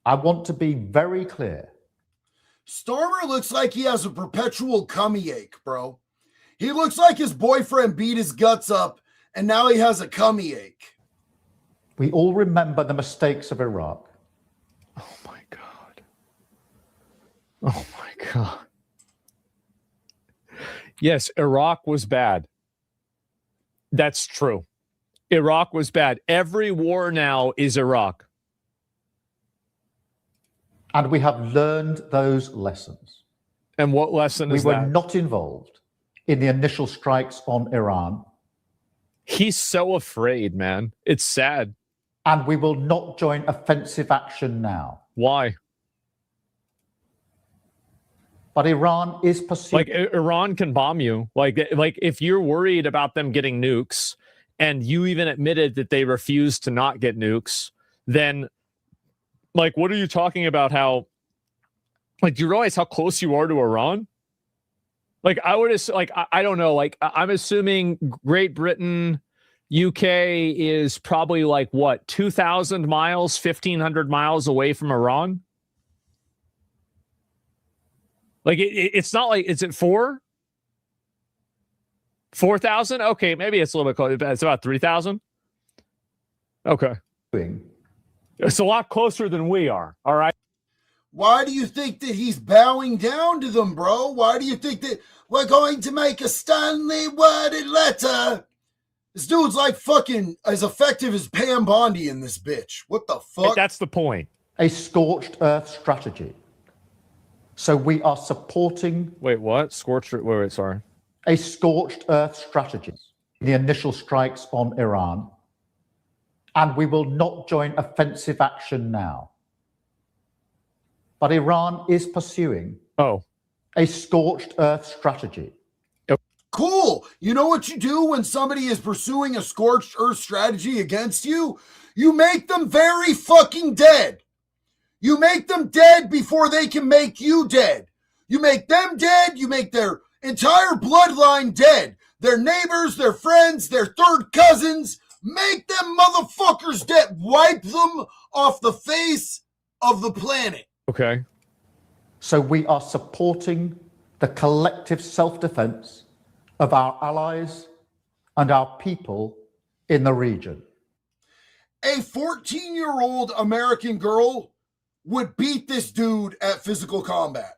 I want to be very clear. Starmer looks like he has a perpetual tummy ache, bro. He looks like his boyfriend beat his guts up and now he has a tummy ache. We all remember the mistakes of Iraq. Oh my God. Oh my God. Yes, Iraq was bad. That's true. Iraq was bad. Every war now is Iraq. And we have learned those lessons. And what lesson is that? We were not involved in the initial strikes on Iran. He's so afraid, man. It's sad. And we will not join offensive action now. Why? But Iran is pursuing. Like, Iran can bomb you. Like if you're worried about them getting nukes, and you even admitted that they refused to not get nukes, then, like, what are you talking about? How, like, do you realize how close you are to Iran? Like, I would, like, I don't know. Like, I'm assuming Great Britain, UK is probably like what, 2,000 miles, 1,500 miles away from Iran. Like, it's not like, is it 4,000? Okay, maybe it's a little bit close. It's about 3,000. Okay. It's a lot closer than we are. All right. Why do you think that he's bowing down to them, bro? Why do you think that we're going to make a Stanley worded letter? This dude's like fucking as effective as Pam Bondi in this bitch. What the fuck? That's the point. A scorched earth strategy. So we are supporting Wait, what? Scorched? Wait, sorry. a scorched earth strategy, the initial strikes on Iran, and we will not join offensive action now. But Iran is pursuing a scorched earth strategy. Cool. You know what you do when somebody is pursuing a scorched earth strategy against you? You make them very fucking dead. You make them dead before they can make you dead. You make them dead. You make their entire bloodline dead. Their neighbors, their friends, their third cousins. Make them motherfuckers dead. Wipe them off the face of the planet. Okay. So we are supporting the collective self-defense of our allies and our people in the region. A 14-year-old American girl would beat this dude at physical combat.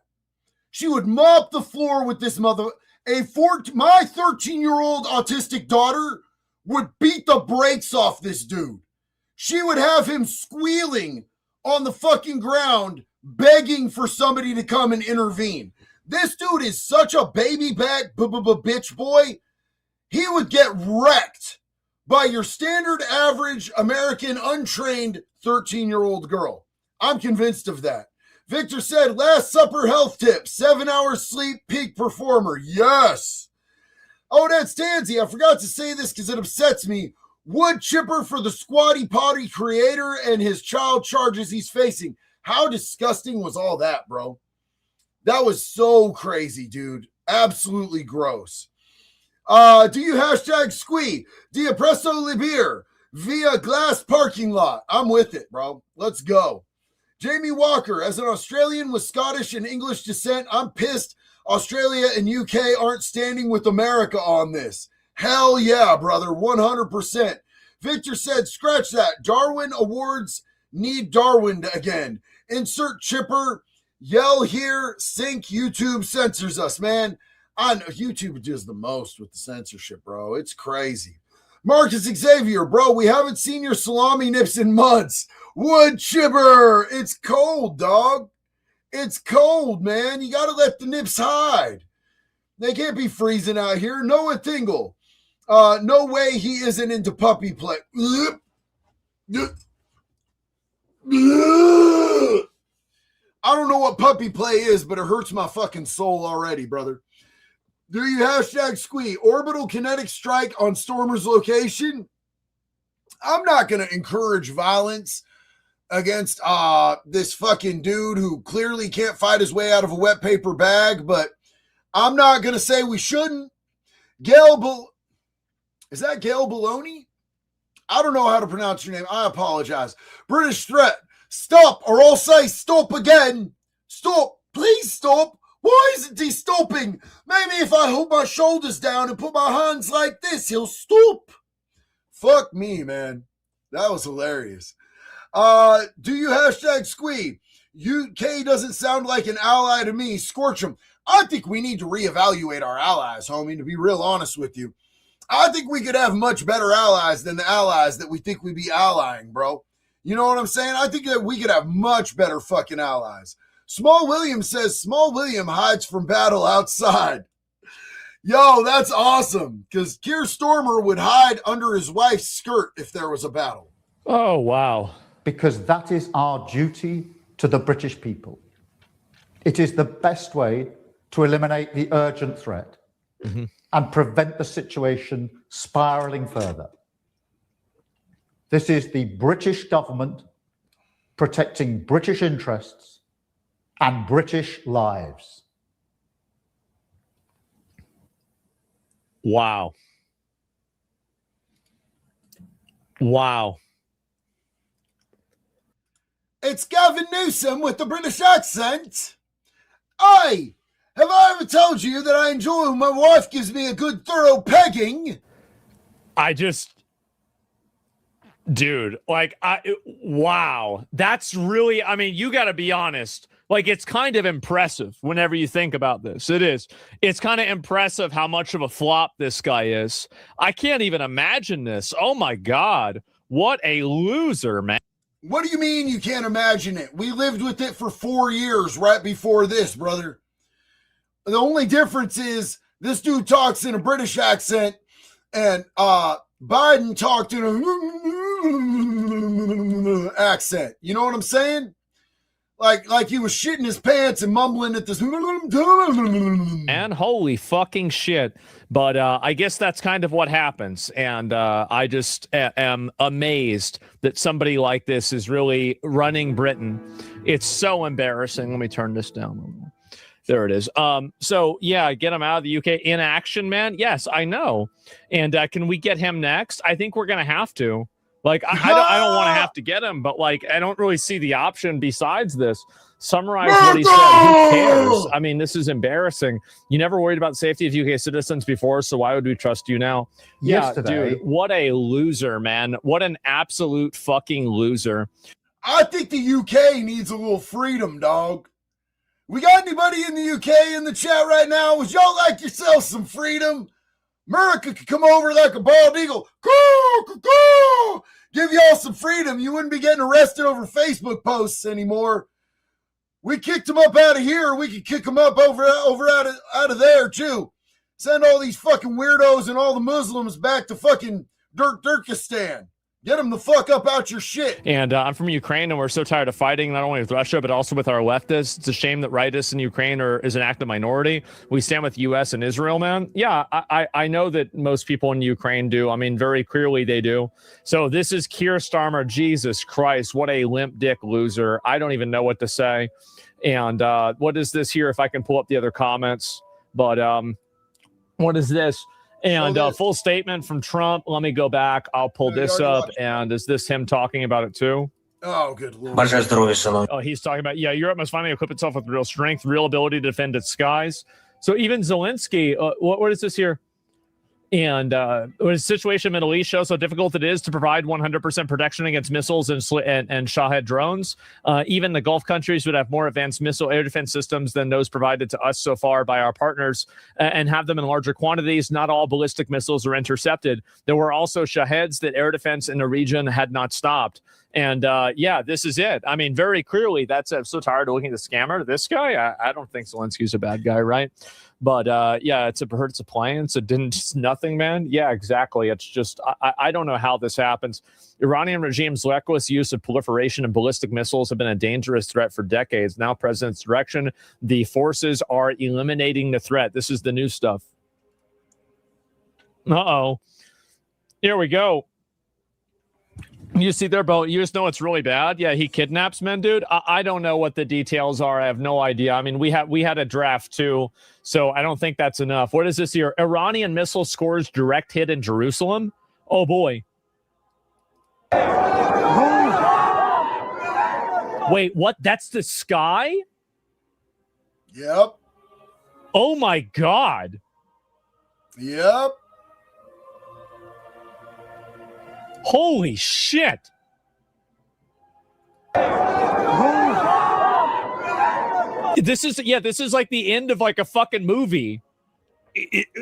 She would mop the floor with this mother. My 13-year-old autistic daughter would beat the brakes off this dude. She would have him squealing on the fucking ground, begging for somebody to come and intervene. This dude is such a baby back bitch boy. He would get wrecked by your standard average American untrained 13-year-old girl. I'm convinced of that. Victor said, Last Supper health tip, 7 hours sleep, peak performer. Yes. Oh, that's Tansy. I forgot to say this because it upsets me. Wood chipper for the Squatty Potty creator and his child charges he's facing. How disgusting was all that, bro? That was so crazy, dude. Absolutely gross. Do you hashtag squee? Dia presso libir via glass parking lot? I'm with it, bro. Let's go. Jamie Walker, as an Australian with Scottish and English descent, I'm pissed Australia and UK aren't standing with America on this. Hell yeah, brother, 100%. Victor said, scratch that. Darwin Awards need Darwin again. Insert chipper. Yell here. Sync. YouTube censors us, man. I know YouTube does the most with the censorship, bro. It's crazy. Marcus Xavier, bro, we haven't seen your salami nips in months. Wood chipper. It's cold, dog. It's cold, man. You got to let the nips hide. They can't be freezing out here. Noah Tingle. No way he isn't into puppy play. I don't know what puppy play is, but it hurts my fucking soul already, brother. Do you hashtag squee? Orbital kinetic strike on Stormer's location? I'm not going to encourage violence against this fucking dude who clearly can't fight his way out of a wet paper bag, but I'm not going to say we shouldn't. Is that Gail Baloney? I don't know how to pronounce your name. I apologize. British threat. Stop, or I'll say stop again. Stop. Please stop. Why isn't he stopping? Maybe if I hold my shoulders down and put my hands like this, he'll stop. Fuck me, man. That was hilarious. Do you hashtag squee? UK doesn't sound like an ally to me. Scorch him. I think we need to reevaluate our allies, homie, to be real honest with you. I think we could have much better allies than the allies that we think we be allying, bro. You know what I'm saying? I think that we could have much better fucking allies. Small William says Small William hides from battle outside. Yo, that's awesome. Because Keir Stormer would hide under his wife's skirt if there was a battle. Oh, wow. Because that is our duty to the British people. It is the best way to eliminate the urgent threat and prevent the situation spiraling further. This is the British government protecting British interests and British lives. Wow. Wow. It's Gavin Newsom with the British accent. Aye. Have I ever told you that I enjoy when my wife gives me a good thorough pegging? Dude, like, wow. That's really, I mean, you got to be honest. Like, it's kind of impressive whenever you think about this. It is. It's kind of impressive how much of a flop this guy is. I can't even imagine this. Oh, my God. What a loser, man. What do you mean you can't imagine it? We lived with it for 4 years right before this, brother. The only difference is this dude talks in a British accent and Biden talked in a accent. You know what I'm saying? Like he was shitting his pants and mumbling at this. And holy fucking shit. But I guess that's kind of what happens. And I just am amazed that somebody like this is really running Britain. It's so embarrassing. Let me turn this down a little. There it is. So yeah, get him out of the UK in action, man. Yes, I know. And can we get him next? I think we're gonna have to. Like, I don't want to have to get him, but like, I don't really see the option besides this. Summarize what he said. Who cares? I mean, this is embarrassing. You never worried about the safety of UK citizens before, so why would we trust you now? Yesterday, dude, what a loser, man. What an absolute fucking loser. I think the UK needs a little freedom, dog. We got anybody in the UK in the chat right now? Would y'all like yourself some freedom? America could come over like a bald eagle. Give y'all some freedom. You wouldn't be getting arrested over Facebook posts anymore. We kicked them up out of here. We could kick them up over out of there too. Send all these fucking weirdos and all the Muslims back to fucking Turkestan. Get them the fuck up out your shit. And I'm from Ukraine, and we're so tired of fighting, not only with Russia, but also with our leftists. It's a shame that rightists in Ukraine is an active minority. We stand with U.S. and Israel, man. Yeah, I know that most people in Ukraine do. I mean, very clearly they do. So this is Keir Starmer. Jesus Christ, what a limp dick loser. I don't even know what to say. And what is this here, if I can pull up the other comments? But what is this? And full statement from Trump. Let me go back. I'll pull this up. And is this him talking about it too? Oh, good Lord. Oh, he's talking about, yeah, Europe must finally equip itself with real strength, real ability to defend its skies. So even Zelensky, what is this here? And the situation in the Middle East shows how difficult it is to provide 100% protection against missiles and Shahed drones. Even the Gulf countries would have more advanced missile air defense systems than those provided to us so far by our partners and have them in larger quantities. Not all ballistic missiles are intercepted. There were also Shaheds that air defense in the region had not stopped. And yeah, this is it. I mean, very clearly, that's I'm so tired of looking at the scammer. This guy, I don't think Zelensky's a bad guy, right? But yeah, it's a plane. So it's nothing, man. Yeah, exactly. It's just I don't know how this happens. Iranian regime's reckless use of proliferation and ballistic missiles have been a dangerous threat for decades. Now, President's direction, the forces are eliminating the threat. This is the new stuff. Uh-oh. Here we go. You see there, Bo, you just know it's really bad. Yeah, he kidnaps men, dude. I don't know what the details are. I have no idea. I mean, we had a draft too, so I don't think that's enough. What is this here? Iranian missile scores direct hit in Jerusalem. Oh boy. Wait, what? That's the sky? Yep. Oh my God. Yep. Holy shit. This is like the end of like a fucking movie.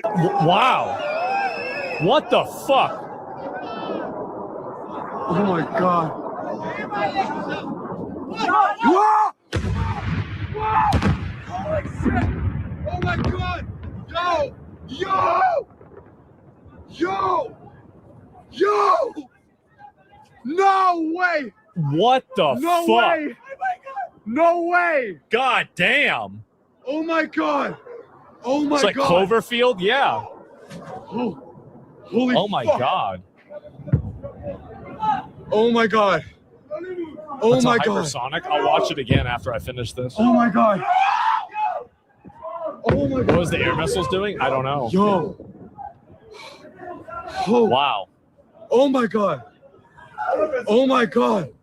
Wow. What the fuck? Oh my God. Whoa! Holy shit! Oh my God! Yo! No way! What the No fuck? way! No way! God damn. Oh my God! Oh my It's like God! Cloverfield? Yeah. Holy Oh my fuck. God. Oh my God! Oh That's my a God! hypersonic. I'll watch it again after I finish this. Oh my God! Oh my What God! was the air missiles doing? I don't know. Yo! Oh, Wow. oh my God! Oh my God!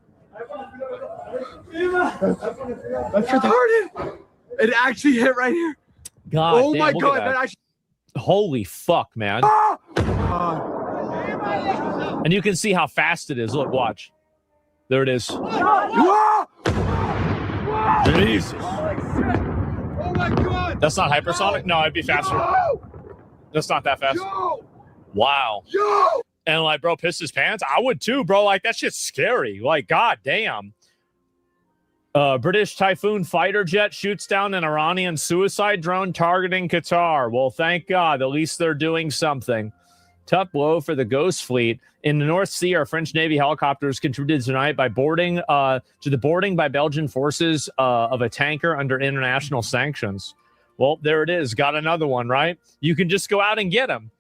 That's retarded! It actually hit right here. God Oh damn, my look at God! that. That actually. Holy fuck, man. God. And you can see how fast it is. Look, watch. There it is. Jesus. Oh my God! That's not hypersonic? No, it'd be faster. That's not that fast. Yo! Wow. Yo! And like, bro, pissed his pants. I would too, bro. Like, that shit's scary. Like, god damn. British Typhoon fighter jet shoots down an Iranian suicide drone targeting Qatar. Well, thank God. At least they're doing something. Tough blow for the Ghost Fleet. In the North Sea, our French Navy helicopters contributed tonight by boarding to the boarding by Belgian forces of a tanker under international sanctions. Well, there it is. Got another one, right? You can just go out and get them.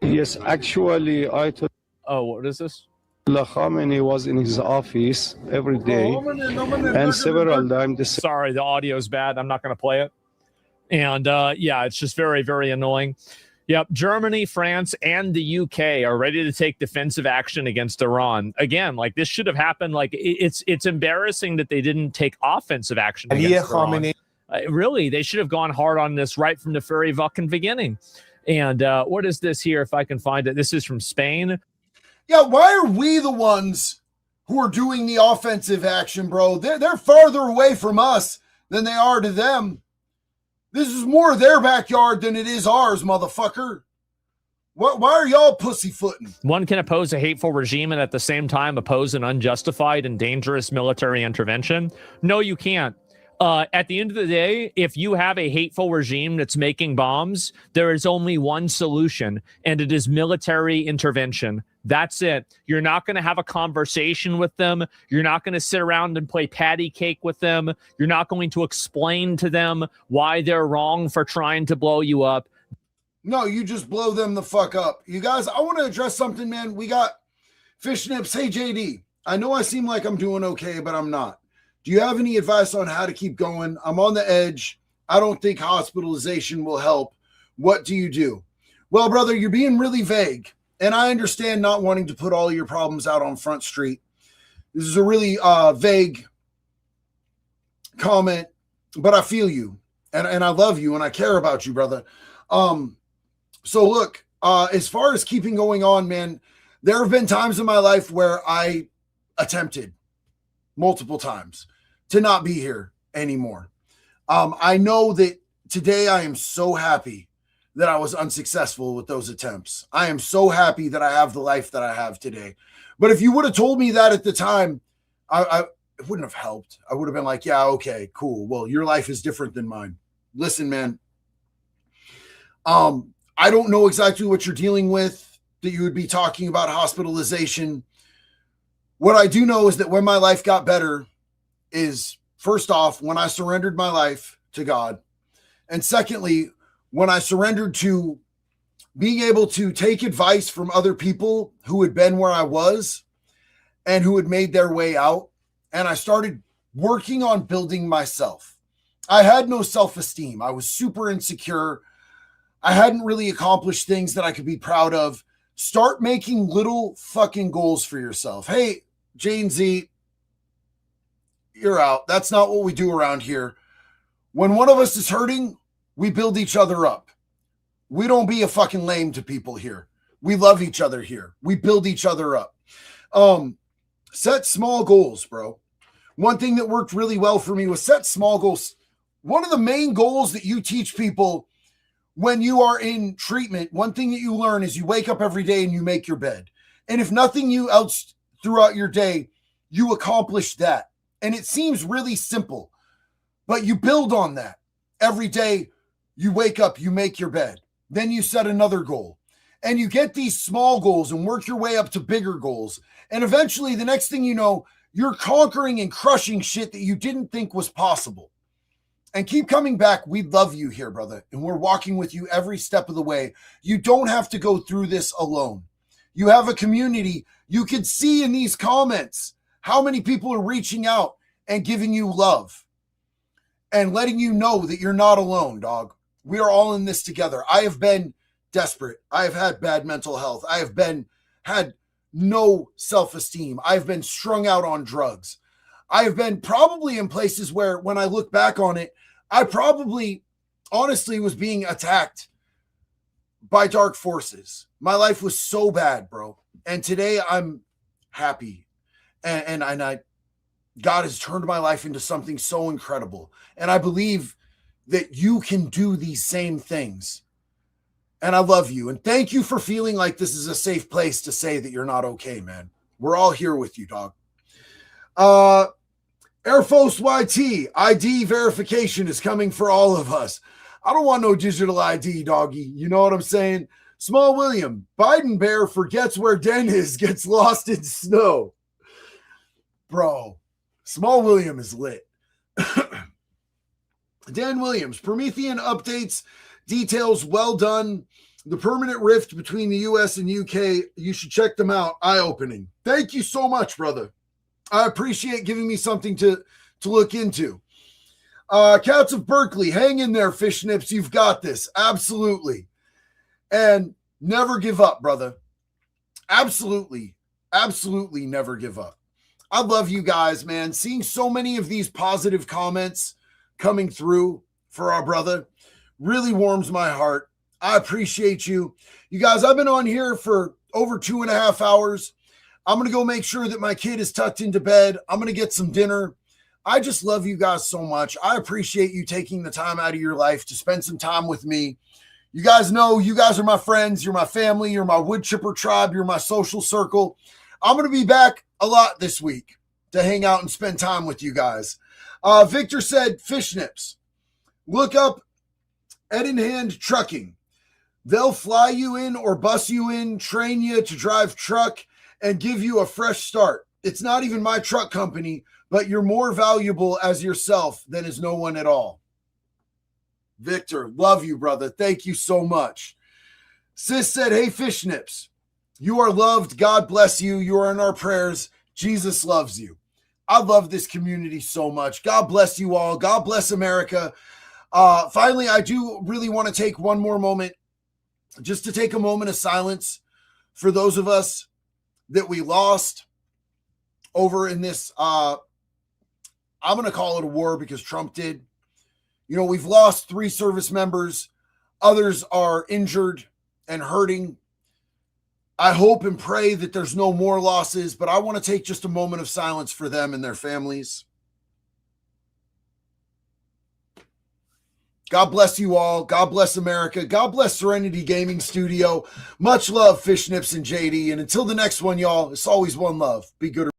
Yes, actually, Ayatollah what is this? Khamenei was in his office every day and several times. Sorry, the audio's bad. I'm not going to play it. And yeah, it's just very, very annoying. Yep, Germany, France, and the UK are ready to take defensive action against Iran. Again, like this should have happened. Like it's embarrassing that they didn't take offensive action against Iran. Really, they should have gone hard on this right from the very fucking beginning. And what is this here? If I can find it, this is from Spain. Yeah, why are we the ones who are doing the offensive action, bro? They're farther away from us than they are to them. This is more their backyard than it is ours, motherfucker. Why are y'all pussyfooting? One can oppose a hateful regime and at the same time oppose an unjustified and dangerous military intervention. No, you can't. At the end of the day, if you have a hateful regime that's making bombs, there is only one solution, and it is military intervention. That's it. You're not going to have a conversation with them. You're not going to sit around and play patty cake with them. You're not going to explain to them why they're wrong for trying to blow you up. No, you just blow them the fuck up. You guys, I want to address something, man. We got Fish Nips. Hey, JD, I know I seem like I'm doing okay, but I'm not. Do you have any advice on how to keep going? I'm on the edge. I don't think hospitalization will help. What do you do? Well, brother, you're being really vague. And I understand not wanting to put all your problems out on Front Street. This is a really vague comment, but I feel you. And I love you and I care about you, brother. So look, as far as keeping going on, man, there have been times in my life where I attempted multiple times to not be here anymore. I know that today I am so happy that I was unsuccessful with those attempts. I am so happy that I have the life that I have today. But if you would have told me that at the time, it wouldn't have helped. I would have been like, yeah, okay, cool. Well, your life is different than mine. Listen, man, I don't know exactly what you're dealing with, that you would be talking about hospitalization. What I do know is that when my life got better is, first off, when I surrendered my life to God. And secondly, when I surrendered to being able to take advice from other people who had been where I was and who had made their way out. And I started working on building myself. I had no self-esteem. I was super insecure. I hadn't really accomplished things that I could be proud of. Start making little fucking goals for yourself. Hey, Jane Z, you're out. That's not what we do around here. When one of us is hurting, we build each other up. We don't be a fucking lame to people here. We love each other here. We build each other up. Set small goals, bro. One thing that worked really well for me was set small goals. One of the main goals that you teach people when you are in treatment, one thing that you learn is you wake up every day and you make your bed. And if nothing else throughout your day, you accomplish that. And it seems really simple, but you build on that. Every day you wake up, you make your bed. Then you set another goal. And you get these small goals and work your way up to bigger goals. And eventually, the next thing you know, you're conquering and crushing shit that you didn't think was possible. And keep coming back. We love you here, brother. And we're walking with you every step of the way. You don't have to go through this alone. You have a community. You can see in these comments how many people are reaching out and giving you love and letting you know that you're not alone, dog. We are all in this together. I have been desperate. I have had bad mental health. I have had no self-esteem. I've been strung out on drugs. I have been probably in places where when I look back on it, I probably honestly was being attacked by dark forces. My life was so bad, bro. And today I'm happy. And God has turned my life into something so incredible. And I believe that you can do these same things. And I love you. And thank you for feeling like this is a safe place to say that you're not okay, man. We're all here with you, dog. Air Force YT, ID verification is coming for all of us. I don't want no digital ID, doggy. You know what I'm saying? Small William, Biden bear forgets where Den is, gets lost in snow. Bro, Small William is lit. Dan Williams, Promethean updates, details, well done. The permanent rift between the US and UK, you should check them out. Eye-opening. Thank you so much, brother. I appreciate giving me something to look into. Cats of Berkeley, hang in there, fish nips. You've got this. Absolutely. And never give up, brother. Absolutely. Absolutely never give up. I love you guys, man. Seeing so many of these positive comments coming through for our brother really warms my heart. I appreciate you. You guys, I've been on here for over 2.5 hours. I'm going to go make sure that my kid is tucked into bed. I'm going to get some dinner. I just love you guys so much. I appreciate you taking the time out of your life to spend some time with me. You guys know you guys are my friends. You're my family. You're my wood chipper tribe. You're my social circle. I'm going to be back a lot this week to hang out and spend time with you guys. Victor said, fish nips. Look up Ed in Hand Trucking. They'll fly you in or bus you in, train you to drive truck, and give you a fresh start. It's not even my truck company, but you're more valuable as yourself than as no one at all. Victor, love you, brother. Thank you so much. Sis said, hey, fish nips. You are loved. God bless you. You are in our prayers. Jesus loves you. I love this community so much. God bless you all. God bless America. Finally, I do really want to take one more moment just to take a moment of silence for those of us that we lost over in this, I'm going to call it a war because Trump did. You know, we've lost 3 service members. Others are injured and hurting. I hope and pray that there's no more losses, but I want to take just a moment of silence for them and their families. God bless you all. God bless America. God bless Serenity Gaming Studio. Much love, Fish Nips and JD. And until the next one, y'all, it's always one love. Be good.